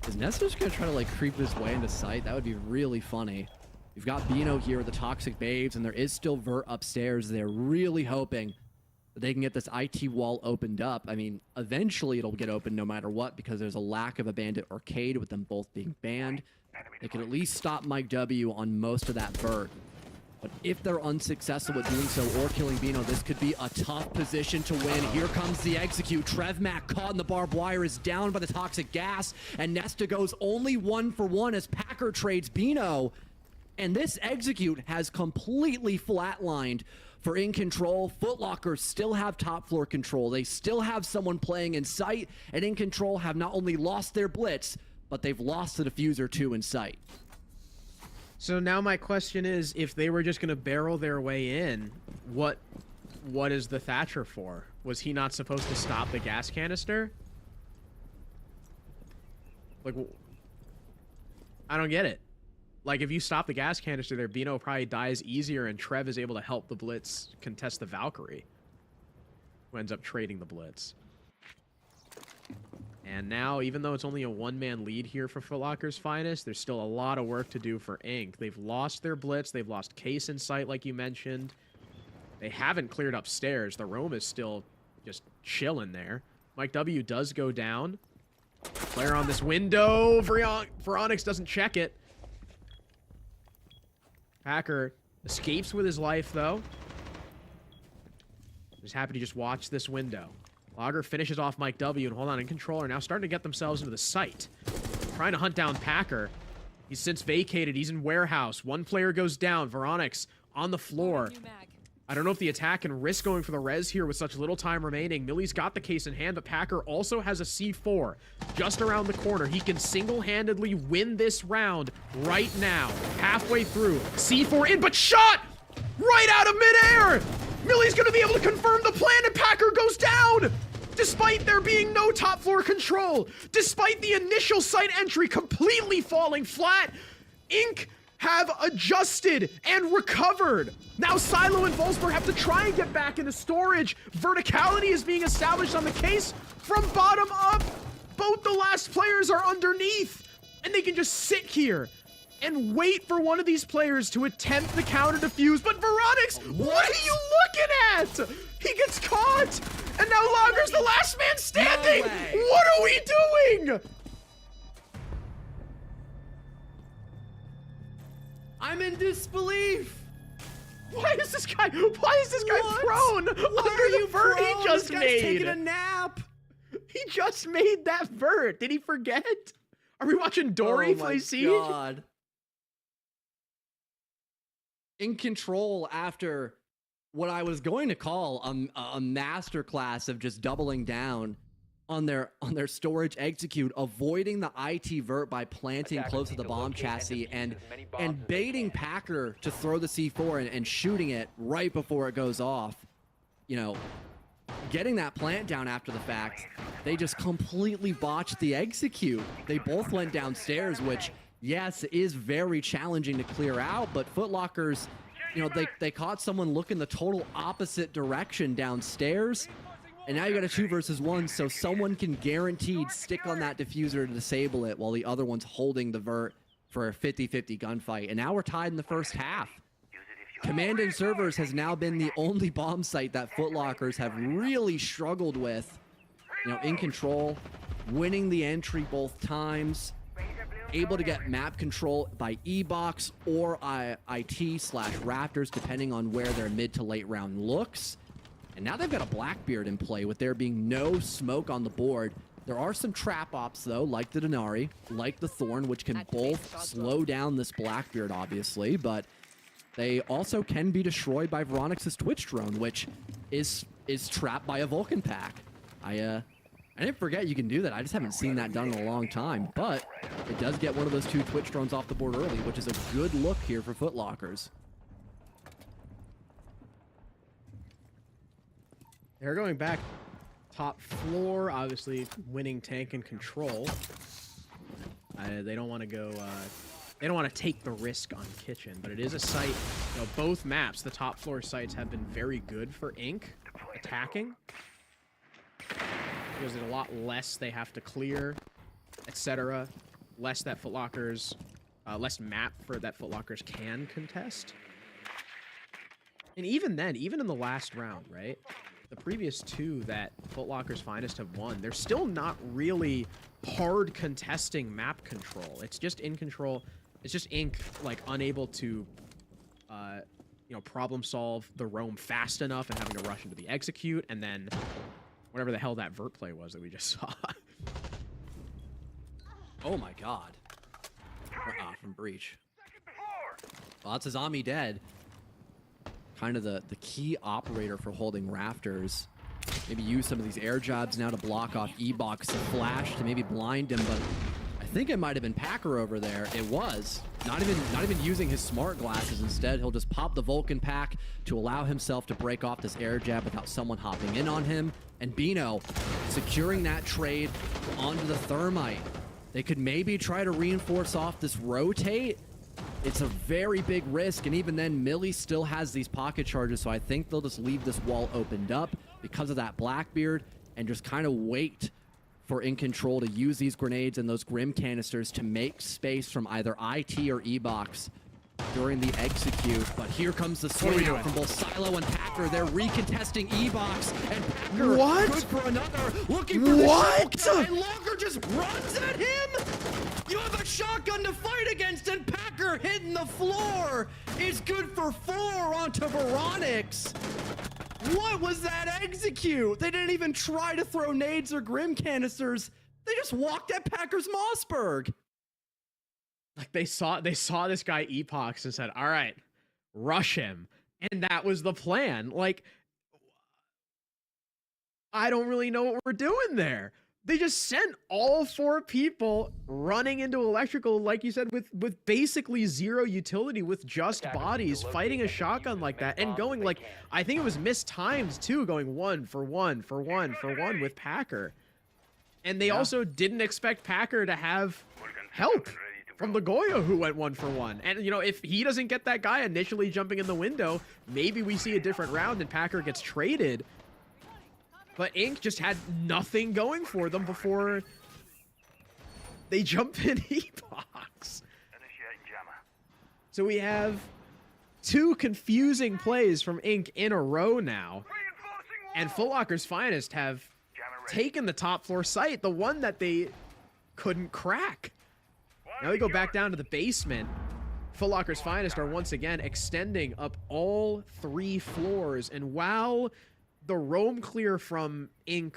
Is Nesta just gonna try to like creep his way into sight? That would be really funny. We've got Bino here with the Toxic Babes, and there is still Vert upstairs. They're really hoping that they can get this IT wall opened up. I mean, eventually it'll get open no matter what, because there's a lack of a Bandit Arcade with them both being banned. They could at least stop Mike W on most of that Vert. But if they're unsuccessful at doing so or killing Bino, this could be a tough position to win. Here comes the execute. Trevmac caught in the barbed wire is down by the toxic gas, and Nesta goes only 1 for 1 as Packer trades Bino. And this execute has completely flatlined for In Control. Footlockers still have top floor control. They still have someone playing in sight, and In Control have not only lost their blitz, but they've lost the diffuser too in sight. So now my question is, if they were just going to barrel their way in, what is the Thatcher for? Was he not supposed to stop the gas canister? Like, I don't get it. Like, if you stop the gas canister there, Bino probably dies easier, and Trev is able to help the Blitz contest the Valkyrie, who ends up trading the Blitz. And now, even though it's only a 1-man lead here for Footlockers' Finest, there's still a lot of work to do for Inc. They've lost their Blitz. They've lost Case in sight, like you mentioned. They haven't cleared upstairs. The roam is still just chilling there. Mike W does go down. Flare on this window. Veronix doesn't check it. Packer escapes with his life, though. Just happy to just watch this window. Logger finishes off Mike W, and hold on, In Control are now starting to get themselves into the site. Trying to hunt down Packer. He's since vacated. He's in warehouse. 1 player goes down. Veronix on the floor. I don't know if the attack can risk going for the res here with such little time remaining. Millie's got the case in hand, but Packer also has a C4 just around the corner. He can single-handedly win this round right now. Halfway through. C4 in, but shot right out of midair! Millie's going to be able to confirm the plan, and Packer goes down! Despite there being no top floor control, despite the initial site entry completely falling flat, Inc. have adjusted and recovered. Now Silo and Wolfsburg have to try and get back into storage. Verticality is being established on the case from bottom up. Both the last players are underneath, and they can just sit here and wait for one of these players to attempt the counter defuse. But Veronix, what are you looking at? He gets caught, and now Logger's the last man standing. No, what are we doing? I'm in disbelief. Why is this guy prone What under are the you vert he prone? just This guy's made? taking a nap. He just made that vert. Did he forget? Are we watching Dory play Siege? God. In control after what I was going to call a masterclass of just doubling down on their storage execute, avoiding the IT vert by planting close to the bomb chassis and baiting Packer to throw the C4 and shooting it right before it goes off. You know, getting that plant down after the fact, they just completely botched the execute. They both went downstairs, which, yes, is very challenging to clear out, but Footlockers, you know, they caught someone looking the total opposite direction downstairs, and now you got a 2 versus 1, so someone can guaranteed stick on that diffuser to disable it while the other one's holding the vert for a 50-50 gunfight. And now we're tied in the first half. Command and Servers has now been the only bomb site that Footlockers have really struggled with. You know, in control, winning the entry both times, able to get map control by E-Box or IT/Raptors, depending on where their mid to late round looks. And now they've got a Blackbeard in play with there being no smoke on the board. There are some trap ops, though, like the Denari, like the Thorn, which can both slow down this Blackbeard, obviously, but they also can be destroyed by Veronix's Twitch drone, which is trapped by a Vulcan pack. I didn't forget you can do that. I just haven't seen that done in a long time, but it does get one of those 2 Twitch drones off the board early, which is a good look here for Footlockers. They're going back top floor, obviously winning tank and control. They don't want to go. They don't want to take the risk on kitchen, but it is a site. You know, both maps, the top floor sites, have been very good for Inc. attacking because there's a lot less they have to clear, etc. Less that Footlockers, less map for that Footlockers can contest. And even then, even in the last round, right? The previous 2 that Footlockers Finest have won, they're still not really hard contesting map control. It's just in control. It's just Inc. like unable to, you know, problem solve the roam fast enough and having to rush into the execute, and then whatever the hell that vert play was that we just saw. Oh my god. From Breach. Well, that's a zombie dead. Kind of the key operator for holding Rafters. Maybe use some of these air jobs now to block off E-Box, to flash to maybe blind him, but I think it might have been Packer over there. It was. Not even using his smart glasses. Instead, he'll just pop the Vulcan pack to allow himself to break off this air jab without someone hopping in on him. And Bino securing that trade onto the Thermite. They could maybe try to reinforce off this rotate. It's a very big risk, and even then, Millie still has these pocket charges, so I think they'll just leave this wall opened up because of that Blackbeard and just kind of wait for In Control to use these grenades and those Grim canisters to make space from either IT or E-Box during the execute. But here comes the swing out from both Silo and Packer. They're recontesting E-Box, and Packer good for another, looking for the shotgun, and Longer just runs at him. You have a shotgun to fight against, and Packer hitting the floor is good for 4 onto Veronix. What was that execute? They didn't even try to throw nades or Grim canisters. They just walked at Packer's Mossberg. Like they saw this guy Epox and said, all right, rush him. And that was the plan. Like, I don't really know what we're doing there. They just sent all 4 people running into electrical, like you said, with basically 0 utility, with just bodies, fighting a shotgun like that, and going like, I think it was mistimed too, going 1 for 1 for 1 for 1 with Packer. And they also didn't expect Packer to have help from the Goyo, who went 1 for 1. And, you know, if he doesn't get that guy initially jumping in the window, maybe we see a different round and Packer gets traded. But Inc. just had nothing going for them before they jump in E-Box. So we have 2 confusing plays from Inc. in a row now. And Footlockers Finest have taken the top floor site, the one that they couldn't crack. Now they go back down to the basement. Foot Locker's Finest are once again extending up all 3 floors. And while the roam clear from Inc.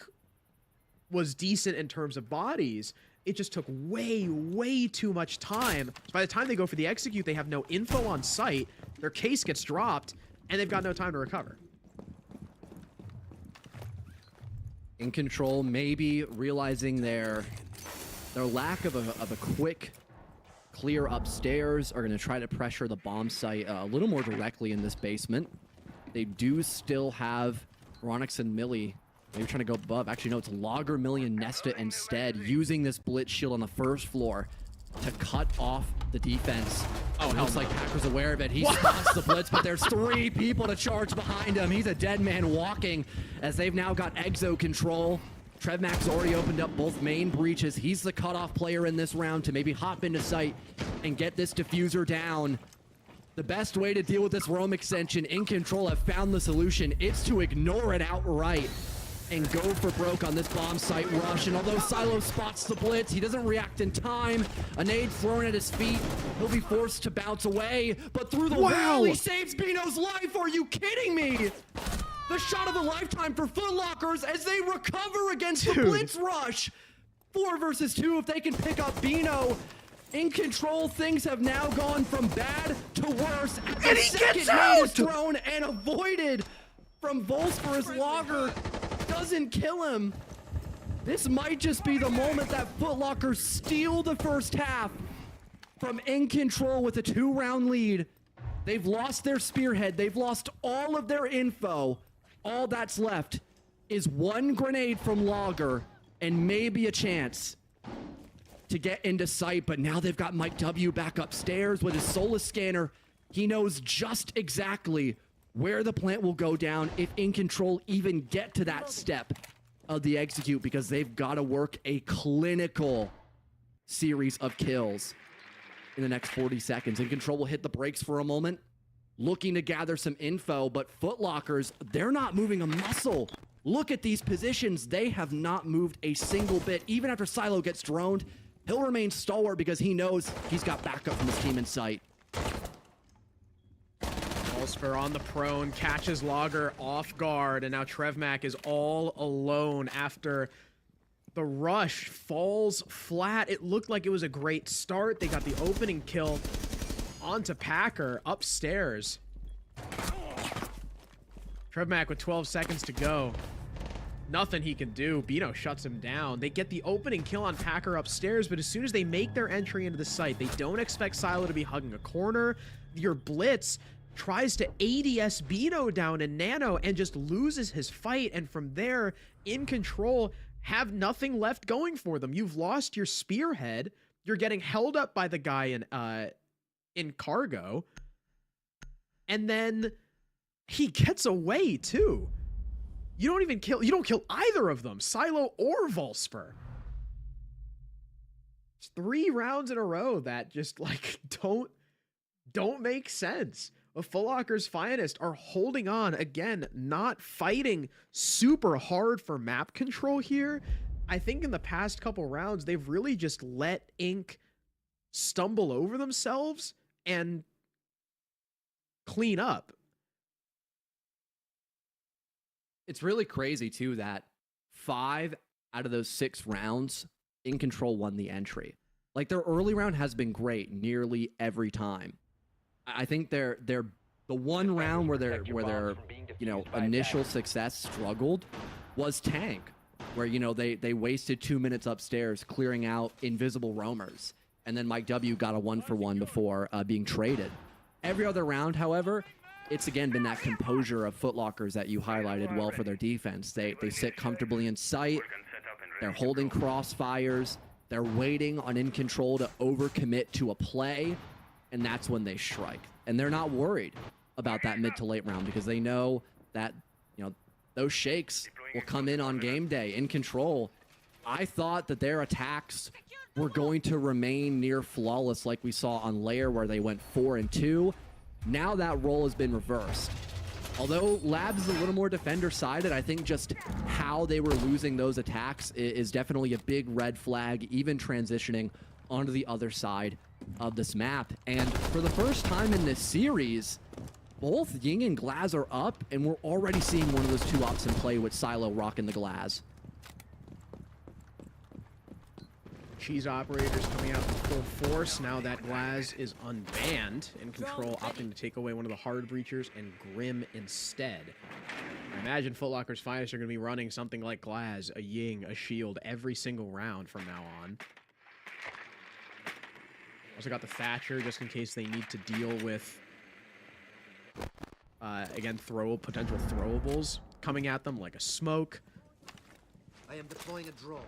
was decent in terms of bodies, it just took way too much time. So by the time they go for the execute, they have no info on site, their case gets dropped, and they've got no time to recover. In Control, maybe realizing their lack of a quick clear upstairs, are going to try to pressure the bomb site a little more directly in this basement. They do still have Ronix and Millie. Maybe trying to go above. Actually, no, it's Logger, Millie, and Nesta instead, using this blitz shield on the first floor to cut off the defense. Oh, looks like Hacker's aware of it. He spots the blitz, but there's 3 people to charge behind him. He's a dead man walking as they've now got Exo control. TrevMac's already opened up both main breaches. He's the cutoff player in this round to maybe hop into sight and get this diffuser down. The best way to deal with this roam extension, In Control have found the solution. It's to ignore it outright and go for broke on this bomb site rush. And although Silo spots the blitz, he doesn't react in time. A nade thrown at his feet. He'll be forced to bounce away, but through the wall, he saves Bino's life. Are you kidding me? The shot of a lifetime for Foot Lockers as they recover against the blitz rush. 4 versus 2 if they can pick up Bino. In Control, things have now gone from bad to worse. And he gets out! Is thrown and avoided from Volsper as Logger doesn't kill him. This might just be the moment that Foot Lockers steal the first half from In Control with a 2-round lead. They've lost their spearhead. They've lost all of their info. All that's left is 1 grenade from Logger and maybe a chance to get into sight. But now they've got Mike W back upstairs with his Solus scanner. He knows just exactly where the plant will go down if In Control even get to that step of the execute, because they've got to work a clinical series of kills in the next 40 seconds. In Control will hit the brakes for a moment, looking to gather some info, but Foot Lockers, they're not moving a muscle. Look at these positions. They have not moved a single bit. Even after Silo gets droned, he'll remain stalwart because he knows he's got backup from his team in sight. Volsper on the prone, catches Logger off guard, and now TrevMac is all alone after the rush falls flat. It looked like it was a great start. They got the opening kill onto Packer upstairs. TrevMac with 12 seconds to go. Nothing he can do. Bino shuts him down. They get the opening kill on Packer upstairs, but as soon as they make their entry into the site, they don't expect Silo to be hugging a corner. Your blitz tries to ADS Bino down in Nano and just loses his fight, and from there, In Control have nothing left going for them. You've lost your spearhead. You're getting held up by the guy in cargo, and then he gets away too. You don't kill either of them, Silo or Volsper. It's 3 rounds in a row that just like don't make sense. The Foot Locker's Finest are holding on again, not fighting super hard for map control here. I think in the past couple rounds, they've really just let Inc stumble over themselves and clean up. It's really crazy too that 5 out of those 6 rounds, In Control won the entry. Like, their early round has been great nearly every time. I think they're the one round where their initial success struggled was Tank, where they wasted 2 minutes upstairs clearing out invisible roamers, and then Mike W got a 1-for-1 before being traded. Every other round, however, it's again been that composure of Foot Lockers that you highlighted well for their defense. They sit comfortably in sight. They're holding crossfires. They're waiting on In Control to overcommit to a play, and that's when they strike. And they're not worried about that mid to late round because they know that those shakes will come in on game day. In Control, I thought that their attacks were going to remain near flawless like we saw on Lair, where they went 4-2. Now that role has been reversed. Although Labs is a little more defender-sided, I think just how they were losing those attacks is definitely a big red flag, even transitioning onto the other side of this map. And for the first time in this series, both Ying and Glaz are up, and we're already seeing one of those two ops in play with Silo rocking the Glaz. Cheese operators coming out in full force now that Glaz is unbanned. In control, opting to take away one of the hard breachers and Grim instead. I imagine Foot Locker's finest are going to be running something like Glaz, a Ying, a Shield every single round from now on. Also got the Thatcher just in case they need to deal with, again, potential throwables coming at them like a smoke. I am deploying a drone.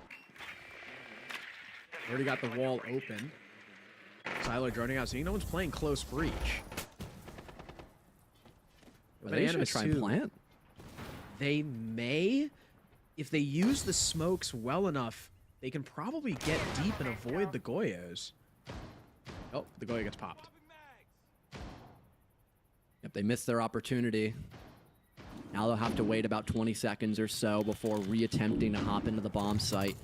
Already got the wall open. Silo droning out, so no one's playing close breach. Are they gonna try and plant? They may. If they use the smokes well enough, they can probably get deep and avoid the Goyos. Oh, the Goyo gets popped. Yep, they missed their opportunity. Now they'll have to wait about 20 seconds or so before reattempting to hop into the bomb site.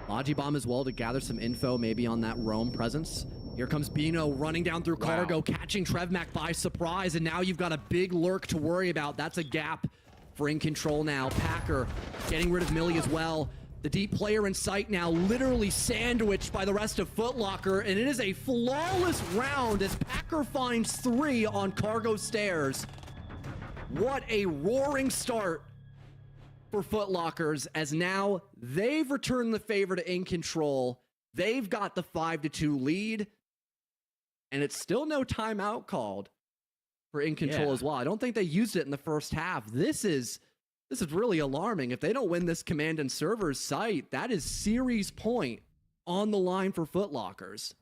Logi bomb as well to gather some info maybe on that roam presence. Here comes Bino running down through cargo, catching Trevmac by surprise, and now you've got a big lurk to worry about. That's a gap for In Control now. Packer getting rid of Millie as well. The deep player in sight now literally sandwiched by the rest of Foot Locker, and it is a flawless round as Packer finds 3 on cargo stairs. What a roaring start for Foot Lockers, as now they've returned the favor to In Control. They've got the 5-2 lead, and it's still no timeout called for In Control as well. I don't think they used it in the first half. This is really alarming. If they don't win this command and servers site, that is series point on the line for Foot Lockers.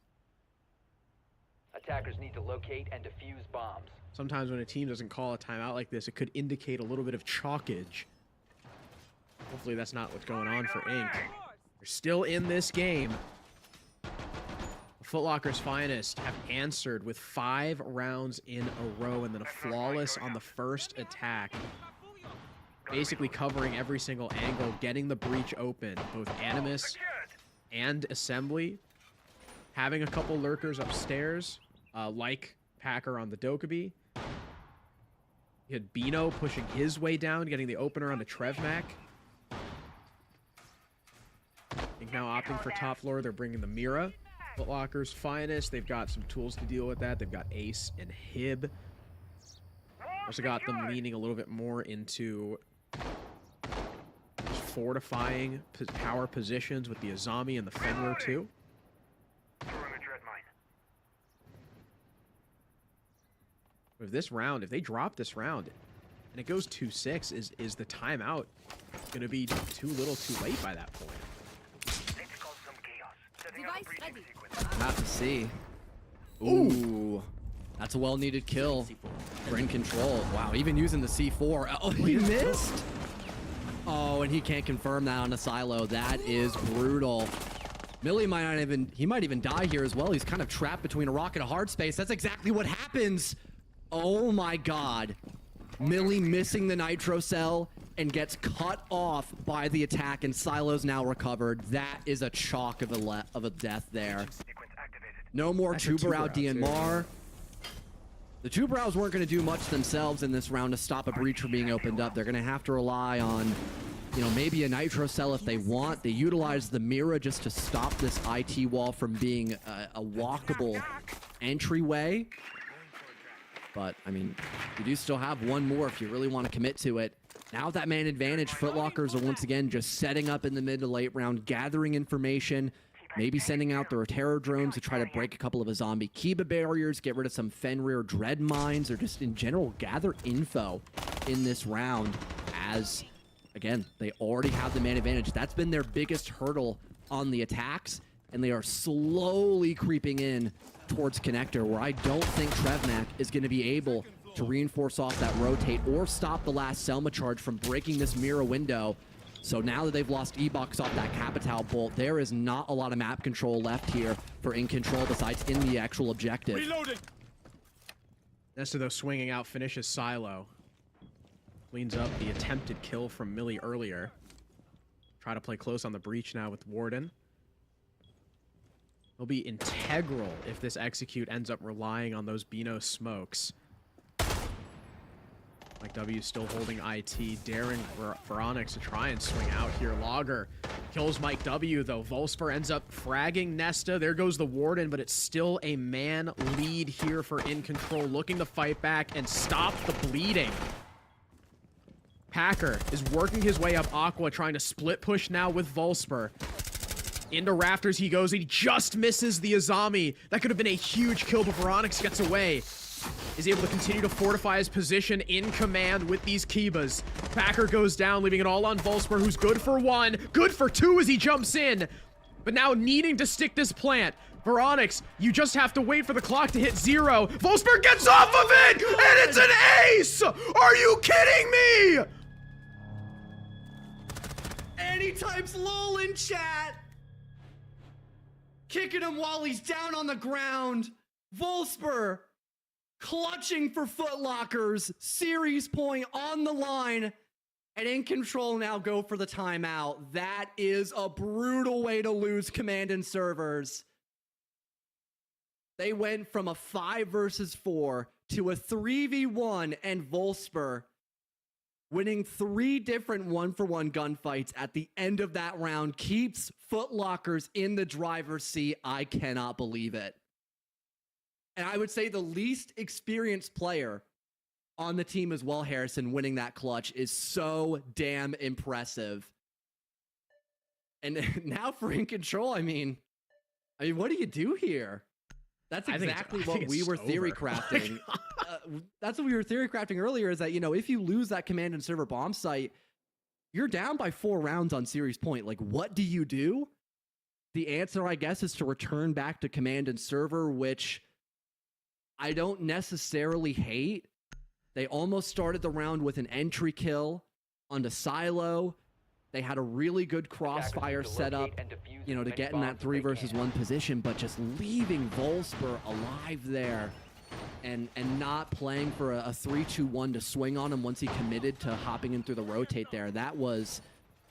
Attackers need to locate and defuse bombs. Sometimes when a team doesn't call a timeout like this, it could indicate a little bit of chalkage. Hopefully that's not what's going on for Inc. They're still in this game. Foot Locker's finest have answered with 5 rounds in a row and then a flawless on the first attack. Basically covering every single angle, getting the breach open. Both Animus and Assembly. Having a couple lurkers upstairs, like Packer on the Dokkaebi. You had Bino pushing his way down, getting the opener on the Trevmac. I think now opting for top floor, they're bringing the Mira. Foot Locker's finest. They've got some tools to deal with that. They've got Ace and Hib. Also got them leaning a little bit more into fortifying power positions with the Azami and the Fenrir too. With this round, if they drop this round and it goes 2-6, is the timeout going to be too little too late by that point? We'll have to see. Ooh. That's a well-needed kill for In Control. Wow, even using the C4. Oh, he missed? Oh, and he can't confirm that on a silo. That is brutal. Millie might even die here as well. He's kind of trapped between a rock and a hard space. That's exactly what happens. Oh my God. Millie missing the nitro cell and gets cut off by the attack, and Silo's now recovered. That is a chalk of a death there. No more Tuberau DNMAR. The Tuberau's weren't going to do much themselves in this round to stop a breach from being opened up. They're going to have to rely on, you know, maybe a nitro cell if they want. They utilize the Mira just to stop this IT wall from being a walkable entryway. But, I mean, you do still have one more if you really want to commit to it. Now with that man advantage, Foot Lockers are once again just setting up in the mid to late round, gathering information, maybe sending out their terror drones to try to break a couple of zombie Kiba barriers, get rid of some Fenrir dread mines, or just in general gather info in this round as, again, they already have the man advantage. That's been their biggest hurdle on the attacks, and they are slowly creeping in towards Connector, where I don't think Trevmac is going to be able to reinforce off that rotate or stop the last Selma charge from breaking this Mira window. So now that they've lost E-Box off that Capital bolt, there is not a lot of map control left here for In Control besides in the actual objective. Reloading! Nesta, though, swinging out, finishes Silo. Cleans up the attempted kill from Millie earlier. Try to play close on the breach now with Warden. will be integral if this execute ends up relying on those Beano smokes. Mike W still holding IT, daring Veronix to try and swing out here. Logger kills Mike W, though. Volsper ends up fragging Nesta. There goes the Warden, but it's still a man lead here for In Control, looking to fight back and stop the bleeding. Packer is working his way up Aqua, trying to split push now with Volsper. Into Rafters he goes. He just misses the Azami. That could have been a huge kill, but Veronix gets away. Is able to continue to fortify his position in command with these Kibas. Packer goes down, leaving it all on Volsper, who's good for 1, good for 2 as he jumps in. But now needing to stick this plant. Veronix, you just have to wait for the clock to hit 0. Volsper gets off of it, and it's an ace! Are you kidding me? And he types lol in chat. Kicking him while he's down on the ground. Volsper clutching for Footlockers. Series point on the line. And In Control now go for the timeout. That is a brutal way to lose command and servers. They went from a 5 versus 4 to a 3v1, and Volsper winning 3 different 1-for-1 gunfights at the end of that round keeps Footlockers in the driver's seat. I cannot believe it. And I would say the least experienced player on the team as well, Harrison, winning that clutch is so damn impressive. And now for In Control, I mean, what do you do here? That's exactly what we were theory crafting. That's what we were theory crafting earlier, is that, you know, if you lose that command and server bomb site, you're down by 4 rounds on series point. Like, what do you do? The answer, I guess, is to return back to command and server, which I don't necessarily hate. They almost started the round with an entry kill onto Silo. They had a really good crossfire setup, you know, to get in that 3 versus 1 position, but just leaving Volsper alive there and not playing for a 3-2-1 to swing on him once he committed to hopping in through the rotate there. That was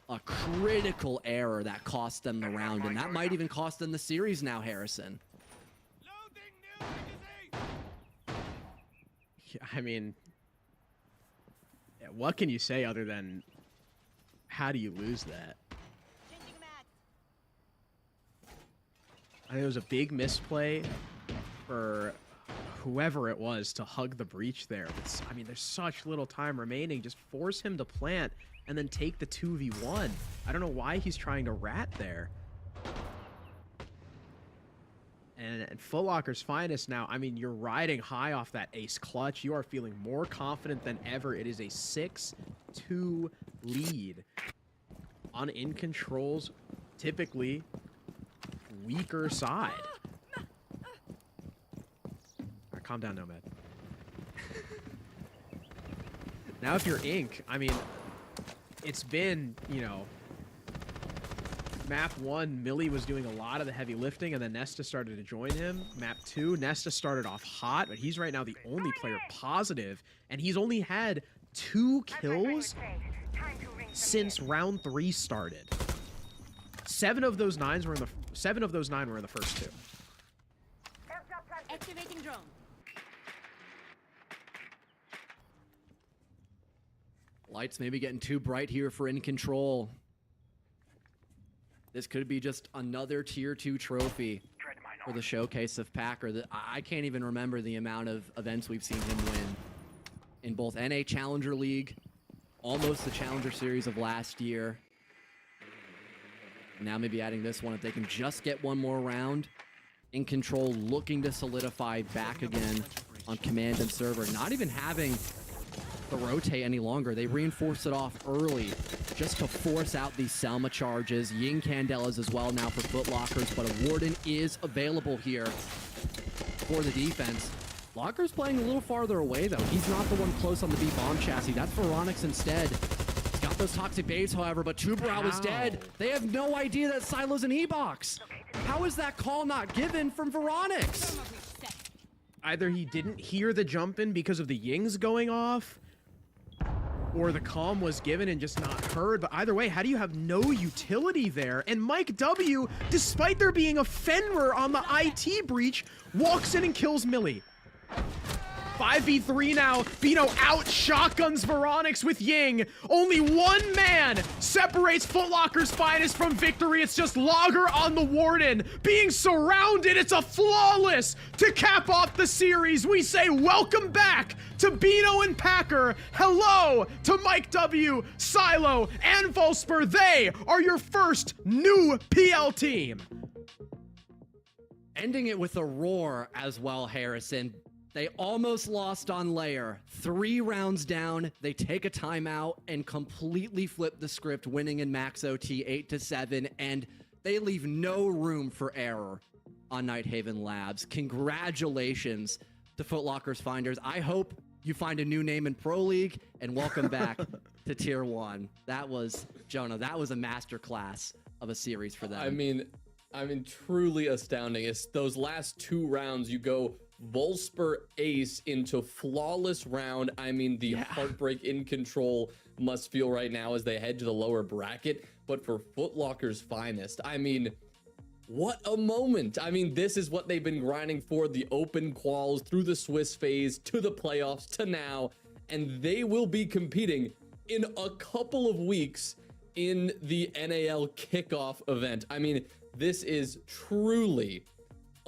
a critical error that cost them the round, and that might even cost them the series now, Harrison. I mean, what can you say other than how do you lose that? I think it was a big misplay for whoever it was to hug the breach there. But, I mean, there's such little time remaining. Just force him to plant and then take the 2v1. I don't know why he's trying to rat there. And Footlocker's finest now, I mean, you're riding high off that ace clutch. You are feeling more confident than ever. It is a 6-2 lead on In Control's typically weaker side. All right, calm down, Nomad. Now if you're Ink, I mean, it's been, you know, Map 1, Millie was doing a lot of the heavy lifting, and then Nesta started to join him. Map 2, Nesta started off hot, but he's right now the only player positive, and he's only had 2 kills since round 3 started. 7 of those 9 were in the first 2. Activating drone. Lights maybe getting too bright here for In Control. This could be just another tier 2 trophy for the showcase of Packer. I can't even remember the amount of events we've seen him win in both NA Challenger League, almost the Challenger Series of last year. Now maybe adding this one if they can just get one more round. In Control looking to solidify back again on command and server, not even having the rotate any longer. They reinforced it off early just to force out these Selma charges. Ying Candelas as well now for Footlockers, but a Warden is available here for the defense. Locker's playing a little farther away though. He's not the one close on the B bomb chassis. That's Veronix instead. He's got those toxic babes, however, but Tuberow is dead. They have no idea that Silo's an E-box. How is that call not given from Veronix? Either he didn't hear the jump in because of the Yings going off, or the comm was given and just not heard. But either way, how do you have no utility there? And Mike W, despite there being a Fenrir on the IT breach, walks in and kills Millie. 5v3 now. Bino out shotguns Veronix with Ying. Only one man separates Foot Locker's finest from victory. It's just Logger on the Warden. Being surrounded, it's a flawless to cap off the series. We say welcome back to Bino and Packer. Hello to Mike W, Silo, and Volsper. They are your first new PL team. Ending it with a roar as well, Harrison. They almost lost on Lair. 3 rounds down, they take a timeout and completely flip the script, winning in max OT 8-7, and they leave no room for error on Nighthaven Labs. Congratulations to Foot Locker's Finders. I hope you find a new name in Pro League, and welcome back to Tier 1. That was, Jonah, that was a masterclass of a series for them. I mean, truly astounding. It's those last 2 rounds, you go Volsper ace into flawless round. I mean, the heartbreak in control must feel right now as they head to the lower bracket. But for Foot Locker's finest, I mean, what a moment. I mean, this is what they've been grinding for, the open quals through the Swiss phase to the playoffs to now. And they will be competing in a couple of weeks in the NAL kickoff event. I mean, this is truly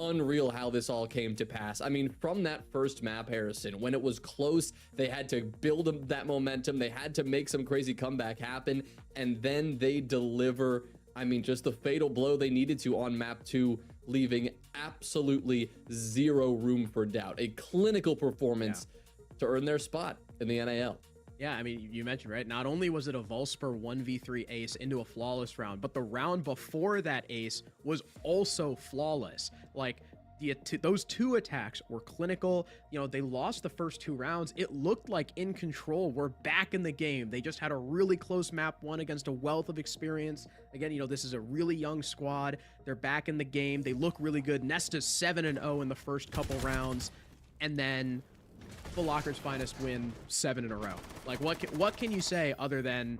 unreal how this all came to pass. I mean, from that first map, Harrison, when it was close, they had to build that momentum. They had to make some crazy comeback happen, and then they deliver, I mean, just the fatal blow they needed to on map 2, leaving absolutely zero room for doubt. A clinical performance to earn their spot in the NAL. Yeah, I mean, you mentioned, right? Not only was it a Volsper 1v3 ace into a flawless round, but the round before that ace was also flawless. Like, those 2 attacks were clinical. You know, they lost the first 2 rounds. It looked like In Control were back in the game. They just had a really close map 1 against a wealth of experience. Again, you know, this is a really young squad. They're back in the game. They look really good. Nesta's 7-0 in the first couple rounds. And then Foot Locker's finest win 7 in a row. Like, what can you say other than,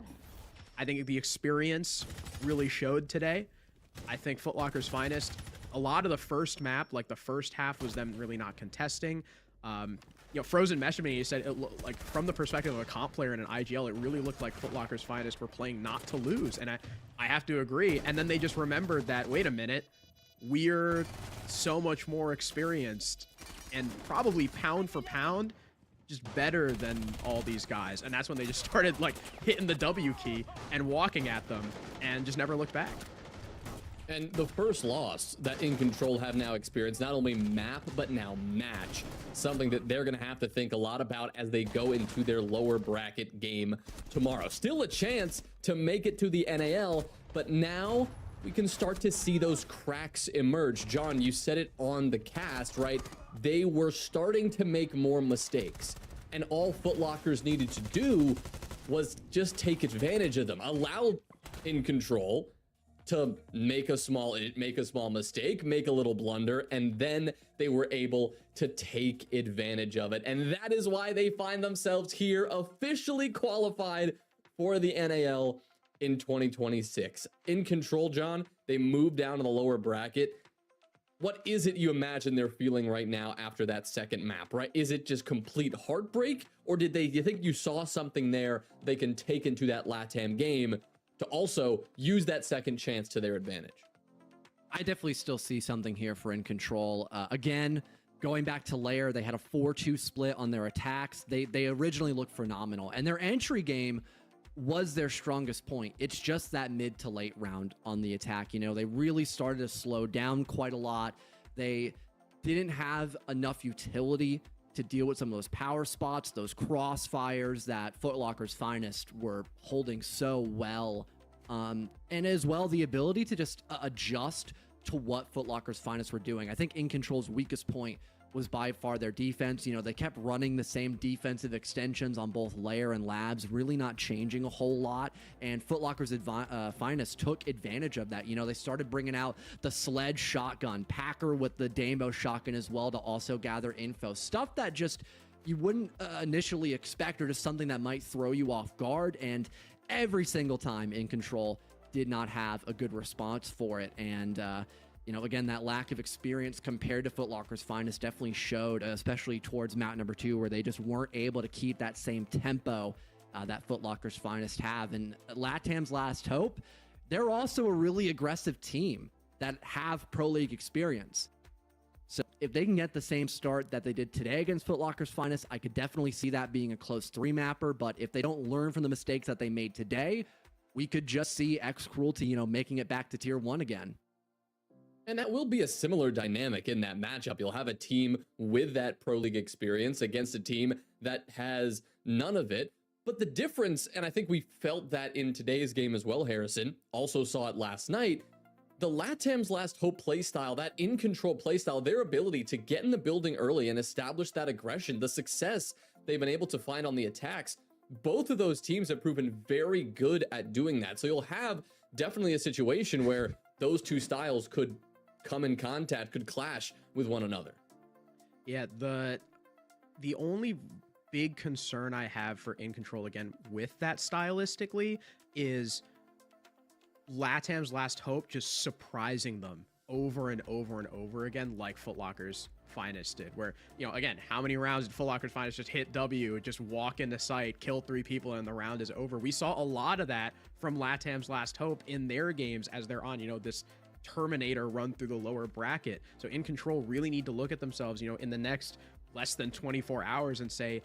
I think the experience really showed today. I think Foot Locker's finest, a lot of the first map, like the first half, was them really not contesting. You know, Frozen Meshman, he said, like, from the perspective of a comp player in an IGL, it really looked like Foot Locker's finest were playing not to lose, and I have to agree. And then they just remembered that, wait a minute, we're so much more experienced and probably pound for pound just better than all these guys. And that's when they just started like hitting the W key and walking at them and just never looked back. And the first loss that In Control have now experienced, not only map, but now match, something that they're going to have to think a lot about as they go into their lower bracket game tomorrow. Still a chance to make it to the NAL, but now we can start to see those cracks emerge. John, you said it on the cast, right? They were starting to make more mistakes, and all Foot Lockers needed to do was just take advantage of them. Allow In Control to make a small mistake, make a little blunder, and then they were able to take advantage of it. And that is why they find themselves here, officially qualified for the NAL in 2026. In Control, John, they moved down to the lower bracket. What is it you imagine they're feeling right now after that second map, right? Is it just complete heartbreak, or do you think you saw something there they can take into that LATAM game to also use that second chance to their advantage? I definitely still see something here for In Control. Again, going back to Lair, they had a 4-2 split on their attacks. They originally looked phenomenal, and their entry game was their strongest point. It's just that mid to late round on the attack. You know, they really started to slow down quite a lot. They didn't have enough utility to deal with some of those power spots, those crossfires that Foot Locker's finest were holding so well. And as well, the ability to just adjust to what Foot Locker's finest were doing. I think In Control's weakest point was by far their defense. You know, they kept running the same defensive extensions on both Lair and Labs, really not changing a whole lot. And Foot Locker's finest took advantage of that. You know, they started bringing out the sledge shotgun, Packer with the Dambo shotgun as well to also gather info. Stuff that just, you wouldn't initially expect, or just something that might throw you off guard. And every single time In Control did not have a good response for it. And again, that lack of experience compared to Foot Locker's finest definitely showed, especially towards map number 2, where they just weren't able to keep that same tempo that Foot Locker's finest have. And LATAM's Last Hope, they're also a really aggressive team that have Pro League experience. So if they can get the same start that they did today against Foot Locker's finest, I could definitely see that being a close 3-mapper. But if they don't learn from the mistakes that they made today, we could just see X Cruelty, making it back to tier 1 again. And that will be a similar dynamic in that matchup. You'll have a team with that Pro League experience against a team that has none of it. But the difference, and I think we felt that in today's game as well, Harrison, also saw it last night, the LATAM's Last Hope playstyle, that In Control playstyle, their ability to get in the building early and establish that aggression, the success they've been able to find on the attacks, both of those teams have proven very good at doing that. So you'll have definitely a situation where those two styles could come in contact, could clash with one another. Yeah, the only big concern I have for In Control again with that stylistically is LATAM's Last Hope just surprising them over and over and over again, like Foot Locker's finest did, where, again, how many rounds did Foot Locker's finest just hit W, just walk into sight, kill 3 people, and the round is over? We saw a lot of that from LATAM's Last Hope in their games as they're on, this Terminator run through the lower bracket. So In Control really need to look at themselves, in the next less than 24 hours and say,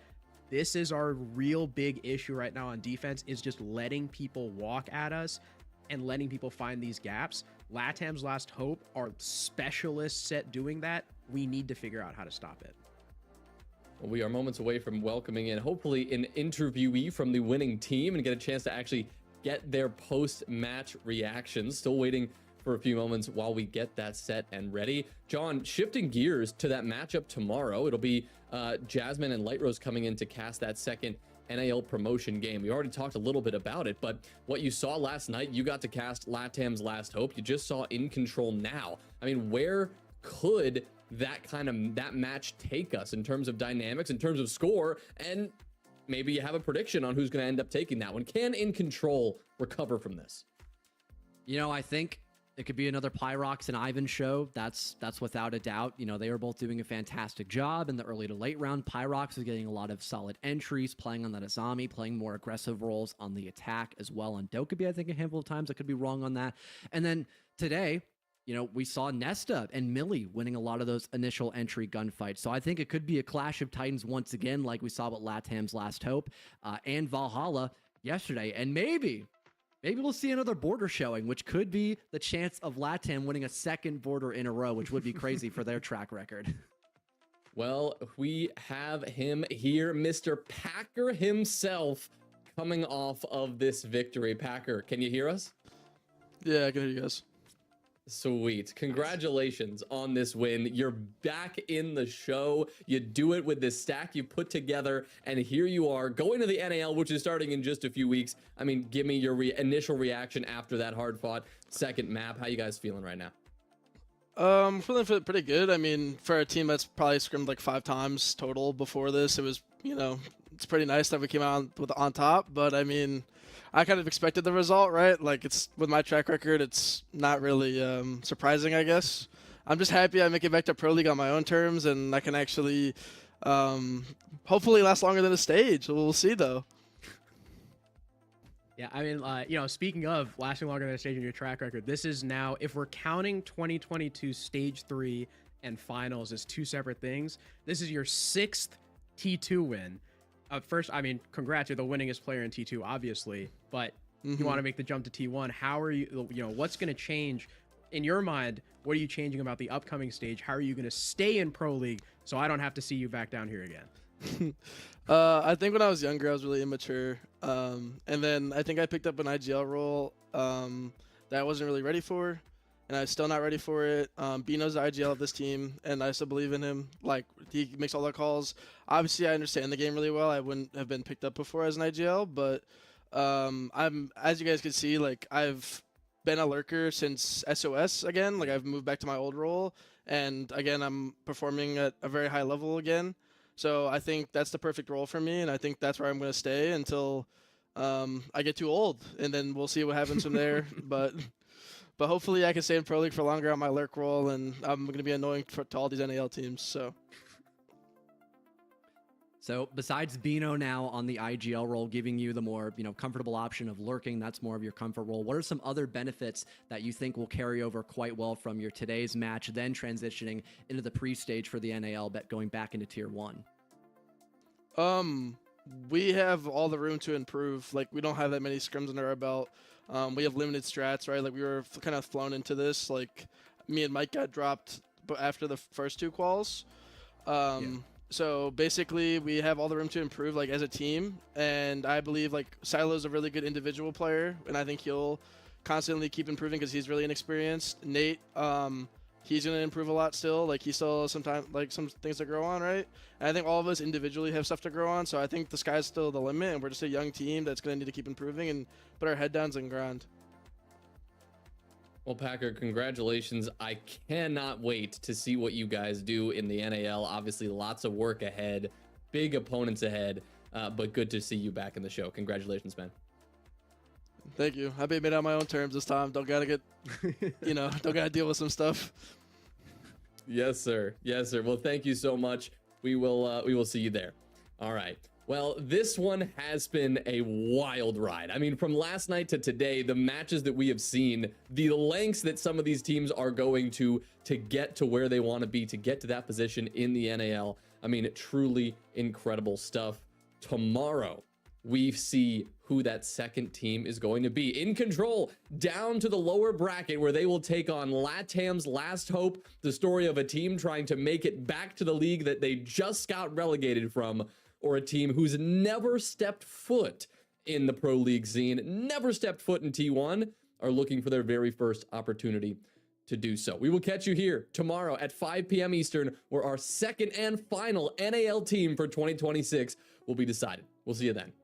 this is our real big issue right now on defense, is just letting people walk at us and letting people find these gaps. LATAM's Last Hope are specialists at doing that. We need to figure out how to stop it. Well, we are moments away from welcoming in, hopefully, an interviewee from the winning team and get a chance to actually get their post-match reactions. Still waiting for a few moments while we get that set and ready. John, shifting gears to that matchup tomorrow, it'll be Jasmine and Light Rose coming in to cast that second NAL promotion game. We already talked a little bit about it, but what you saw last night, you got to cast LATAM's Last Hope. You just saw In Control now. I mean, where could that match take us in terms of dynamics, in terms of score, and maybe you have a prediction on who's going to end up taking that one? Can In Control recover from this? I think it could be another Pyrox and Ivan show. That's without a doubt. They were both doing a fantastic job in the early to late round. Pyrox is getting a lot of solid entries, playing on that Azami, playing more aggressive roles on the attack as well on Dokkaebi, I think a handful of times. I could be wrong on that. And then today, we saw Nesta and Millie winning a lot of those initial entry gunfights. So I think it could be a clash of titans once again, like we saw with LATAM's Last Hope and Valhalla yesterday. And maybe we'll see another border showing, which could be the chance of LATAM winning a second border in a row, which would be crazy for their track record. Well, we have him here, Mr. Packer himself, coming off of this victory. Packer, can you hear us? Yeah, I can hear you guys. Sweet. Congratulations on this win. You're back in the show. You do it with this stack you put together, and here you are going to the NAL, which is starting in just a few weeks. I mean, give me your initial reaction after that hard-fought second map. How you guys feeling right now? Feeling pretty good. I mean, for a team that's probably scrimmed like 5 times total before this, it was, it's pretty nice that we came out on top. But I mean, I kind of expected the result, right? Like, it's with my track record, it's not really surprising, I guess. I'm just happy I make it back to Pro League on my own terms, and I can actually hopefully last longer than a stage. We'll see, though. Yeah, I mean, speaking of lasting longer than a stage in your track record, this is now, if we're counting 2022 Stage 3 and Finals as 2 separate things, this is your 6th T2 win. First, I mean, congrats, you're the winningest player in T2, obviously, but you want to make the jump to T1. How are you, what's going to change in your mind? What are you changing about the upcoming stage? How are you going to stay in Pro League so I don't have to see you back down here again? I think when I was younger, I was really immature. And then I think I picked up an IGL role that I wasn't really ready for, and I'm still not ready for it. Bino's the IGL of this team, and I still believe in him. Like, he makes all the calls. Obviously, I understand the game really well. I wouldn't have been picked up before as an IGL, but I'm, as you guys can see, like, I've been a lurker since SOS again. Like, I've moved back to my old role, and again, I'm performing at a very high level again. So I think that's the perfect role for me, and I think that's where I'm going to stay until I get too old, and then we'll see what happens from there. But hopefully I can stay in Pro League for longer on my lurk role, and I'm going to be annoying to all these NAL teams. So besides Bino now on the IGL role, giving you the more, comfortable option of lurking, that's more of your comfort role. What are some other benefits that you think will carry over quite well from your today's match, then transitioning into the pre-stage for the NAL, but going back into Tier 1? We have all the room to improve. Like, we don't have that many scrims under our belt. We have limited strats, right? Like, we were kind of flown into this. Like, me and Mike got dropped after the first 2 quals. So basically, we have all the room to improve, like, as a team. And I believe, like, Silo's a really good individual player, and I think he'll constantly keep improving because he's really inexperienced. Nate, he's going to improve a lot still. Like, he still has some things to grow on, right? And I think all of us individually have stuff to grow on. So I think the sky's still the limit, and we're just a young team that's going to need to keep improving and put our head down and grind. Well, Packer, congratulations. I cannot wait to see what you guys do in the NAL. Obviously, lots of work ahead, big opponents ahead, but good to see you back in the show. Congratulations, man. Thank you. I made it on my own terms this time. Don't gotta get, don't gotta deal with some stuff. Yes, sir. Yes, sir. Well, thank you so much. We will see you there. All right. Well, this one has been a wild ride. I mean, from last night to today, the matches that we have seen, the lengths that some of these teams are going to get to where they want to be, to get to that position in the NAL. I mean, truly incredible stuff. Tomorrow, we see who that second team is going to be in control down to the lower bracket, where they will take on LATAM's Last Hope, the story of a team trying to make it back to the league that they just got relegated from, or a team who's never stepped foot in the pro league scene, never stepped foot in T1, are looking for their very first opportunity to do so. We will catch you here tomorrow at 5 p.m. Eastern, where our second and final NAL team for 2026 will be decided. We'll see you then.